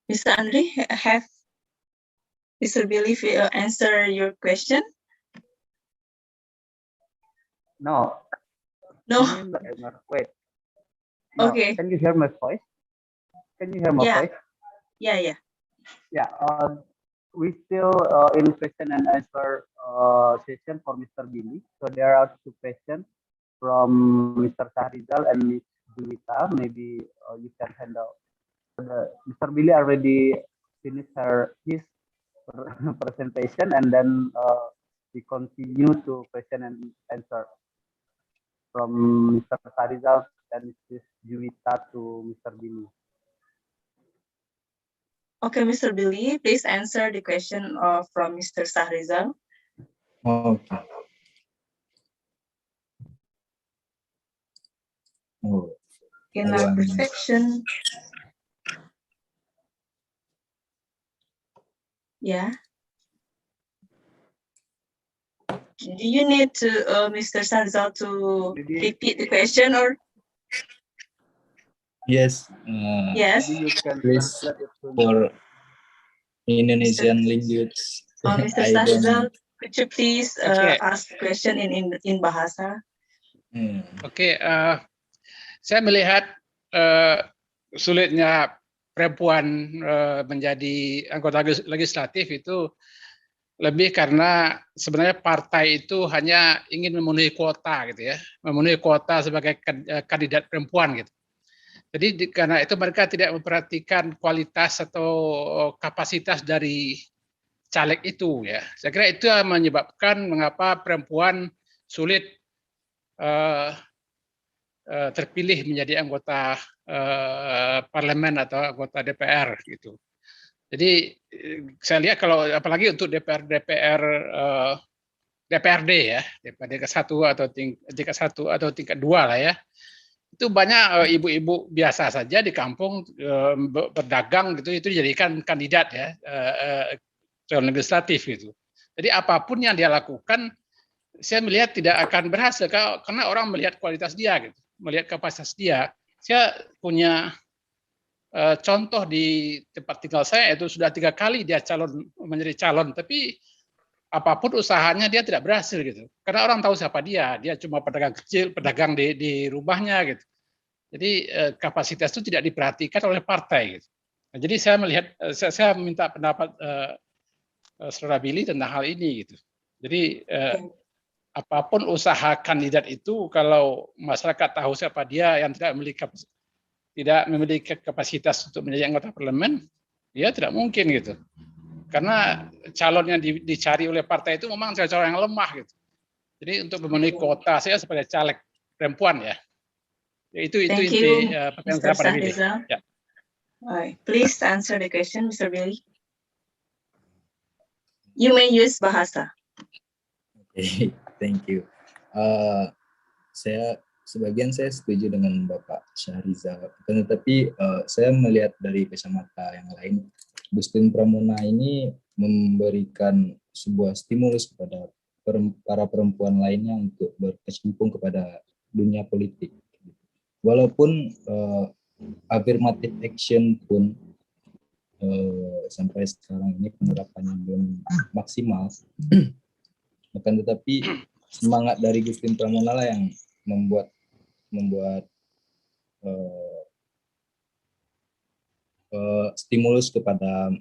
Mr. Andre, have Mr. Billy answer your question? No. No. Wait. No. Okay. Can you hear my voice? Can you hear my voice? Yeah. Yeah. We still in question and answer session for Mr. Billy. So there are two questions from Mr. Sahrizal and Ms. Julita. Maybe you can handle. Mr. Billy already finished his presentation, and then we continue to question and answer from Mr. Sahrizal and Ms. Julita to Mr. Billy. Okay, Mr. Billy, please answer the question from Mr. Sahrizal. Okay. Oh. In my perception, yeah. Do you need to, Mr. Sahrizal, to repeat the question or? Yes. Yes. Please for Indonesian language. Mr. Sahrizal, could you please ask the question in Bahasa? Oke, saya melihat sulitnya perempuan menjadi anggota legislatif itu lebih karena sebenarnya partai itu hanya ingin memenuhi kuota gitu ya, memenuhi kuota sebagai kandidat perempuan gitu. Jadi karena itu mereka tidak memperhatikan kualitas atau kapasitas dari caleg itu ya. Saya kira itu yang menyebabkan mengapa perempuan sulit terpilih menjadi anggota parlemen atau anggota DPR gitu. Jadi saya lihat kalau apalagi untuk DPRD ya, DPRD tingkat 1 atau tingkat 2 lah ya. Itu banyak ibu-ibu biasa saja di kampung berdagang gitu, itu dijadikan kandidat ya, calon legislatif gitu. Jadi apapun yang dia lakukan, saya melihat tidak akan berhasil karena orang melihat kualitas dia gitu, melihat kapasitas dia. Saya punya contoh di tempat tinggal saya, itu sudah 3 kali dia menjadi calon, tapi apapun usahanya dia tidak berhasil gitu. Karena orang tahu siapa dia cuma pedagang kecil, pedagang di rumahnya gitu. Jadi kapasitas itu tidak diperhatikan oleh partai gitu. Nah, jadi saya melihat, saya minta pendapat Saudara Billy tentang hal ini gitu. Jadi apapun usaha kandidat itu, kalau masyarakat tahu siapa dia yang tidak memiliki kapasitas untuk menjadi anggota parlemen, dia tidak mungkin gitu. Karena calon yang dicari oleh partai itu memang calon yang lemah gitu. Jadi untuk memenuhi kuota saya sebagai caleg perempuan ya. Itu Thank inti you, pertanyaan Mr. saya pada Billy. Sahrizal. Ya. Alright, please answer the question, Mr. Billy. You may use bahasa. Okay, thank you. Sebagian saya setuju dengan Bapak Syahrizal, tetapi saya melihat dari kacamata yang lain, Gustin Pramuna ini memberikan sebuah stimulus kepada para perempuan lainnya untuk berkecimpung kepada dunia politik. Walaupun affirmative action pun sampai sekarang ini penerapannya belum maksimal, akan tetapi semangat dari Gustin Pramuna lah yang membuat stimulus kepada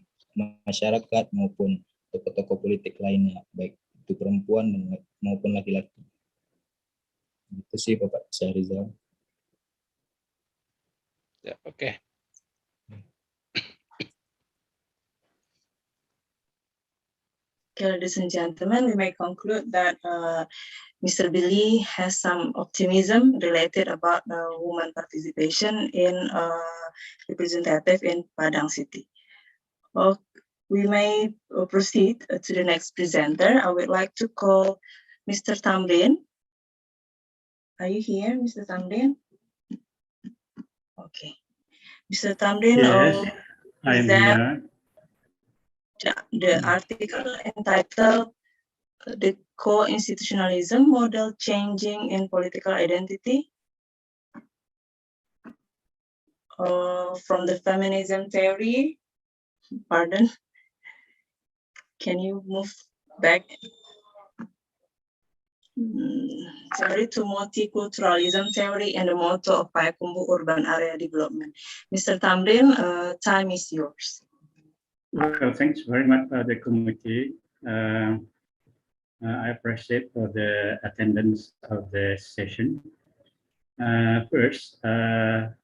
masyarakat maupun tokoh-tokoh politik lainnya, baik itu perempuan maupun laki-laki. Itu sih Bapak Syahrizal. Ya, oke. Okay, ladies and gentlemen, we may conclude that Mr. Billy has some optimism related about woman participation in representative in Padang City. We may proceed to the next presenter. I would like to call Mr. Tamrin. Are you here, Mr. Tamrin? Okay. Mr. Tamrin, yes, I am here. The article entitled "The Co-Institutionalism Model Changing in Political Identity" from the feminism theory. Pardon. Can you move back? Theory to multiculturalism theory and the motto of Payakumbuh urban area development. Mr. Tamrin, time is yours. Well, thanks very much for the committee. I appreciate for the attendance of the session. First, the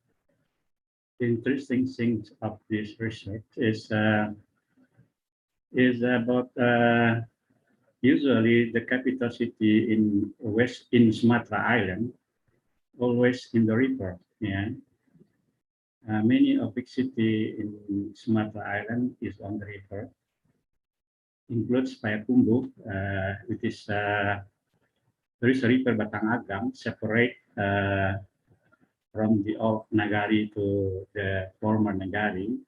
interesting thing of this research is about usually the capital city in Sumatra Island, always in the river. Yeah. Many of big city in Sumatra Island is on the river, includes Payakumbuh, which is there is a river Batangagang separate from the old Nagari to the former Nagari,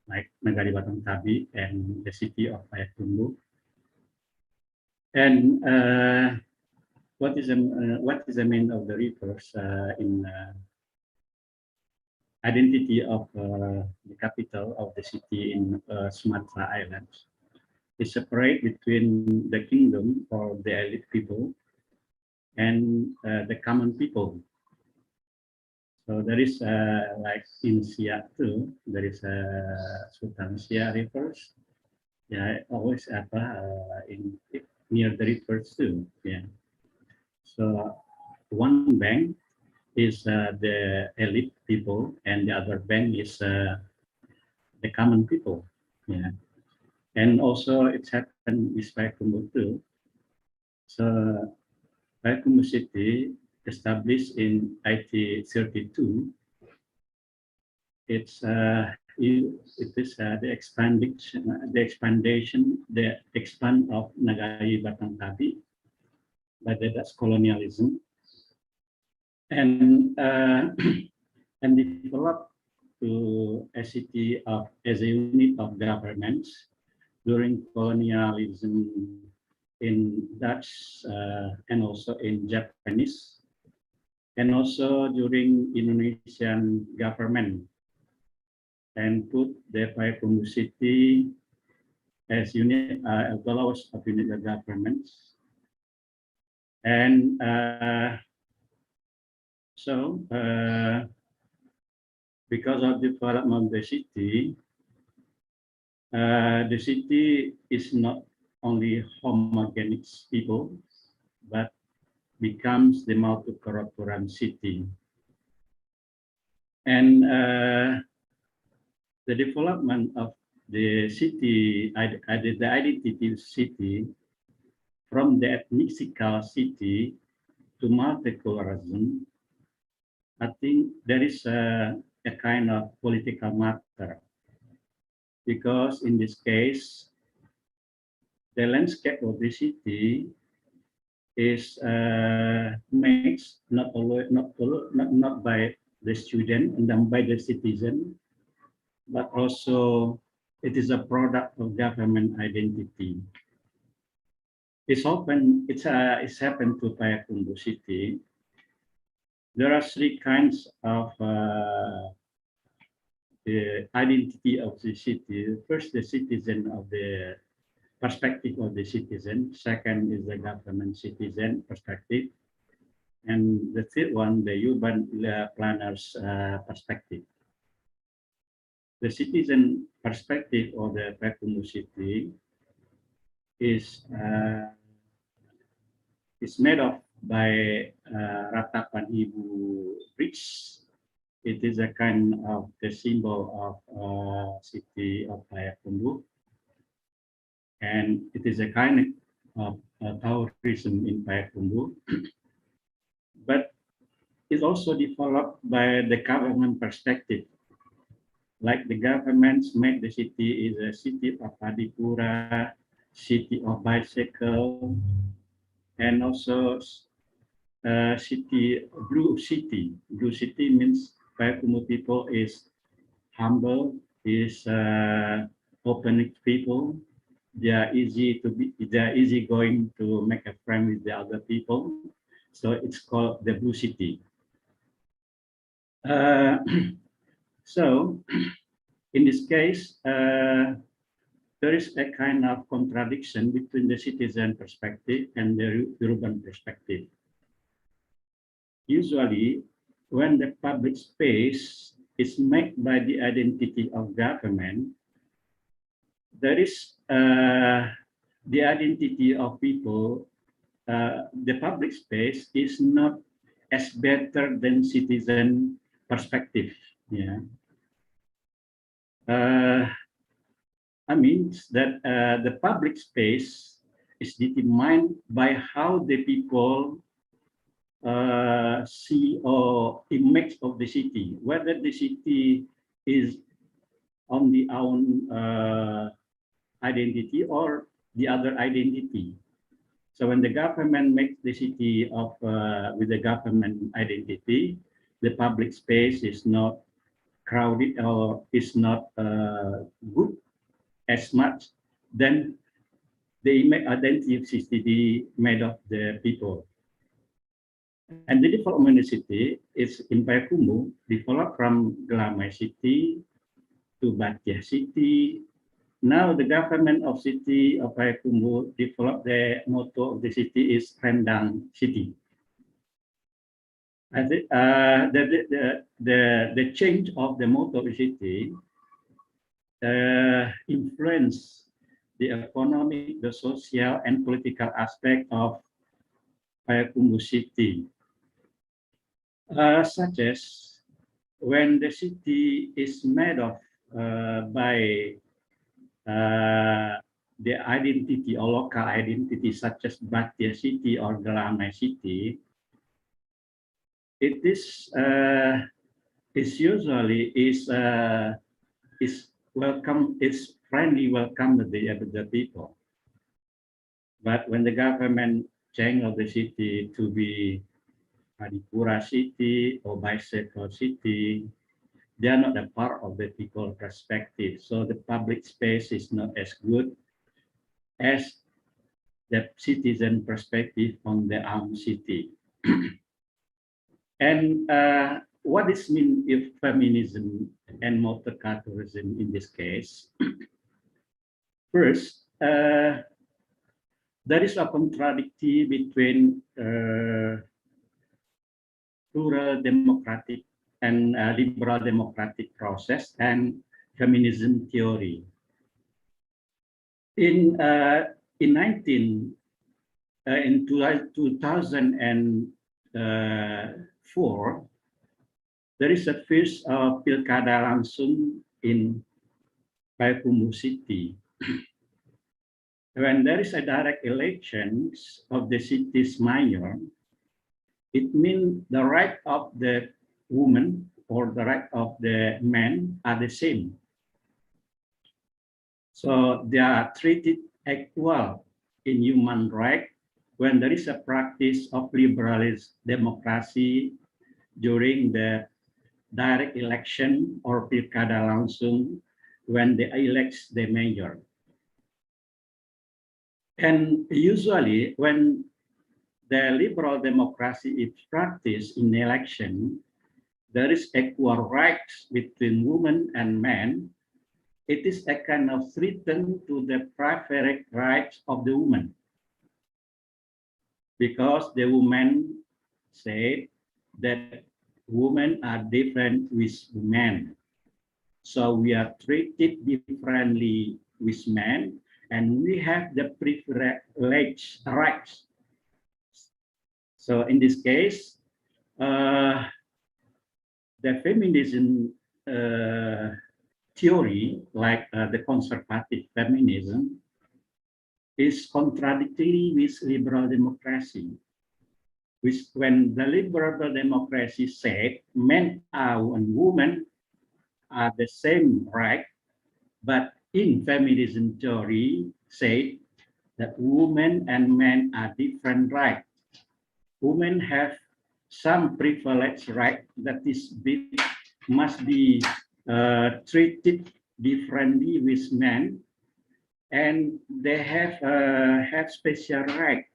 like Nagari Batangtabi and the city of Payakumbuh. And what is the meaning of the rivers in identity of the capital of the city in Sumatra Islands? It separates between the kingdom or the elite people and the common people. So there is like in Siak too, there is Sultan Siak rivers. Yeah, always near the rivers too. Yeah. So one bank is the elite people, and the other bank is the common people. Yeah. And also it's happened with Payakumbuh too. So Payakumbuh city established in 1832. It is the expand of Nagari Batangtabi by the Dutch colonialism, and developed to a city as a unit of governments during colonialism in Dutch and also in Japanese, and also during Indonesian government, and put the Payakumbuh city as unit as the lowest of unit of governments. And so because of the development of the city is not only homogeneous people, but becomes the multicultural city. And the development of the city, the identity of city from the ethnicical city to multiculturalism, I think there is a kind of political matter, because in this case, the landscape of the city is made not by the student and then by the citizen, but also it is a product of government identity. It's happened to Payakumbuh city. There are three kinds of the identity of the city. First, the citizen of the perspective of the citizen. Second is the government citizen perspective. And the third one, the urban planner's perspective. The citizen perspective of the Payakumbuh city is made of by Ratapan Ibu Bridge. It is a kind of the symbol of city of Payakumbuh, and it is a kind of tourism in Payakumbuh. But it's also developed by the government perspective. Like the governments make the city is a city of Adipura, city of bicycle, and also city, blue city. Blue city means Payakumbuh people is humble, is open people. They are easy going to make a friend with the other people. So it's called the blue city. So in this case, there is a kind of contradiction between the citizen perspective and the urban perspective. Usually, when the public space is made by the identity of government, there is the identity of people. The public space is not as better than citizen perspective. Yeah. I mean that the public space is determined by how the people see or image of the city, whether the city is on the own identity or the other identity. So when the government makes the city of with the government identity, the public space is not crowded or is not good as much than the identity of city made of the people. And the development of the city is in Payakumbuh developed from Gelamai city to Batiah city. Now the government of city of Payakumbuh developed the motto of the city is Rendang City. I think the change of the motto of the city influence the economic, the social, and political aspect of Payakumbuh city. Such as when the city is made of by the identity or local identity such as Batiah city or Gelamai city, it is usually is welcome, is friendly welcome to the people. But when the government change of the city to be Adipura city or bicycle city, they are not a part of the people perspective. So the public space is not as good as the citizen perspective on their own city. And what this means if feminism and multiculturalism in this case? First, there is a contradiction between plural democratic and liberal democratic process and feminism theory. In 2004, there is a first pilkada langsung in Payakumbuh city. When there is a direct election of the city's mayor, it means the right of the woman or the right of the man are the same. So they are treated equal in human rights when there is a practice of liberalist democracy during the direct election or pilkada langsung when they elect the mayor. And usually when the liberal democracy is practiced in election, there is equal rights between women and men. It is a kind of threaten to the private rights of the woman, because the woman said that women are different with men. So we are treated differently with men, and we have the privilege rights. So in this case, the feminism theory, like the conservative feminism, is contradictory with liberal democracy. When the liberal democracy said men and women are the same right, but in feminism theory said that women and men are different rights. Women have some privileged right that must be treated differently with men, and they have special right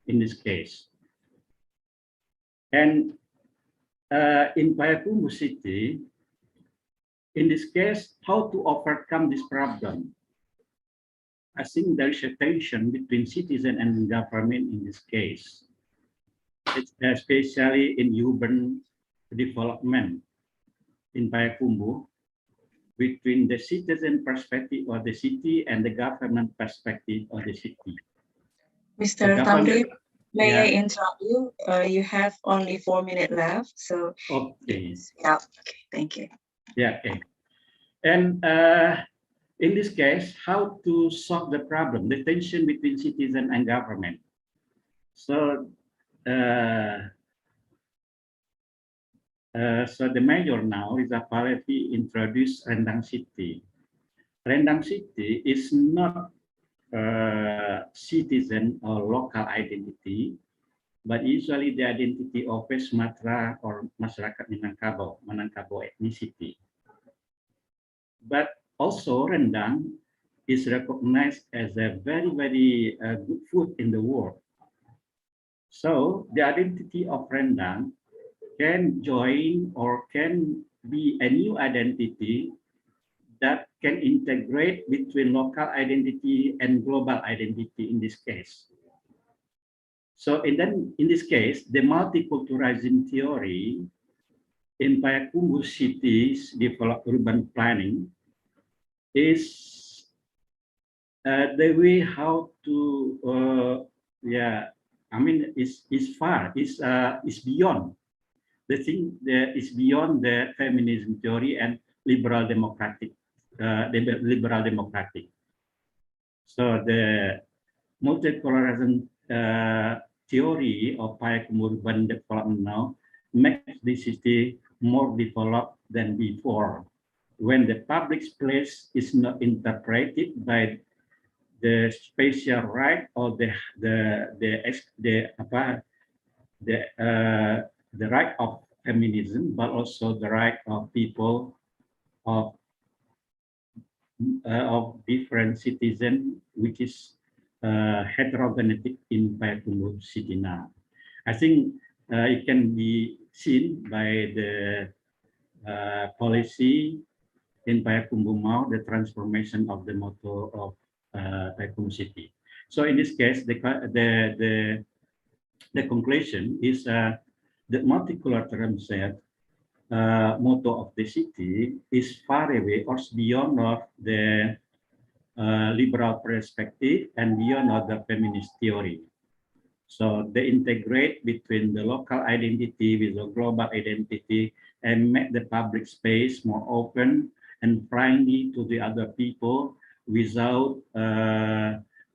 in this case. And in Payakumbuh city, in this case, how to overcome this problem? I think there is a tension between citizen and government in this case. It's especially in urban development in Payakumbuh, between the citizen perspective of the city and the government perspective of the city. Mr. Tamri, may I interrupt you? You have only 4 minutes left, so okay. Yeah. Okay, thank you. Yeah, okay. And in this case, how to solve the problem, the tension between citizen and government? So, so the mayor now is apparently introduced Rendang City. Rendang City is not citizen or local identity, but usually the identity of Sumatera or masyarakat Minangkabau ethnicity. But also Rendang is recognized as a very, very good food in the world. So the identity of Rendang can join or can be a new identity that can integrate between local identity and global identity in this case. So in this case, the multiculturalism theory in Payakumbuh cities developed urban planning is the way how to is far, is beyond the thing that is beyond the feminism theory and liberal democratic. So the multiculturalism theory of Payakumbuh urban development now makes the city more developed than before, when the public place is not interpreted by the spatial right or the right of feminism, but also the right of people of different citizens, which is heterogeneous in Payakumbuh city now. I think it can be seen by the policy in Payakumbuh now, the transformation of the motto of Payakumbuh city. So in this case, the conclusion is the multiculturalism said motto of the city is far away or beyond of the liberal perspective and beyond of the feminist theory. So they integrate between the local identity with the global identity and make the public space more open and friendly to the other people without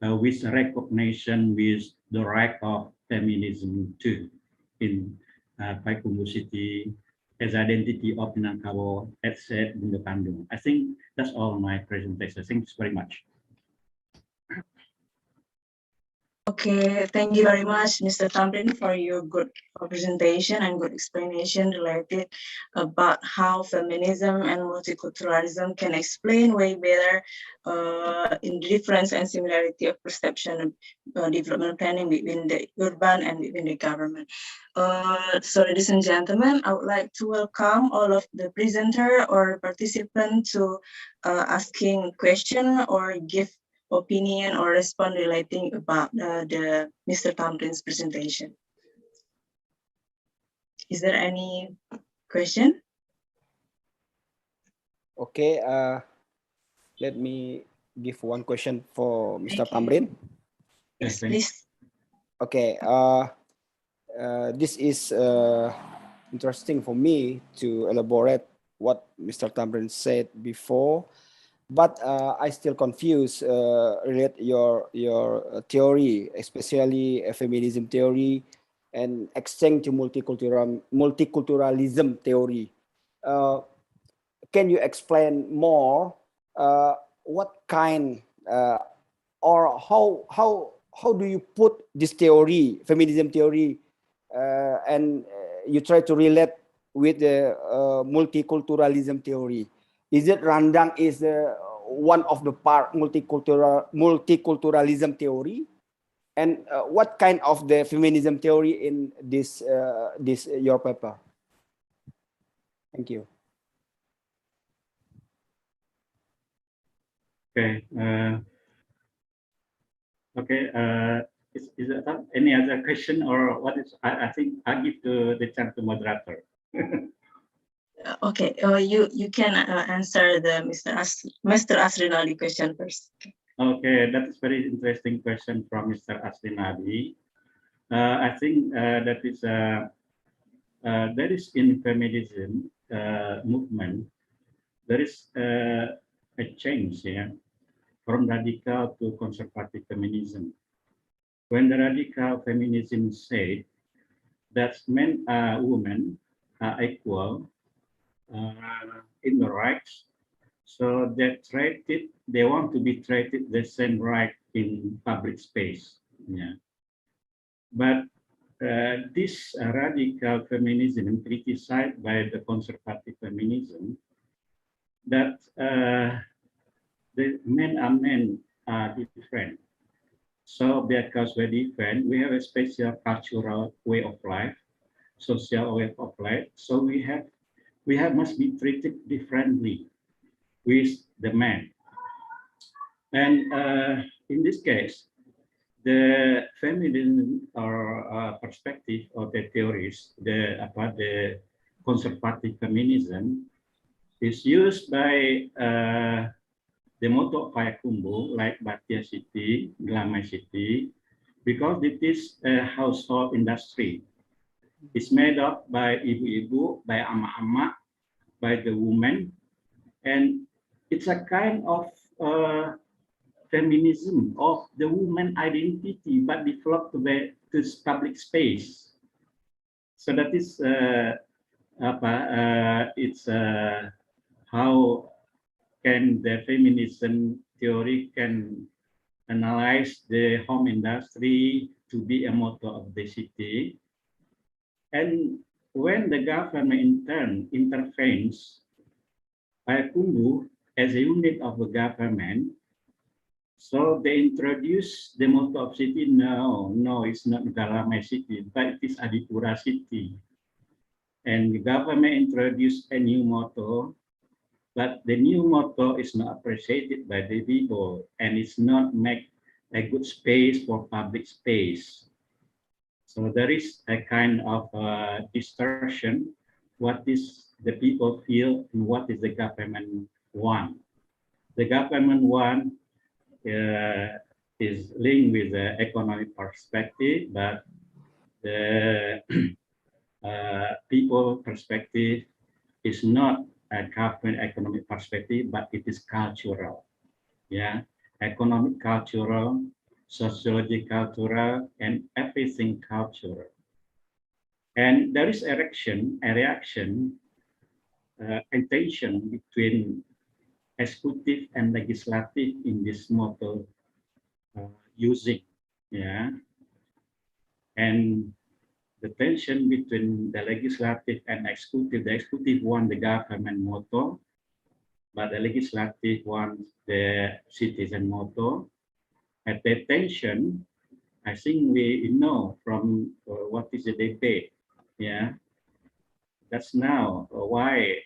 with recognition with the right of feminism too in Payakumbuh City as identity of Minangkabau, as said in the Bandung. I think that's all my presentation. Thanks very much. Okay, thank you very much, Mr. Tamrin, for your good presentation and good explanation related about how feminism and multiculturalism can explain way better in the difference and similarity of perception of development planning between the urban and between the government. So, ladies and gentlemen, I would like to welcome all of the presenter or participant to asking question or give opinion or respond relating about the Mr. Tamrin's presentation. Is there any question? Okay, let me give one question for Mr. Tamrin. Yes, please. Okay, this is interesting for me to elaborate what Mr. Tamrin said before, but I still confused relate your theory, especially feminism theory and exchange to multiculturalism theory. Can you explain more what kind or how do you put this theory, feminism theory, and you try to relate with the multiculturalism theory? Is it Randang is one of the part multiculturalism theory? And what kind of the feminism theory in this your paper? Thank you. Okay. Is there any other question or what is? I think I give the chance to moderator. Okay, you can answer the Mr. Asrinali question first. Okay, that is very interesting question from Mr. Asrinali. I think that is in feminism movement. There is a change here from radical to conservative feminism. When the radical feminism said that men and women are equal in the rights, so they want to be treated the same right in public space. Yeah. But this radical feminism criticized by the conservative feminism that the men are different. So because we're different, we have a special cultural way of life, social way of life. So we must be treated differently with the men. And in this case, the feminism or perspective of the theories, about the conservative feminism, is used by the motto of Payakumbuh, like Batia City, Glamai City, because it is a household industry. It's made up by ibu-ibu, by ama-ama, by the women, and it's a kind of feminism of the woman identity, but developed to this public space. So that is how can the feminism theory can analyze the home industry to be a motto of the city. And when the government in turn intervenes, Payakumbuh as a unit of the government, so they introduce the motto of city. No, it's not Galamai City, but it is Adipura City. And the government introduced a new motto, but the new motto is not appreciated by the people, and it's not make a good space for public space. So there is a kind of distortion. What is the people feel and what is the government want? The government want is linked with the economic perspective, but the people perspective is not government economic perspective, but it is cultural. Yeah, economic cultural, sociology cultural, and everything cultural. And there is a reaction, a tension between executive and legislative in this model using, yeah, and the tension between the legislative and executive. The executive wants the government motto, but the legislative wants the citizen motto. At that tension, I think we know from what is the debate, yeah. That's now why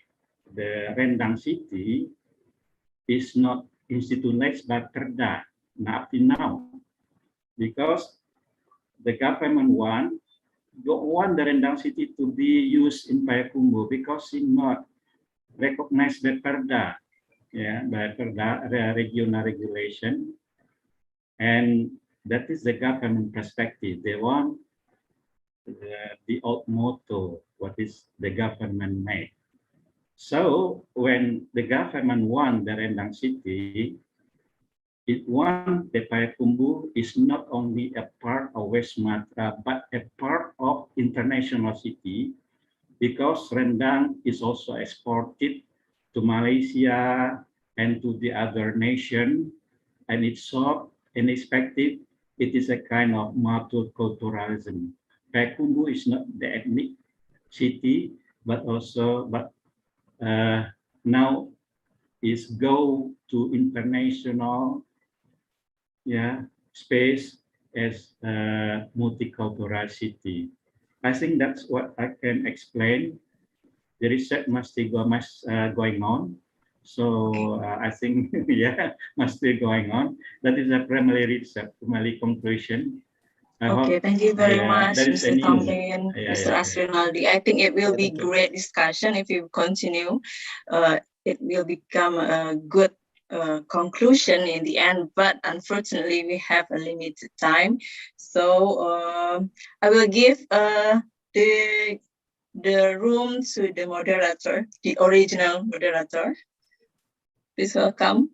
the Rendang city is not institutionalized by Perda, not up now, because the government don't want the Rendang city to be used in Payakumbuh because it's not recognized by Perda, yeah, by Perda, regional regulation, and that is the government perspective. They want the old motto, what is the government made. So when the government won the Rendang city, it won the Payakumbuh is not only a part of West Sumatra, but a part of international city, because Rendang is also exported to Malaysia and to the other nation, and it's so unexpected. It is a kind of multiculturalism. Payakumbuh is not the ethnic city, but now is go to international, yeah, space as a multicultural city. I think that's what I can explain. The research must go going on. So I think, yeah, must still going on. That is a primary research, primary conclusion. Okay, thank you very much, Mr. Tomlin, Yeah, Mr. Asrinaldi. I think it will be great discussion if you continue. It will become a good conclusion in the end, but unfortunately we have a limited time. So I will give the room to the moderator, the original moderator. Please welcome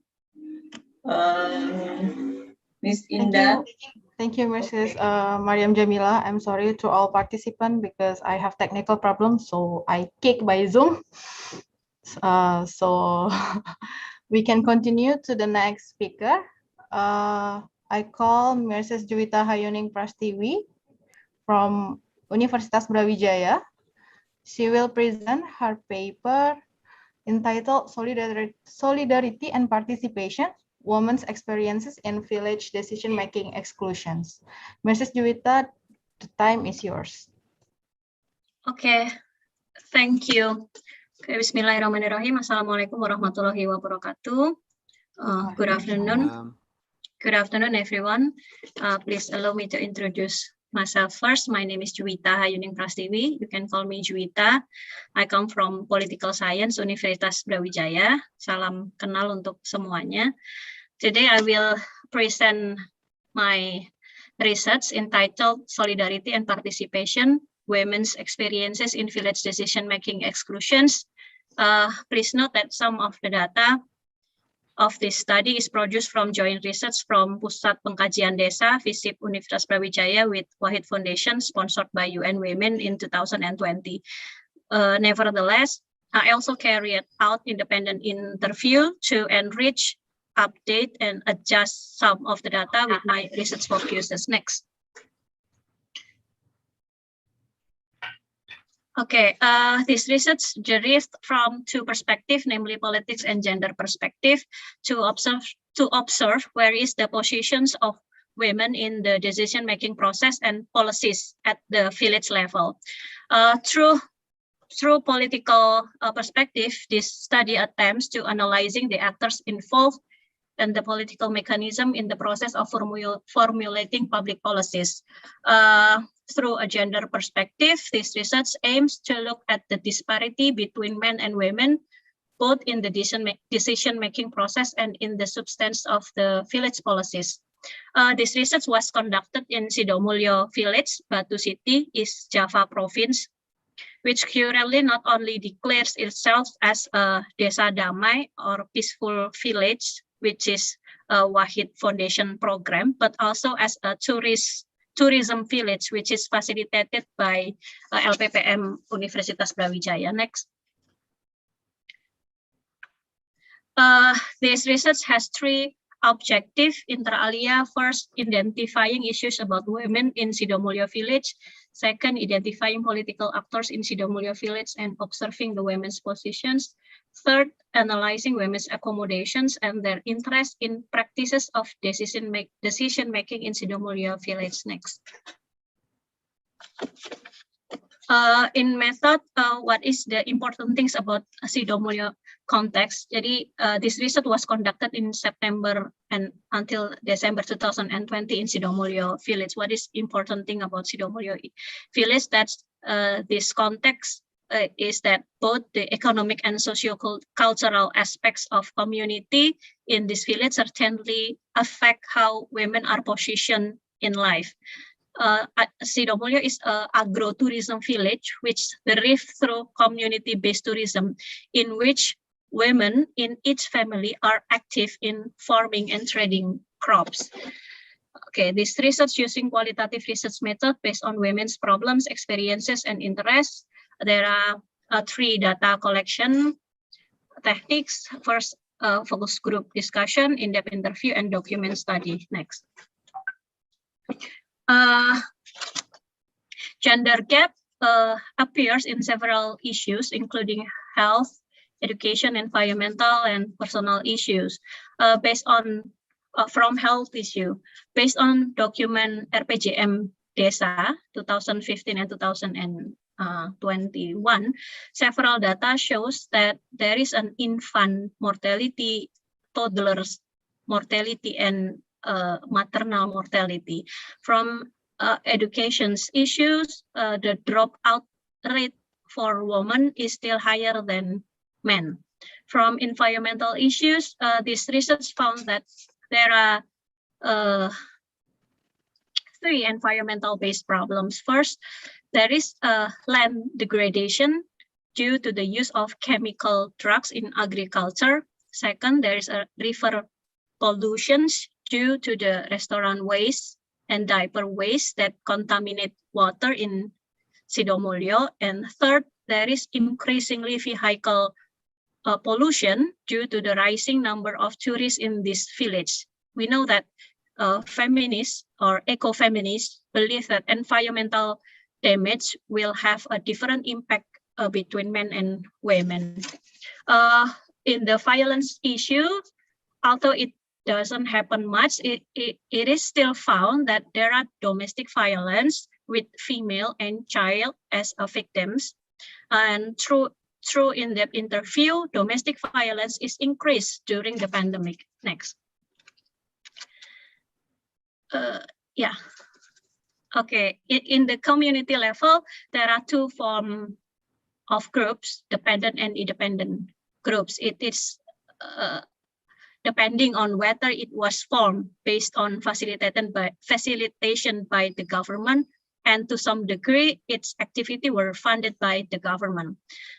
Ms. Indah. Thank you, Mrs. Mariam Jamila. I'm sorry to all participants because I have technical problems, so I kicked by Zoom. So we can continue to the next speaker. I call Mrs. Juwita Hayuning Prastiwi from Universitas Brawijaya. She will present her paper entitled Solidarity and Participation, Women's Experiences in Village Decision-Making Exclusions. Mrs. Juwita, the time is yours. Okay, thank you. Okay, Bismillahirrahmanirrahim. Assalamualaikum warahmatullahi wabarakatuh. Good afternoon. Good afternoon, everyone. Please allow me to introduce myself first. My name is Juwita Hayuning Prastiwi. You can call me Juwita. I come from Political Science, Universitas Brawijaya. Salam kenal untuk semuanya. Today I will present my research entitled Solidarity and Participation, Women's Experiences in Village Decision-Making Exclusions. Please note that some of the data of this study is produced from joint research from Pusat Pengkajian Desa, FISIP Universitas Brawijaya with Wahid Foundation, sponsored by UN Women in 2020. Nevertheless, I also carried out independent interview to enrich, update, and adjust some of the data with my research focuses. Next. Okay, this research derived from two perspectives, namely politics and gender perspective, to observe where is the positions of women in the decision-making process and policies at the village level. Through political perspective, this study attempts to analyzing the actors involved and the political mechanism in the process of formulating public policies. Through a gender perspective, this research aims to look at the disparity between men and women, both in the decision-making process and in the substance of the village policies. This research was conducted in Sidomulyo Village, Batu City, East Java Province, which currently not only declares itself as a Desa Damai or peaceful village, which is a Wahid Foundation program, but also as a tourism village, which is facilitated by LPPM Universitas Brawijaya. Next. This research has three objectives, inter alia. First, identifying issues about women in Sidomulyo village. Second, identifying political actors in Sidomulyo village and observing the women's positions. Third, analyzing women's accommodations and their interest in practices of decision making in Sidomulyo village. Next. In method, what is the important things about Sidomulyo context? Jadi, this research was conducted in September and until December 2020 in Sidomulyo village. What is important thing about Sidomulyo village? That's this context is that both the economic and socio-cultural aspects of community in this village certainly affect how women are positioned in life. Sidomulyo is an agro-tourism village which derives through community-based tourism, in which women in each family are active in farming and trading crops. Okay, this research using qualitative research method based on women's problems, experiences, and interests. There are three data collection techniques. First, focus group discussion, in-depth interview, and document study. Next. Gender gap appears in several issues, including health, education, environmental, and personal issues. Based on from health issue, based on document RPJM Desa 2015 and 2021, several data shows that there is an infant mortality, toddlers mortality, and maternal mortality. From education issues, the dropout rate for women is still higher than men. From environmental issues, this research found that there are three environmental-based problems. First, there is land degradation due to the use of chemical drugs in agriculture. Second, there is a river pollution due to the restaurant waste and diaper waste that contaminate water in Sidomulyo. And third, there is increasingly vehicle pollution due to the rising number of tourists in this village. We know that feminists or eco-feminists believe that environmental damage will have a different impact between men and women. In the violence issue, although it doesn't happen much, it is still found that there are domestic violence with female and child as victims. And through in-depth interview, domestic violence is increased during the pandemic. Next. Yeah. Okay, in the community level, there are two forms of groups, dependent and independent groups. It is depending on whether it was formed based on facilitation by the government, and to some degree, its activity were funded by the government.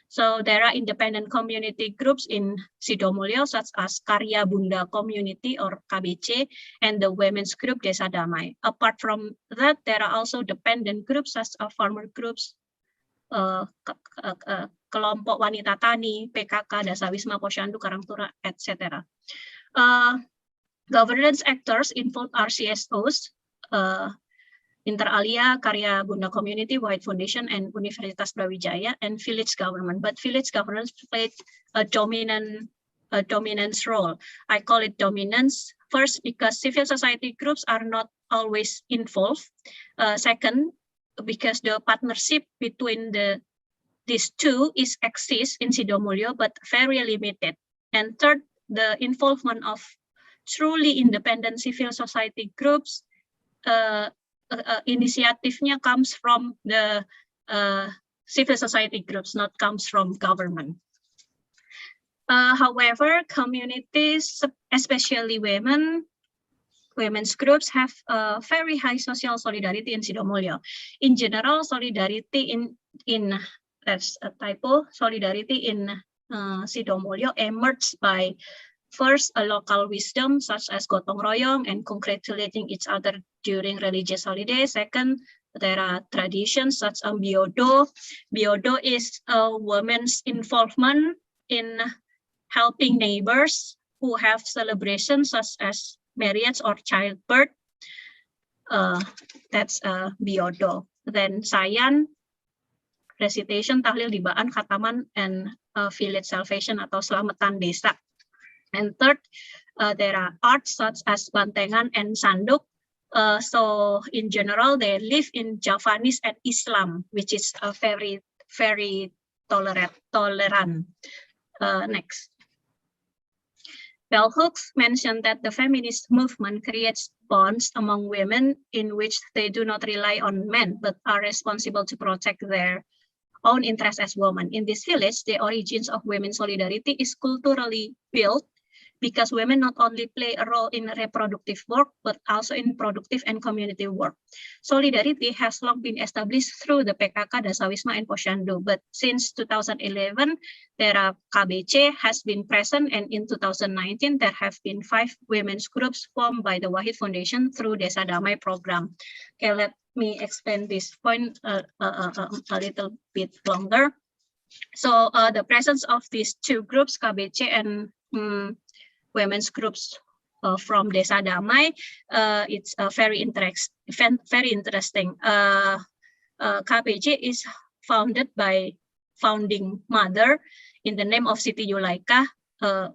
So there are independent community groups in Sidomulyo, such as Karya Bunda Community or KBC, and the women's group Desa Damai. Apart from that, there are also dependent groups such as farmer groups, kelompok wanita tani, PKK, Dasawisma Posyandu, Karangtura, etc. Governance actors involve RCSOs, inter alia Karya Bunda Community, Wahid Foundation, and Universitas Brawijaya, and village government. But village governance played a dominant role. I call it dominance. First, because civil society groups are not always involved. Second, because the partnership between these two exists in Sidomulyo, but very limited. And third, the involvement of truly independent civil society groups, initiatifnya comes from the civil society groups, not comes from government. However, communities, especially women's groups, have very high social solidarity in Sidomulyo. In general, solidarity in that's a typo. Solidarity in Sidomulyo emerged by first a local wisdom such as gotong royong and congratulating each other during religious holidays. Second, there are traditions such as biodo. Biodo is a woman's involvement in helping neighbors who have celebrations such as marriage or childbirth. That's biodo. Then sayan, recitation, tahlil, dibaan, khataman, and village salvation atau selamatan desa. And third, there are arts such as bantengan and sanduk. So in general, they live in Javanese and Islam, which is a very, very tolerant. Next. Bell Hooks mentioned that the feminist movement creates bonds among women in which they do not rely on men, but are responsible to protect their own interests as women. In this village, the origins of women's solidarity is culturally built because women not only play a role in reproductive work, but also in productive and community work. Solidarity has long been established through the PKK, Dasawisma, and Posyandu, but since 2011, there KBC has been present, and in 2019, there have been 5 women's groups formed by the Wahid Foundation through Desa Damai program. Okay, let me explain this point a little bit longer. So the presence of these 2 groups, KBC and women's groups from Desa Damai, it's very interesting. KBC is founded by founding mother in the name of Siti Yulaika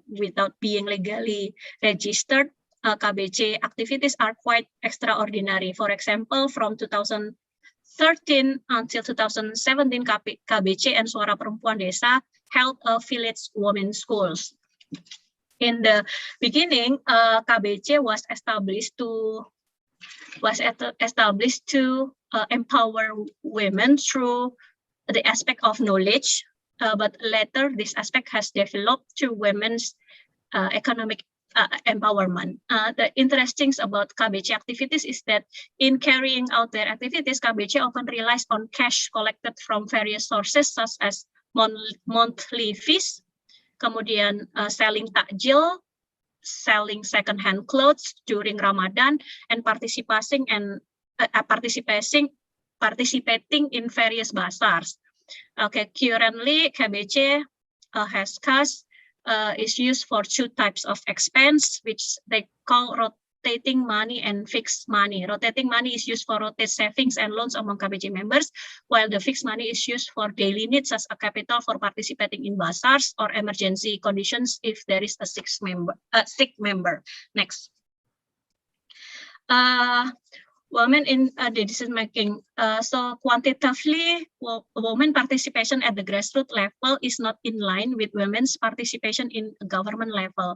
without being legally registered. KBC activities are quite extraordinary. For example, from 2013 until 2017, KBC and Suara Perempuan Desa held a village women's schools. In the beginning, KBC was established to empower women through the aspect of knowledge, but later this aspect has developed to women's economic empowerment. The interesting about KBC activities is that in carrying out their activities, KBC often relies on cash collected from various sources such as monthly fees, kemudian selling takjil, selling second-hand clothes during Ramadan, and participating in various bazaars. Okay, currently KBC has cash is used for 2 types of expense, which they call rotating money and fixed money. Rotating money is used for rotate savings and loans among KBC members, while the fixed money is used for daily needs as a capital for participating in bazaars or emergency conditions if there is a sick member. Next. Women in the decision making. So quantitatively, women participation at the grassroots level is not in line with women's participation in government level.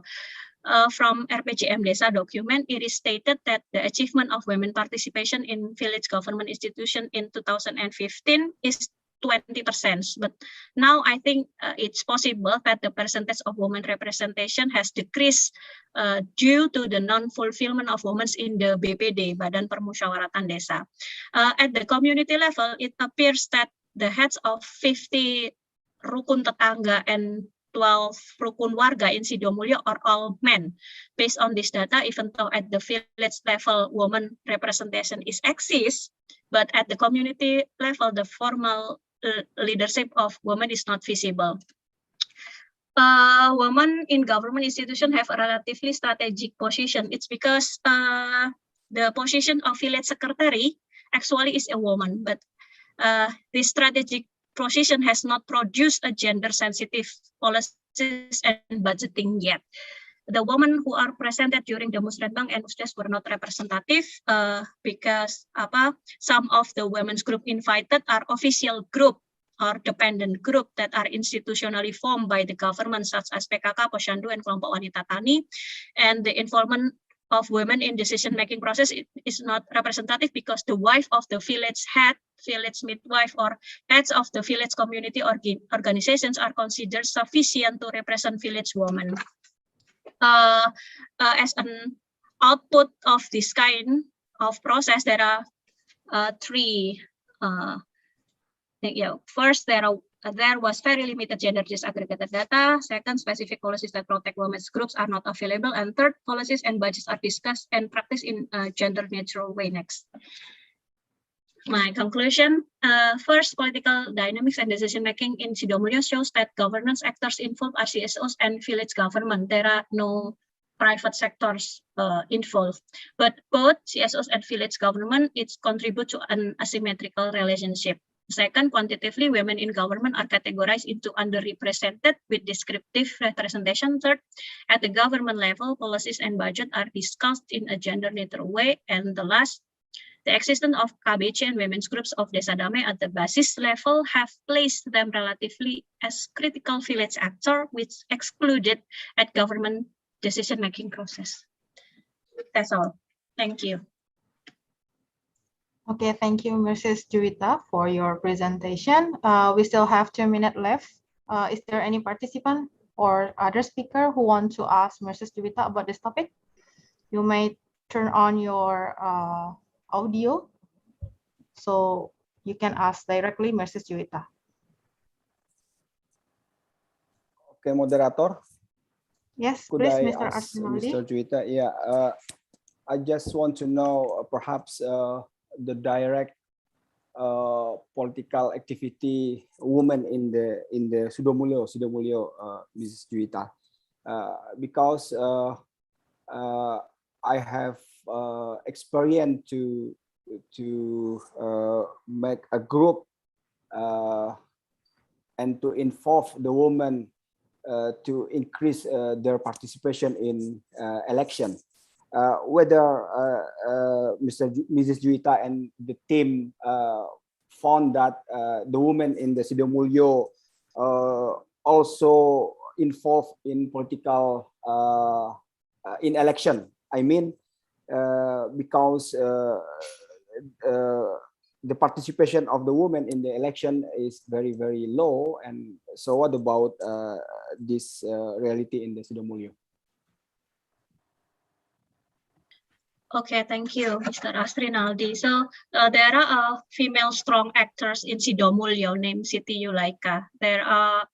From RPJM Desa document, it is stated that the achievement of women participation in village government institution in 2015 is 20%. But now I think it's possible that the percentage of women representation has decreased due to the non-fulfillment of women in the BPD, Badan Permusyawaratan Desa. At the community level, it appears that the heads of 50 rukun tetangga and 12 rukun warga in Sidomulyo are all men. Based on this data, even though at the village level women representation is exists, but at the community level the formal leadership of women is not visible. Women in government institution have a relatively strategic position. It's because the position of village secretary actually is a woman, but this strategic position has not produced a gender-sensitive policies and budgeting yet. The women who are presented during the Musrenbang and Musdes were not representative because some of the women's group invited are official group or dependent group that are institutionally formed by the government such as PKK, Posyandu, and Kelompok Wanita Tani. And the involvement of women in decision-making process is not representative because the wife of the village head, village midwife, or heads of the village community organizations are considered sufficient to represent village women. As an output of this kind of process, there are 3. First, there are there was very limited gender disaggregated data. Second, specific policies that protect women's groups are not available. And third, policies and budgets are discussed and practiced in a gender-neutral way. Next. My conclusion, first, political dynamics and decision-making in Sidomulyo shows that governance actors involved are CSOs and village government. There are no private sectors involved, but both CSOs and village government contribute to an asymmetrical relationship. Second, quantitatively, women in government are categorized into underrepresented with descriptive representation. Third, at the government level, policies and budget are discussed in a gender-neutral way. And the last, the existence of KBC and women's groups of Desa Damai at the basis level have placed them relatively as critical village actor, which excluded at government decision-making process. That's all. Thank you. Okay, thank you, Mrs. Juwita, for your presentation. We still have 2 minutes left. Is there any participant or other speaker who want to ask Mrs. Juwita about this topic? You may turn on your audio so you can ask directly Mrs. Juwita. Okay, moderator. Yes, Could please, I Mr. ask Arsenaldi. Mr. Juwita? Yeah, I just want to know perhaps the direct political activity women in the Sidomulyo, Mrs. Juwita, because I have experience to make a group and to involve the women to increase their participation in election. Whether Mrs. Juwita and the team found that the women in the Sidomulyo also involved in political in election. I mean, because the participation of the women in the election is very, very low. And so what about this reality in the Sidomulyo? Okay, thank you, Mr. Astrinaldi. So there are female strong actors in Sidomulyo named Siti Yulaika. There are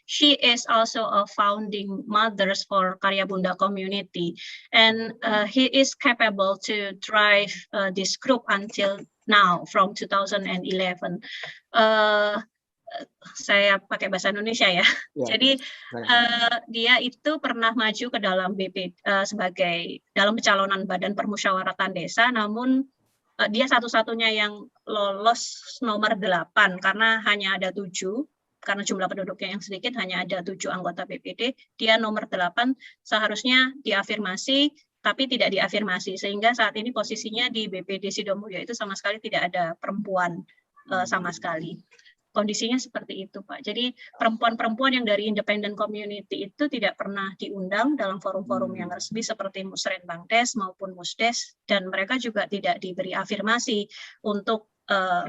she is also a founding mothers for Karya Bunda community, and he is capable to drive this group until now from 2011. Saya pakai bahasa Indonesia ya. Jadi dia itu pernah maju ke dalam sebagai dalam pencalonan Badan Permusyawaratan Desa, namun dia satu-satunya yang lolos nomor 8 karena hanya ada 7, karena jumlah penduduknya yang sedikit, hanya ada 7 anggota BPD. Dia nomor 8, seharusnya diafirmasi tapi tidak diafirmasi, sehingga saat ini posisinya di BPD Sidomulyo itu sama sekali tidak ada perempuan sama sekali. Kondisinya seperti itu, Pak. Jadi perempuan-perempuan yang dari independent community itu tidak pernah diundang dalam forum-forum yang resmi seperti Musrenbang Des maupun Musdes, dan mereka juga tidak diberi afirmasi untuk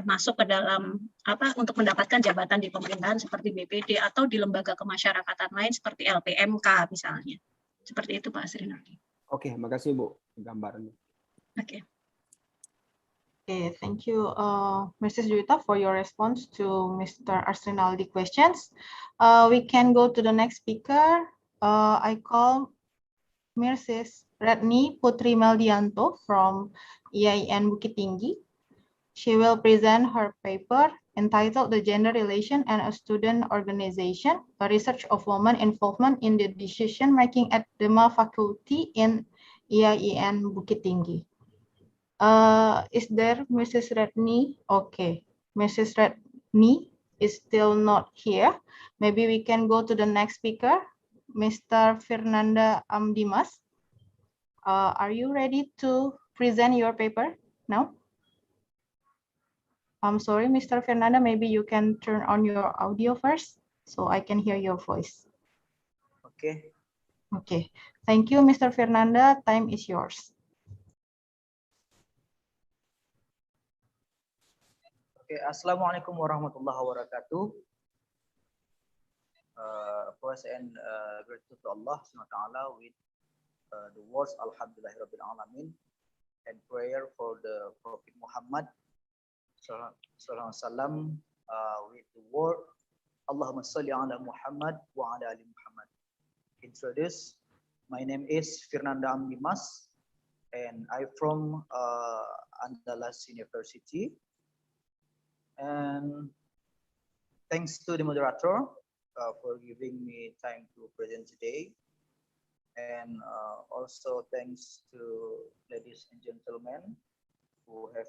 masuk ke dalam untuk mendapatkan jabatan di pemerintahan seperti BPD atau di lembaga kemasyarakatan lain seperti LPMK misalnya. Seperti itu, Pak Asrinaldi. Oke, makasih Bu gambarnya. Oke. Okay, thank you, Mrs. Juwita, for your response to Mr. Arsenaldi questions. We can go to the next speaker. I call Mrs. Ratni Putri Meldianto from IAIN Bukit Tinggi. She will present her paper entitled The Gender Relation and a Student Organization, a Research of Women Involvement in the Decision-Making at DEMA Faculty in IAIN Bukit Tinggi. Is there Mrs. Ratni? Okay, Mrs. Ratni is still not here. Maybe we can go to the next speaker, Mr. Fernanda Amdimas. Are you ready to present your paper now? I'm sorry, Mr. Fernanda, maybe you can turn on your audio first so I can hear your voice. Okay. Okay, thank you, Mr. Fernanda. Time is yours. Okay, Assalamualaikum warahmatullahi wabarakatuh. Praise and gratitude to Allah SWT with the words Alhamdulillahirabbil alamin and prayer for the Prophet Muhammad sallallahu alaihi wasallam with the word Allahumma salli ala Muhammad wa ala ali Muhammad. Introduce. My name is Fernanda Amdimas, and I'm from Andalas University. And thanks to the moderator for giving me time to present today. And also thanks to ladies and gentlemen who have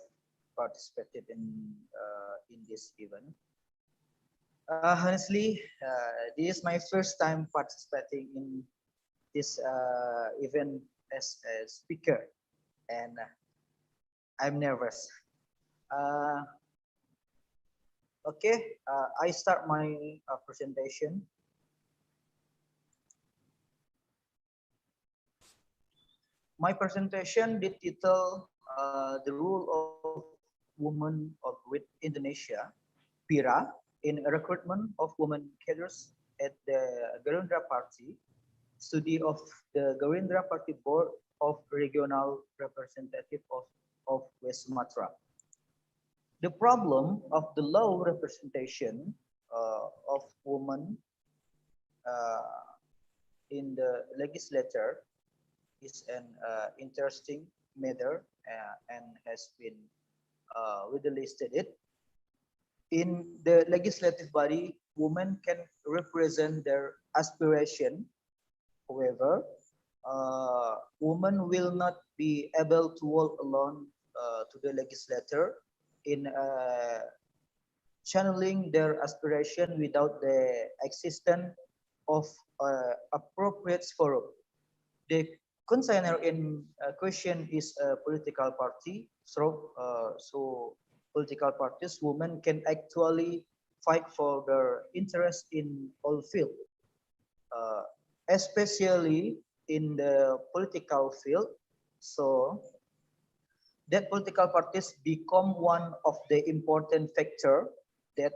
participated in this event. Honestly, this is my first time participating in this event as a speaker, and I'm nervous. Okay, I start my presentation. My presentation the title the role of women with Indonesia, PIRA, in recruitment of women cadres at the Gerindra Party, study of the Gerindra Party Board of Regional Representative of West Sumatra. The problem of the low representation of women in the legislature is an interesting matter and has been widely studied. In the legislative body, women can represent their aspiration. However, women will not be able to walk alone to the legislature in channeling their aspiration without the existence of appropriate forum. The consigner in question is a political party, so political parties, women can actually fight for their interest in all fields, especially in the political field. So that political parties become one of the important factor that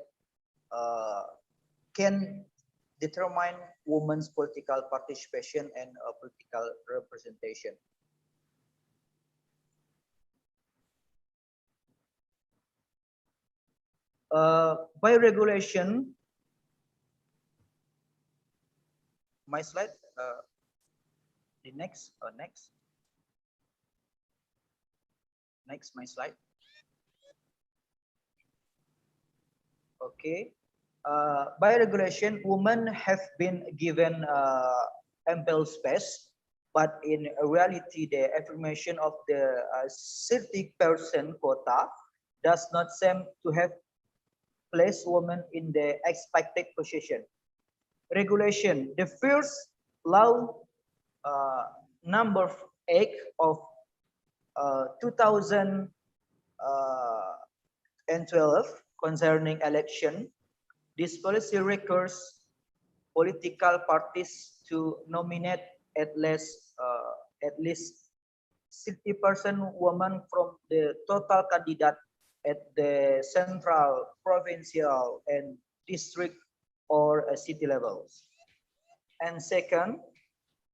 can determine women's political participation and political representation. By regulation, my slide, the next, next my slide. Okay. By regulation, women have been given ample space, but in reality, the affirmation of the 30% quota does not seem to have placed women in the expected position. Regulation, the first law number 8 of 2012 concerning election. This policy requires political parties to nominate at least 60% women from the total candidate at the central, provincial, and district or city levels. And second,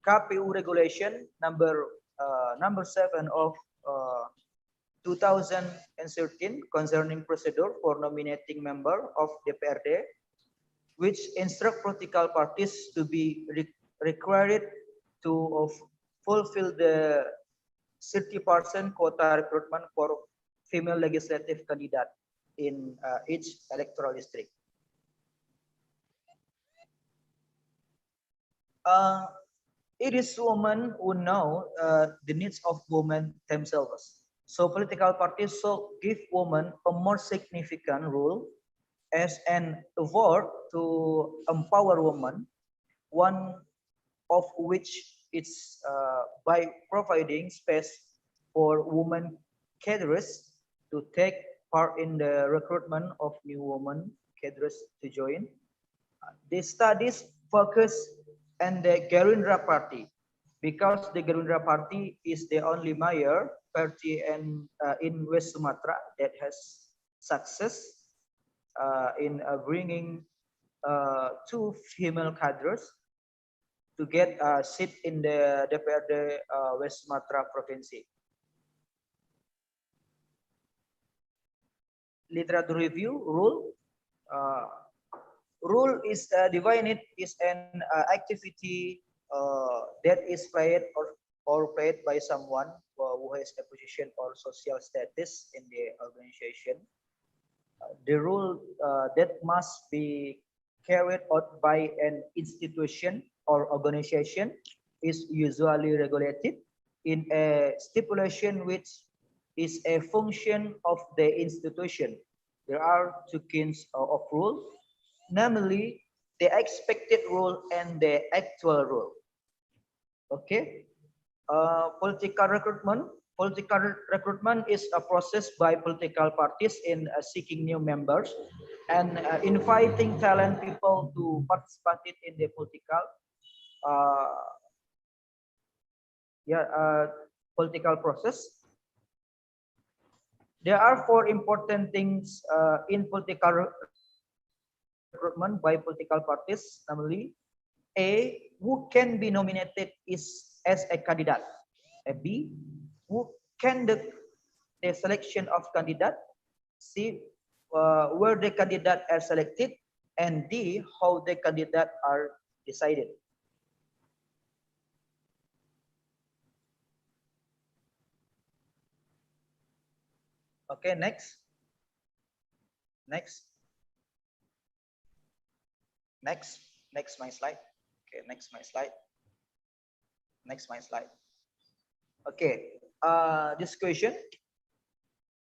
KPU regulation number 7 of 2013 concerning procedure for nominating member of DPRD, which instruct political parties to be required to fulfill the 30% quota recruitment for female legislative candidate in each electoral district. It is women who know the needs of women themselves. So political parties should give women a more significant role as an effort to empower women, one of which is by providing space for women cadres to take part in the recruitment of new women cadres to join. These studies focus on the Gerindra Party because the Gerindra Party is the only major party in West Sumatra that has success in bringing 2 female cadres to get a seat in the DPRD West Sumatra Province. Literature review rule. Rule is divided is an activity that is played or played by someone who has a position or social status in the organization. The rule that must be carried out by an institution or organization is usually regulated in a stipulation which is a function of the institution. There are two kinds of rules, namely the expected rule and the actual rule. Okay. Political recruitment. Political recruitment is a process by political parties in seeking new members and inviting talent people to participate in the political political process. There are four important things in political recruitment by political parties, namely A, who can be nominated is as a candidate. B, who can the selection of candidate. C, where the candidate are selected. And D, how the candidate are decided. Okay, next. Next my slide. Okay, next my slide. Okay, this question.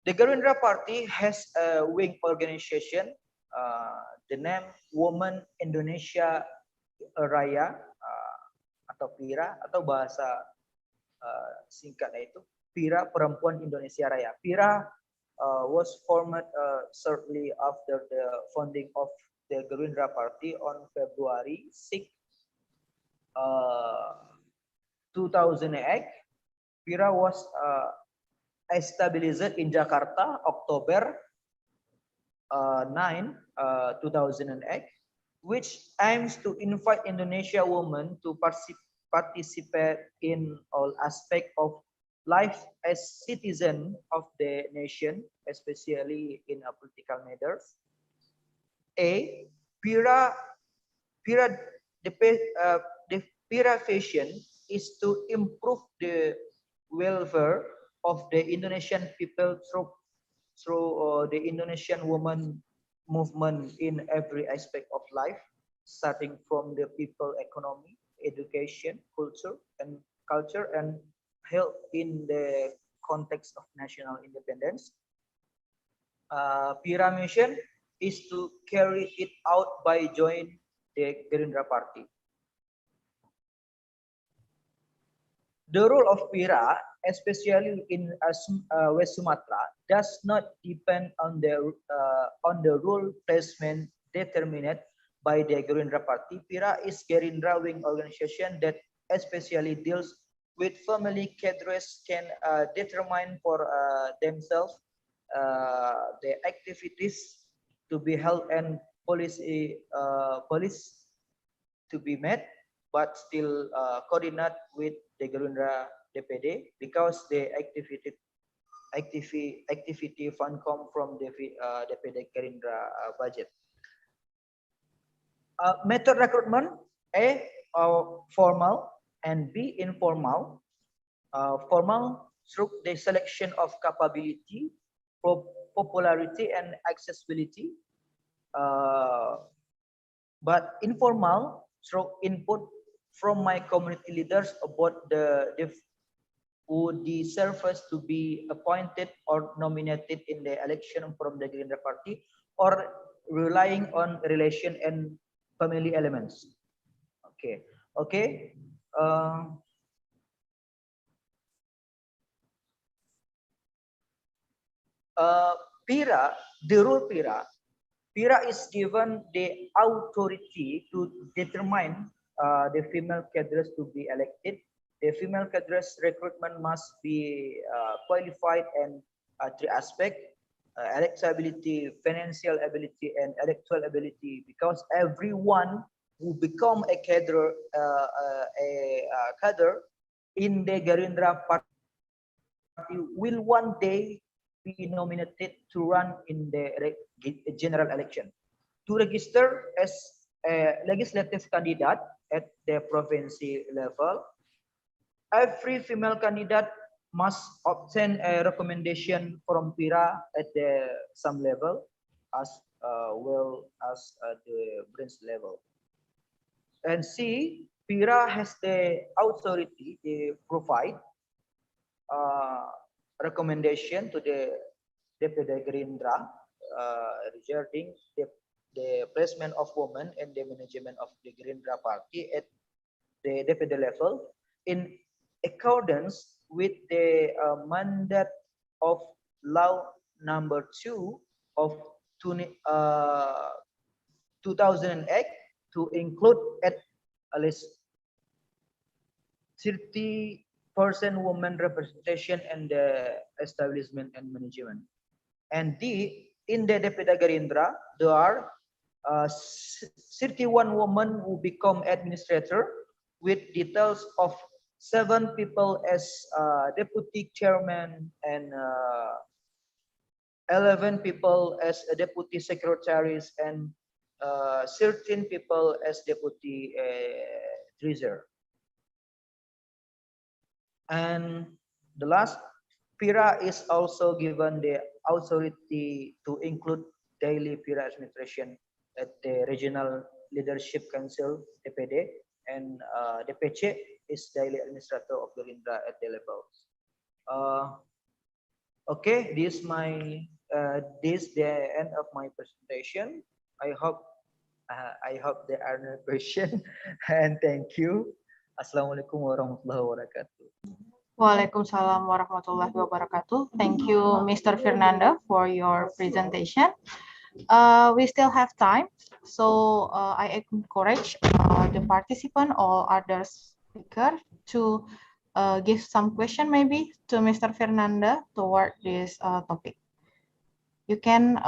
The Gerindra Party has a wing organization, the name Women Indonesia Raya atau PIRA atau bahasa singkatnya itu PIRA, Perempuan Indonesia Raya. PIRA was formed shortly after the founding of the Gerindra Party on February 6, 2008. PIRA was established in Jakarta October 9, 2008, which aims to invite Indonesia women to participate in all aspects of life as citizen of the nation, especially in political matters. A, the PIRA vision is to improve the welfare of the Indonesian people through the Indonesian women movement in every aspect of life, starting from the people economy, education, culture, and health in the context of national independence. PIRA mission is to carry it out by joining the Gerindra Party. The role of PIRA, especially in West Sumatra, does not depend on the role placement determined by the Gerindra Party. PIRA is Gerindra wing organization that especially deals with family cadres can determine for themselves the activities to be held and policy to be met, but still coordinate with the Gerindra DPD because the activity fund come from the DPD Gerindra budget. Method recruitment: A, formal, and B, informal. Formal through the selection of capability, popularity, and accessibility. But informal through input from my community leaders about who deserves to be appointed or nominated in the election from the Gerindra Party, or relying on relation and family elements. Okay. PIRA, the rule PIRA is given the authority to determine the female cadres to be elected. The female cadres recruitment must be qualified in three aspects: electability, financial ability, and electoral ability. Because everyone who become a cadre in the Gerindra Party will one day be nominated to run in the general election. to register as a legislative candidate at the province level, every female candidate must obtain a recommendation from PIRA at the some level as well as the branch level. And C, PIRA has the authority to provide recommendation to the DPD Gerindra regarding the placement of women and the management of the Gerindra party at the DPD level in accordance with the mandate of law number 2 of 2008 to include at least 30% women representation in the establishment and management. And D, in the DPD Gerindra, there are 31 women who become administrator with details of 7 people as deputy chairman and 11 people as deputy secretaries and 13 people as deputy treasurer. And the last, PIRA is also given the authority to include daily PIRA administration at the regional leadership council DPD, and DPC is daily administrator of Gerindra at the level. Okay, this is the end of my presentation. I hope there are no questions, and thank you. Assalamualaikum warahmatullahi wabarakatuh. Waalaikumsalam warahmatullahi wabarakatuh. Thank you, Mr. Fernanda, for your presentation. We still have time, so I encourage the participant or other speaker to give some question maybe to Mr. Fernanda toward this topic. You can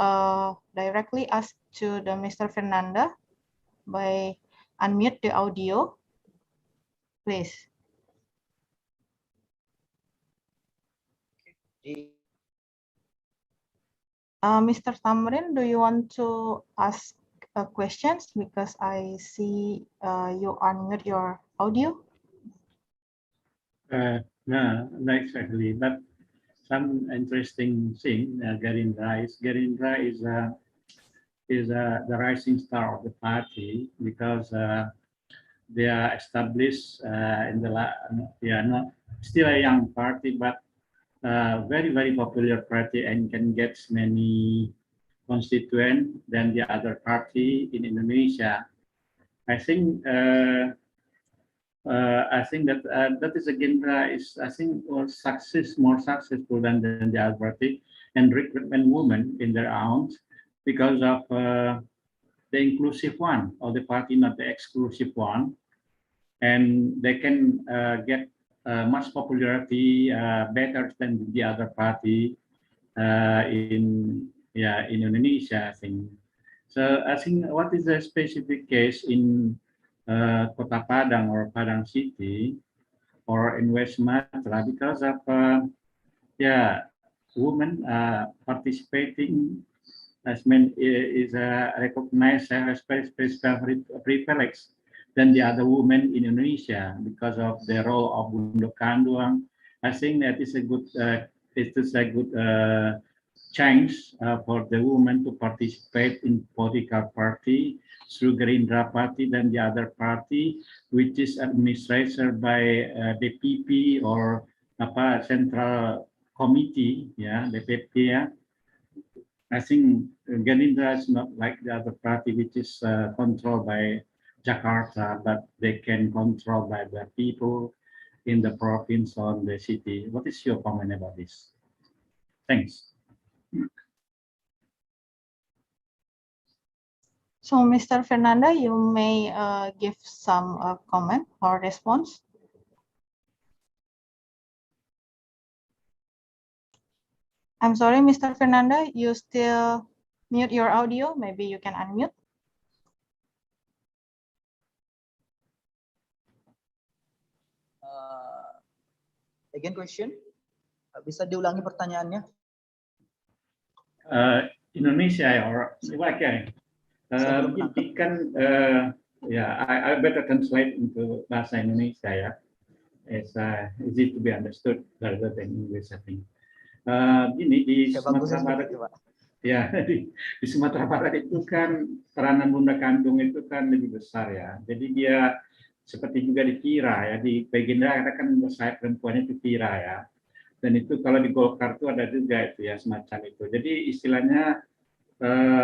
directly ask to the Mr. Fernanda by unmute the audio, please. Mr. Tamrin, do you want to ask questions? Because I see you unmute your audio. No, not exactly, but some interesting thing. Gerindra is the rising star of the party because they are established in the not still a young party, but very popular party and can get many constituents than the other party in Indonesia. I think that that is again is more successful than the other party and recruitment women in their own because of the inclusive one of the party, not the exclusive one, and they can get much popularity better than the other party in Indonesia, I think. So I think what is the specific case in Kota Padang or Padang City or in West Sumatra because of women participating as men is recognized as special privilege than the other women in Indonesia because of the role of Bundo Kanduang. I think that is a good chance for the women to participate in political party through Gerindra party than the other party, which is administered by DPP or central committee, DPP. I think Gerindra is not like the other party, which is controlled by Jakarta, but they can control by the people in the province or the city. What is your comment about this? Thanks. So, Mr. Fernanda, you may give some comment or response. I'm sorry, Mr. Fernanda, you still mute your audio. Maybe you can unmute. Again question, bisa diulangi pertanyaannya? Indonesia or okay. Jadi kan ya, I better translate into bahasa Indonesia ya. It's easy to be understood rather than English, I think. Gini di Sumatera Barat, ya di Sumatera Barat itu kan peranan bunda kandung itu kan lebih besar ya. Jadi dia seperti juga di Pira ya, di Gerindra kan saya perempuannya itu Pira ya. Dan itu kalau di Golkar itu ada juga itu ya semacam itu. Jadi istilahnya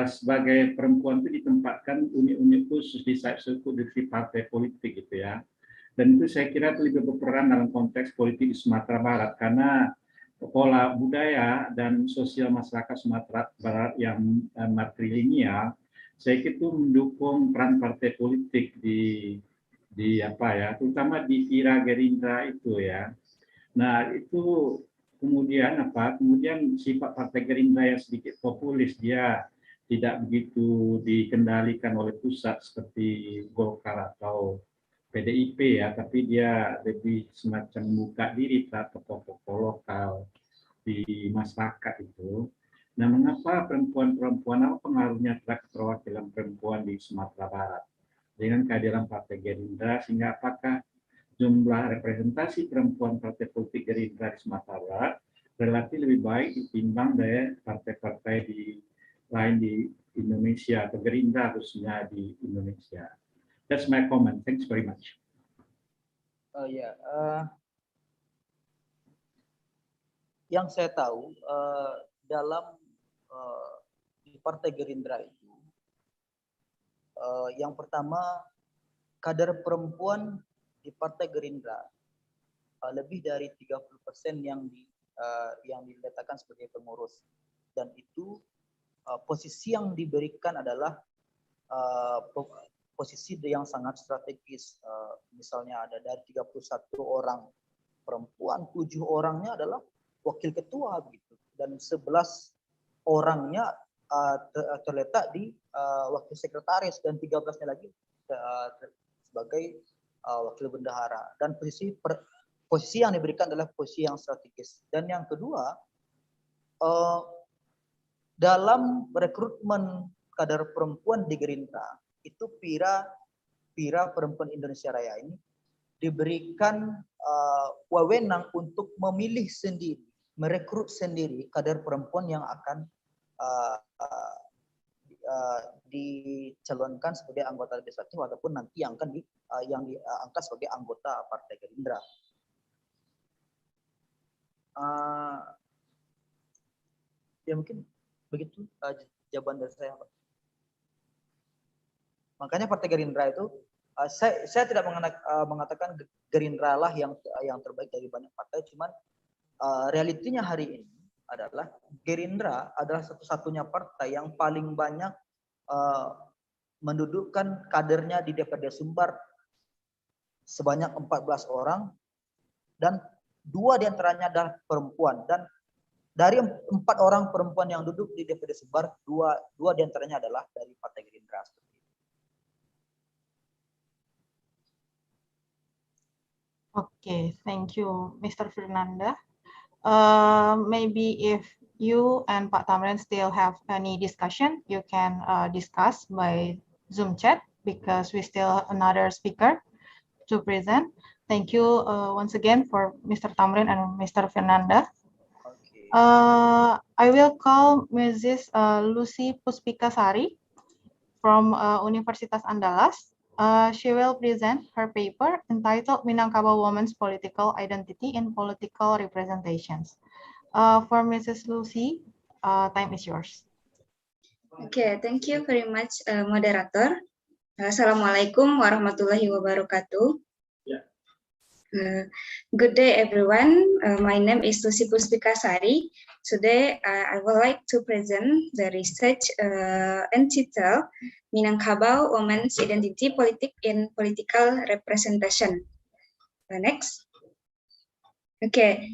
sebagai perempuan itu ditempatkan unit-unit khusus di suku di partai politik gitu ya. Dan itu saya kira lebih berperan dalam konteks politik di Sumatera Barat karena pola budaya dan sosial masyarakat Sumatera Barat yang matrilineal, saya kira itu mendukung peran partai politik di apa ya, terutama di Pira Gerindra itu ya. Nah itu kemudian apa? Kemudian sifat partai Gerindra yang sedikit populis, dia tidak begitu dikendalikan oleh pusat seperti Golkar atau PDIP ya, tapi dia lebih semacam membuka diri terhadap tokoh-tokoh lokal di masyarakat itu. Nah, mengapa perempuan-perempuan, apa pengaruhnya terhadap perwakilan perempuan di Sumatera Barat dengan kehadiran Partai Gerindra, sehingga apakah jumlah representasi perempuan partai politik Gerindra di Sumatera Barat relatif lebih baik ditimbang dari partai-partai lain di Indonesia atau Gerindra khususnya di Indonesia. That's my comment. Thanks very much. Yang saya tahu dalam di Partai Gerindra itu, yang pertama kader perempuan di Partai Gerindra lebih dari 30% yang diletakkan sebagai pengurus, dan itu posisi yang diberikan adalah posisi yang sangat strategis. Misalnya ada dari 31 orang perempuan, 7 orangnya adalah wakil ketua begitu, dan 11 orangnya terletak di wakil sekretaris, dan 13-nya lagi sebagai wakil bendahara. Dan posisi yang diberikan adalah posisi yang strategis. Dan yang kedua, dalam rekrutmen kader perempuan di Gerindra itu Pira Perempuan Indonesia Raya ini diberikan wewenang untuk memilih sendiri, merekrut sendiri kader perempuan yang akan dicalonkan sebagai anggota legislatif ataupun nanti yang akan diangkat sebagai anggota Partai Gerindra. Ya mungkin begitu jawaban dari saya, Pak. Makanya Partai Gerindra itu saya tidak mengatakan Gerindra lah yang terbaik dari banyak partai, cuman realitinya hari ini adalah Gerindra adalah satu-satunya partai yang paling banyak mendudukkan kadernya di DPD Sumbar sebanyak 14 orang, dan 2 diantaranya adalah perempuan. Dan dari 4 orang perempuan yang duduk di DPD Sumbar, 2 diantaranya adalah dari Partai Gerindra. Okay, thank you, Mr. Fernanda. Maybe if you and Pak Tamrin still have any discussion, you can discuss by Zoom chat because we still have another speaker to present. Thank you once again for Mr. Tamrin and Mr. Fernanda. I will call Mrs. Lucy Puspikasari from Universitas Andalas. She will present her paper entitled Minangkabau Women's Political Identity in Political Representations. For Mrs. Lucy, time is yours. Okay, thank you very much, moderator. Assalamualaikum warahmatullahi wabarakatuh. Good day, everyone. My name is Lucy Puspikasari. Today, I would like to present the research entitled Minangkabau Women's Identity Politic in Political Representation. Next. Okay.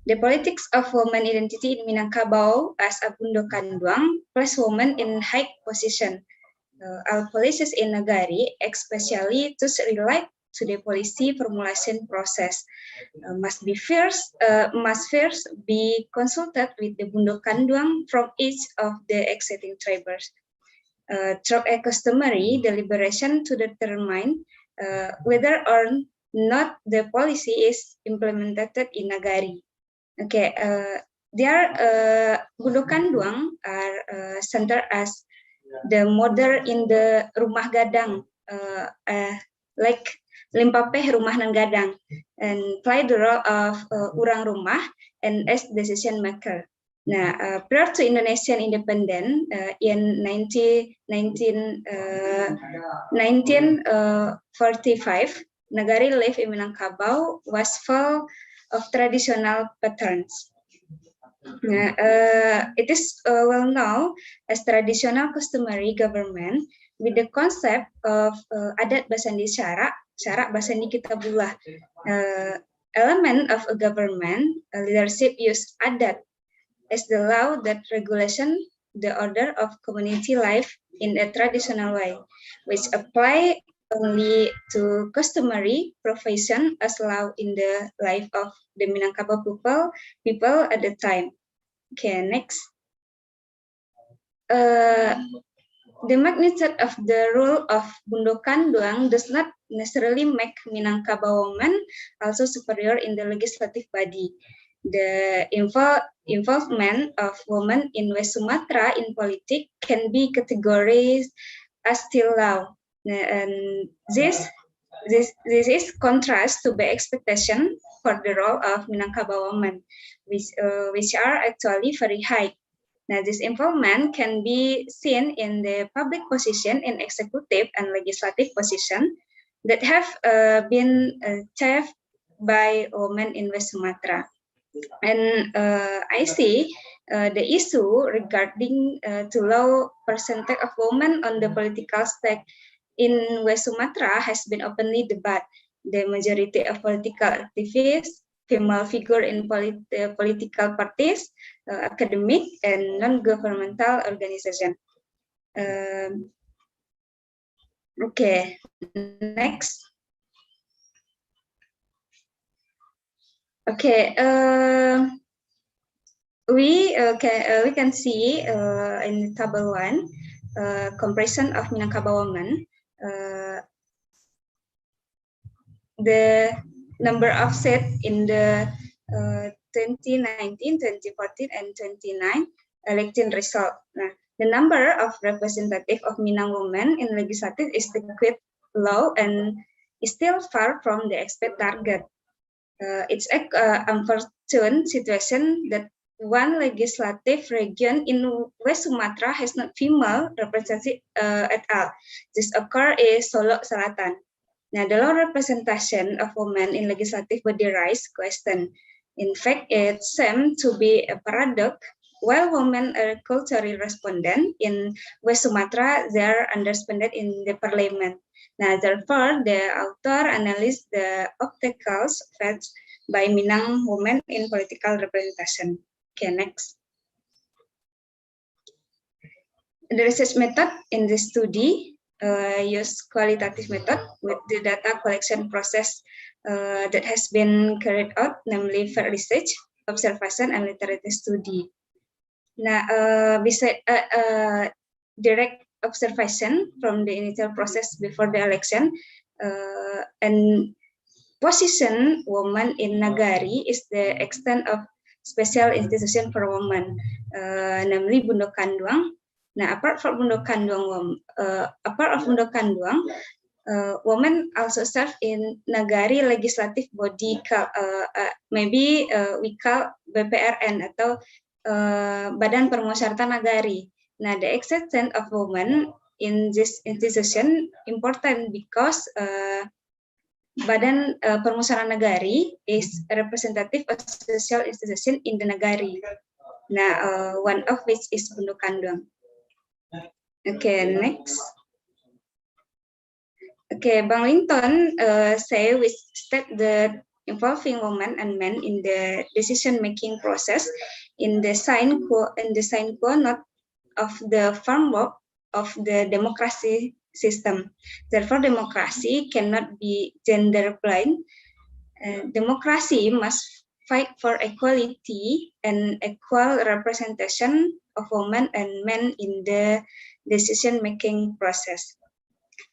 The politics of women identity in Minangkabau as a Bundo Kanduang place women in high position. All policies in Nagari, especially those relate to the policy formulation process, must first be consulted with the Bundo Kanduang from each of the existing tribes. through a customary deliberation to determine whether or not the policy is implemented in Nagari. Okay, their Bundokanduang are centered as the mother in the rumah gadang, like limpapeh rumah nang gadang, and play the role of urang rumah and as decision maker. Now, prior to Indonesian independence in 1945, Nagari life in Minangkabau was full of traditional patterns. It is well known as traditional customary government with the concept of adat basandi syarak basandi kitabullah. Element of a government, leadership use adat as the law that regulation the order of community life in a traditional way, which apply only to customary profession as law in the life of the Minangkabau people at the time. Okay, next. The magnitude of the role of Bundokanduang does not necessarily make Minangkabau women also superior in the legislative body. The involvement of women in West Sumatra in politics can be categorized as still low, and this is contrast to the expectation for the role of Minangkabau women, which are actually very high. Now, this involvement can be seen in the public position in executive and legislative position that have been chaired by women in West Sumatra. And I see the issue regarding to low percentage of women on the political stake in West Sumatra has been openly debated. The majority of political activists, female figure in political parties, academic and non-governmental organization. Okay, next. Okay, we can see in table 1 comparison of Minangkabau women. The number of seats in the 2019, 2014, and 29 election result. Nah, the number of representative of Minang women in legislative is quite low and is still far from the expected target. It's an unfortunate situation that one legislative region in West Sumatra has not female represented at all. This occurs in Solo Selatan. Now, the low representation of women in legislative body raise question. In fact, it seems to be a paradox. While women are culturally respondent in West Sumatra, they are underrepresented in the parliament. Now, therefore, the author analyzed the obstacles faced by Minang women in political representation. Okay, next. The research method in this study use qualitative method with the data collection process that has been carried out, namely fact research, observation, and literature study. Now, besides direct observation from the initial process before the election, and position women in Nagari is the extent of special institution for women, namely Bundokanduang. Now, apart from Bundokanduang, women also serve in Nagari legislative body, maybe we call BPRN atau Badan Permusyawaratan Nagari. Now, the existence of women in this institution important because Badan Permusyawaratan Nagari is a representative of social institution in the Nagari. Now, one of which is Bundokanduang. Okay, next. Okay, Bang Linton say we state that involving women and men in the decision-making process in the sine qua not of the framework of the democracy system. Therefore, democracy cannot be gender blind. Democracy must fight for equality and equal representation of women and men in the decision-making process.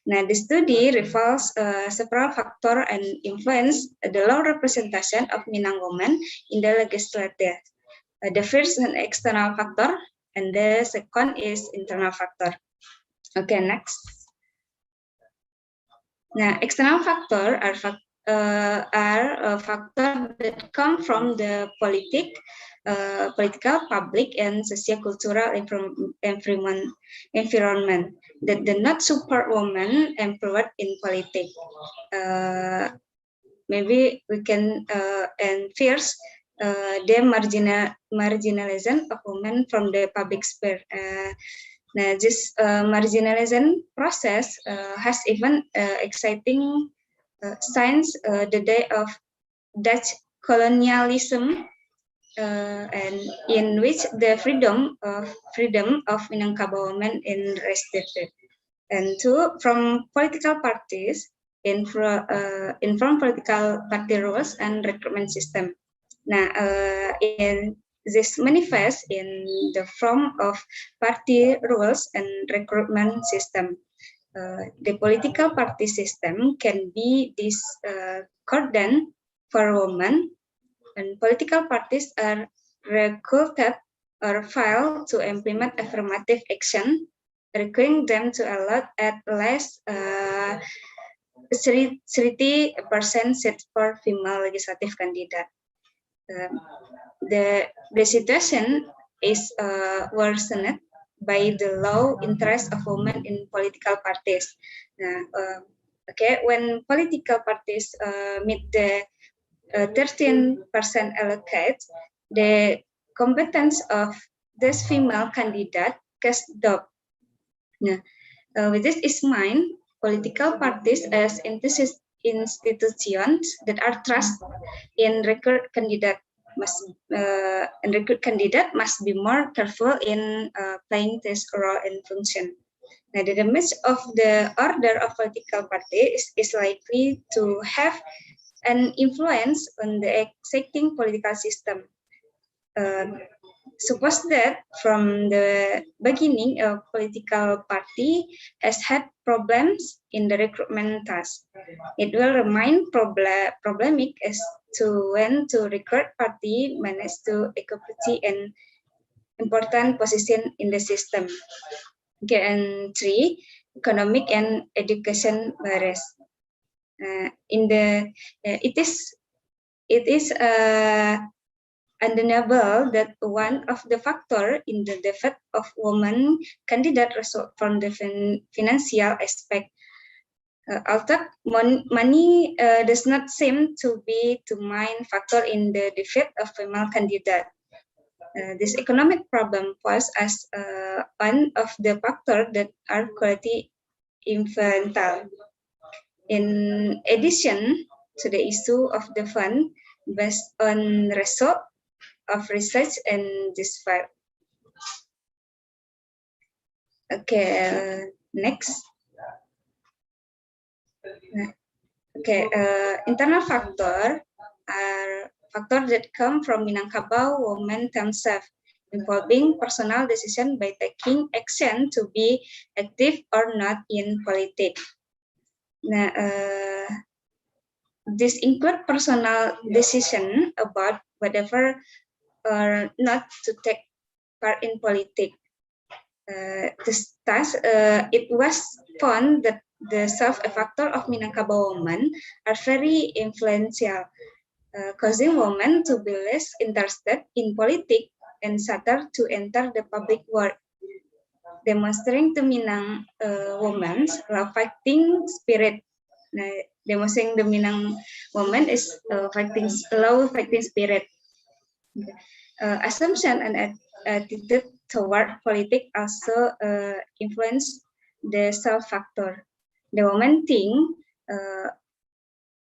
Now, the study reveals several factors and influence the low representation of Minang women in the legislature. The first is an external factor, and the second is internal factor. Okay, next. Now, external factors are factors that come from the political, public, and socio-cultural environment that do not support women employed in politics. Maybe we can, and first, the marginalization of women from the public sphere. Now, this marginalization process has even exciting signs the day of Dutch colonialism, and in which the freedom of Minangkabau women is restricted. And two, from political parties, from political party rules and recruitment system. Now, in this manifests in the form of party rules and recruitment system. The political party system can be discordant for women, and political parties are recruited or filed to implement affirmative action, requiring them to allot at least 30% seats for female legislative candidate. The situation is worsened by the low interest of women in political parties. Okay, when political parties meet the 13% allocate, the competence of this female candidate gets dropped. With this in mind, political parties as institutions that are trusted in recruit candidate must be more careful in playing this role and function. Now, the damage of the order of political parties is likely to have an influence on the existing political system. Suppose that from the beginning, a political party has had problems in the recruitment task. It will remain problematic as to when to recruit party manage to occupy an important position in the system. Okay, and three, economic and education barriers. It is undeniable that one of the factors in the defeat of women candidate result from the financial aspect. Although money does not seem to be the main factor in the defeat of female candidate. This economic problem was as one of the factors that are quality influential. In addition to the issue of the fund based on result of research and this file. Okay, next. Okay, internal factor are factors that come from Minangkabau women themselves, involving personal decision by taking action to be active or not in politics. Nah, this include personal decision about whether or not to take part in politics. Thus, it was found that the self-factor of Minangkabau women are very influential, causing women to be less interested in politics and sadder to enter the public world, demonstrating to Minang women's fighting spirit. Demonstrating the Minang woman is low fighting spirit. Assumption and attitude toward politics also influence the self-factor. The woman think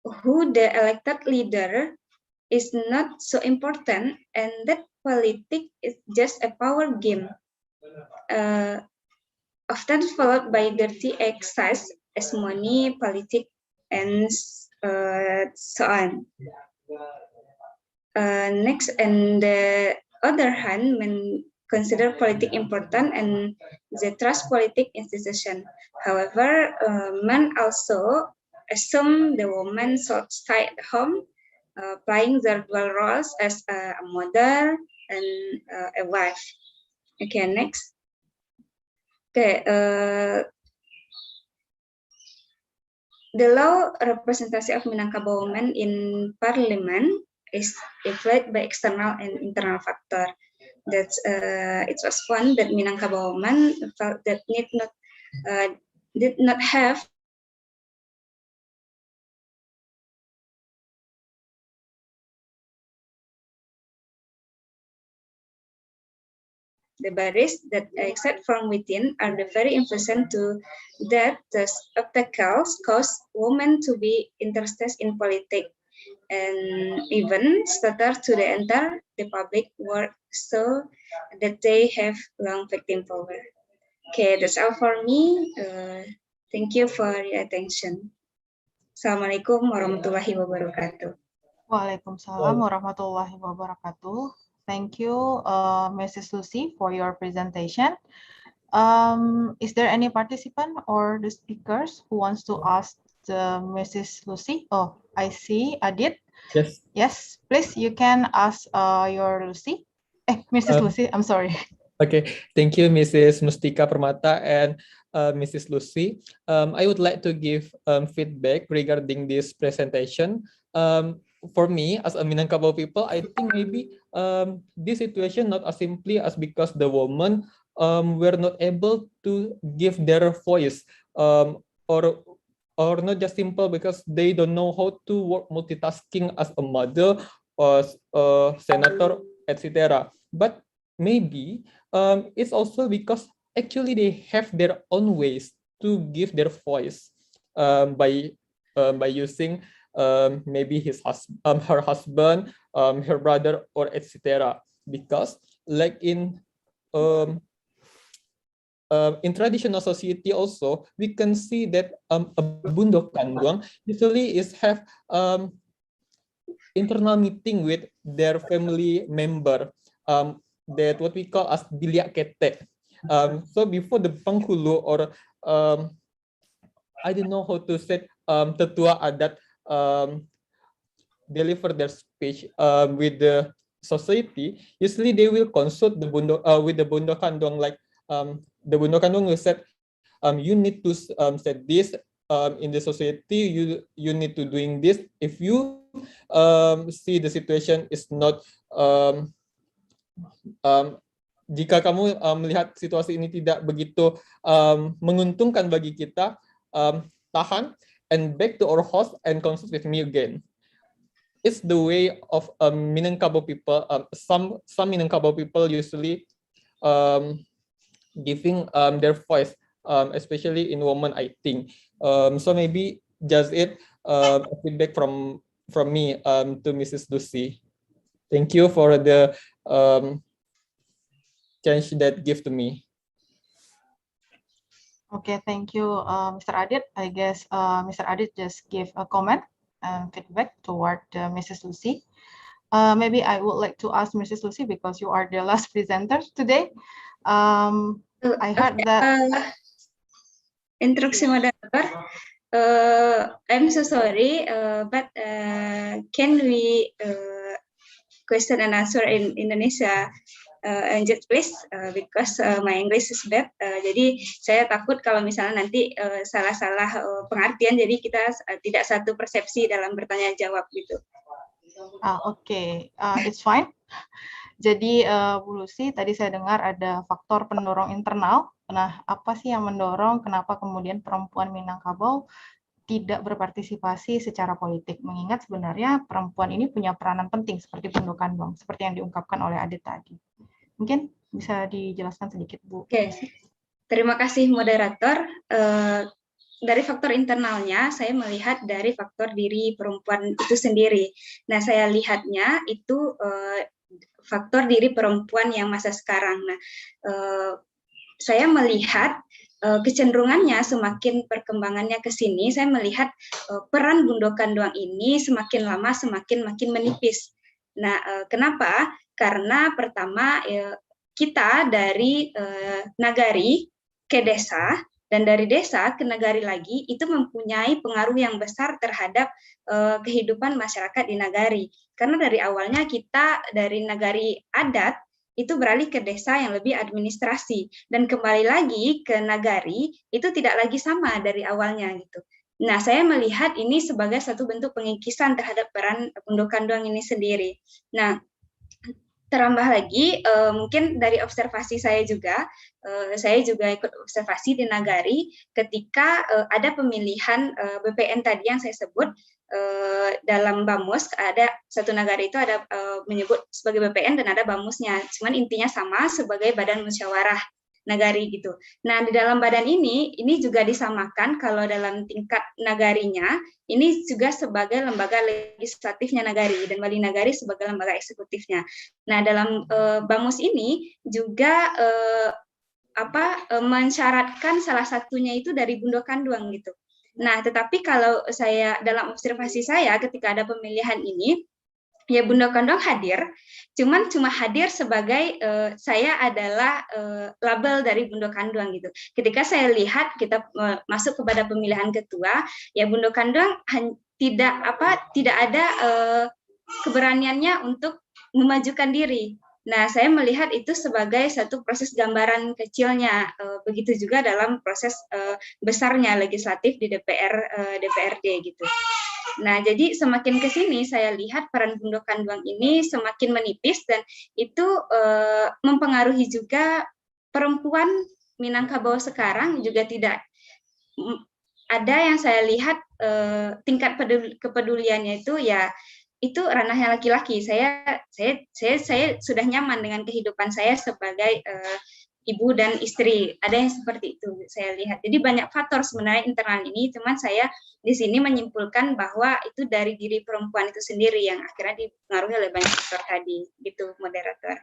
who the elected leader is not so important, and that politics is just a power game, often followed by dirty exercise as money, politics, and so on. Next, and the other hand, when consider politics important and the trust politic institution. However, men also assume the woman should stay at home, playing their dual roles as a mother and a wife. Okay, next. Okay, the law representation of Minangkabau women in parliament is influenced by external and internal factor. That it was one that Minangkabau women felt that did not have the barriers that except from within are the very important to that the obstacles cause women to be interested in politics and even stutter to the enter the public work so that they have long victim power. Okay, that's all for me. Thank you for your attention. Assalamualaikum warahmatullahi wabarakatuh. Waalaikumsalam warahmatullahi wabarakatuh. Thank you, Mrs. Lucy, for your presentation. Is there any participant or the speakers who wants to ask Mrs. Lucy? Oh, I see Adit. Yes. Yes, please, you can ask your Lucy. Mrs. Lucy, I'm sorry. Okay, thank you, Mrs. Mustika Permata and Mrs. Lucy. I would like to give feedback regarding this presentation. For me, as a Minangkabau people, I think maybe this situation not as simply as because the women were not able to give their voice, or not just simple because they don't know how to work multitasking as a mother or senator, etc. But maybe it's also because actually they have their own ways to give their voice by using maybe her husband, her brother, or etc. Because like in traditional society also, we can see that a bundo kanduang usually is have internal meeting with their family member, that what we call as biliak kete. So before the penghulu or I don't know how to say tetua adat deliver their speech with the society, usually they will consult the bundo with the bundo kandung, like the bundo kandung will say you need to say this in the society, you need to doing this. If you see the situation is not jika kamu melihat situasi ini tidak begitu menguntungkan bagi kita, tahan and back to our house and consult with me again. It's the way of Minangkabau people. Some Minangkabau people usually giving their voice, especially in women, I think. So maybe just feedback from me to Mrs. Lucy. Thank you for the chance that give to me. Okay, thank you, Mr. Adit. I guess Mr. Adit just gave a comment and feedback toward Mrs. Lucy. Maybe I would like to ask Mrs. Lucy, because you are the last presenter today. I heard that. Instruksi moderator. I'm so sorry, but can we question and answer in Indonesia? Just please, because my English is bad. Jadi saya takut kalau misalnya nanti salah-salah pengertian, jadi kita tidak satu persepsi dalam bertanya jawab gitu. Oke, it's fine. Jadi Bu Lucy, tadi saya dengar ada faktor pendorong internal. Nah, apa sih yang mendorong kenapa kemudian perempuan Minangkabau tidak berpartisipasi secara politik? Mengingat sebenarnya perempuan ini punya peranan penting seperti pendudukan bang, seperti yang diungkapkan oleh Adit tadi. Mungkin bisa dijelaskan sedikit, Bu. Oke, terima kasih moderator. Dari faktor internalnya, saya melihat dari faktor diri perempuan itu sendiri. Nah, saya lihatnya itu faktor diri perempuan yang masa sekarang. Nah, saya melihat kecenderungannya semakin perkembangannya ke sini, saya melihat peran bundo kanduang ini semakin lama semakin menipis. Nah, kenapa? Karena pertama kita dari nagari ke desa, dan dari desa ke nagari lagi itu mempunyai pengaruh yang besar terhadap kehidupan masyarakat di nagari. Karena dari awalnya kita dari nagari adat itu beralih ke desa yang lebih administrasi, dan kembali lagi ke nagari itu tidak lagi sama dari awalnya gitu. Nah, saya melihat ini sebagai satu bentuk pengikisan terhadap peran Pundokanduang ini sendiri. Nah, terambah lagi, mungkin dari observasi saya juga ikut observasi di nagari ketika ada pemilihan BPN tadi yang saya sebut. Dalam bamus ada satu nagari itu ada menyebut sebagai BPN dan ada bamusnya, cuman intinya sama sebagai badan musyawarah nagari gitu. Nah, di dalam badan ini juga disamakan kalau dalam tingkat nagarinya ini juga sebagai lembaga legislatifnya nagari dan wali nagari sebagai lembaga eksekutifnya. Nah, dalam bamus ini juga mensyaratkan salah satunya itu dari Pundokanduang gitu. Nah, tetapi kalau saya dalam observasi saya ketika ada pemilihan ini, ya Pundokanduang hadir, cuma hadir sebagai saya adalah label dari Pundokanduang gitu. Ketika saya lihat kita masuk kepada pemilihan ketua, ya Pundokanduang tidak ada keberaniannya untuk memajukan diri. Nah, saya melihat itu sebagai satu proses gambaran kecilnya. Begitu juga dalam proses besarnya legislatif di DPRD gitu. Nah, jadi semakin ke sini saya lihat peran Pundokanduang ini semakin menipis dan itu mempengaruhi juga perempuan Minangkabau sekarang juga tidak ada yang saya lihat tingkat kepeduliannya itu ranahnya laki-laki. Saya sudah nyaman dengan kehidupan saya sebagai ibu dan istri. Ada yang seperti itu saya lihat. Jadi banyak faktor sebenarnya internal ini, cuman saya di sini menyimpulkan bahwa itu dari diri perempuan itu sendiri yang akhirnya dipengaruhi oleh banyak faktor tadi. Gitu, moderator.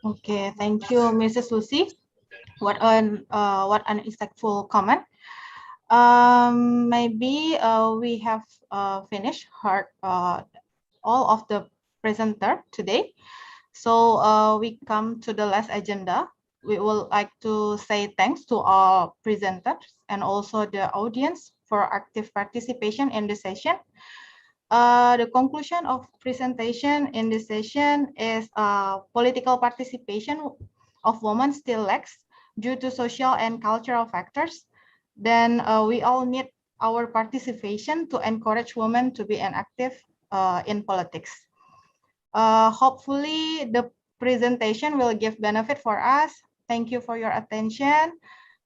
Okay, thank you, Mrs. Lucy. What an insightful comment. Maybe we have finished all of the presenter today. So we come to the last agenda. We would like to say thanks to all presenters and also the audience for active participation in the session. The conclusion of presentation in this session is political participation of women still lacks due to social and cultural factors. Then we all need our participation to encourage women to be active in politics. Hopefully the presentation will give benefit for us. Thank you for your attention.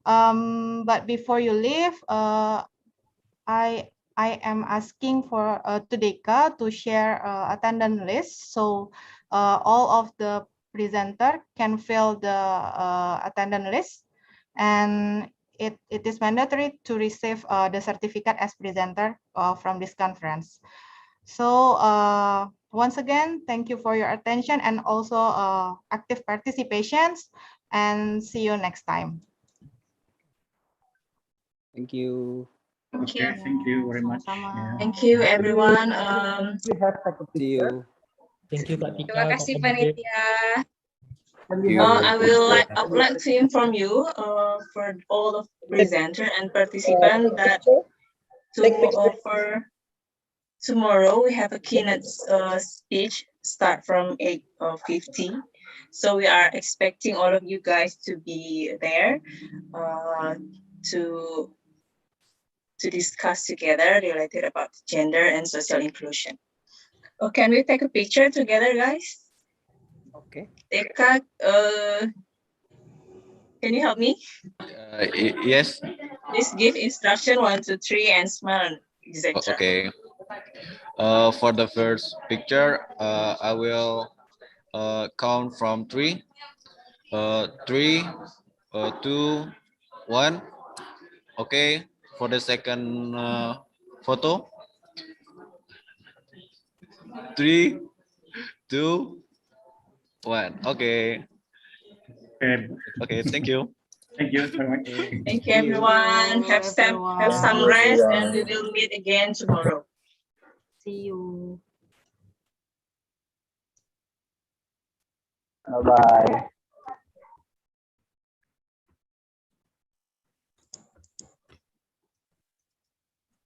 But before you leave, I am asking for Tudeka to share attendance list, so all of the presenter can fill the attendance list, and it is mandatory to receive the certificate as presenter from this conference. So once again, thank you for your attention and also active participations, and see you next time. Thank you. Okay, thank you very much. Yeah. Thank you, everyone. See you. Thank you, Kak Tika. Terima kasih panitia. I would like to inform you for all of presenter and participant that for tomorrow we have a keynote speech start from 8:50. So we are expecting all of you guys to be there to discuss together related about gender and social inclusion. Oh, can we take a picture together, guys? Okay. Eka, can you help me? Yes. Please give instruction 1, 2, 3 and smile, etc. Okay. For the first picture, I will count from 3. 3, 2, 1. Okay. For the second photo, 3, 2, 1. Okay. Okay. Thank you. Thank you very much. Thank you, everyone. Have some rest, and we will meet again tomorrow. See you. Bye-bye.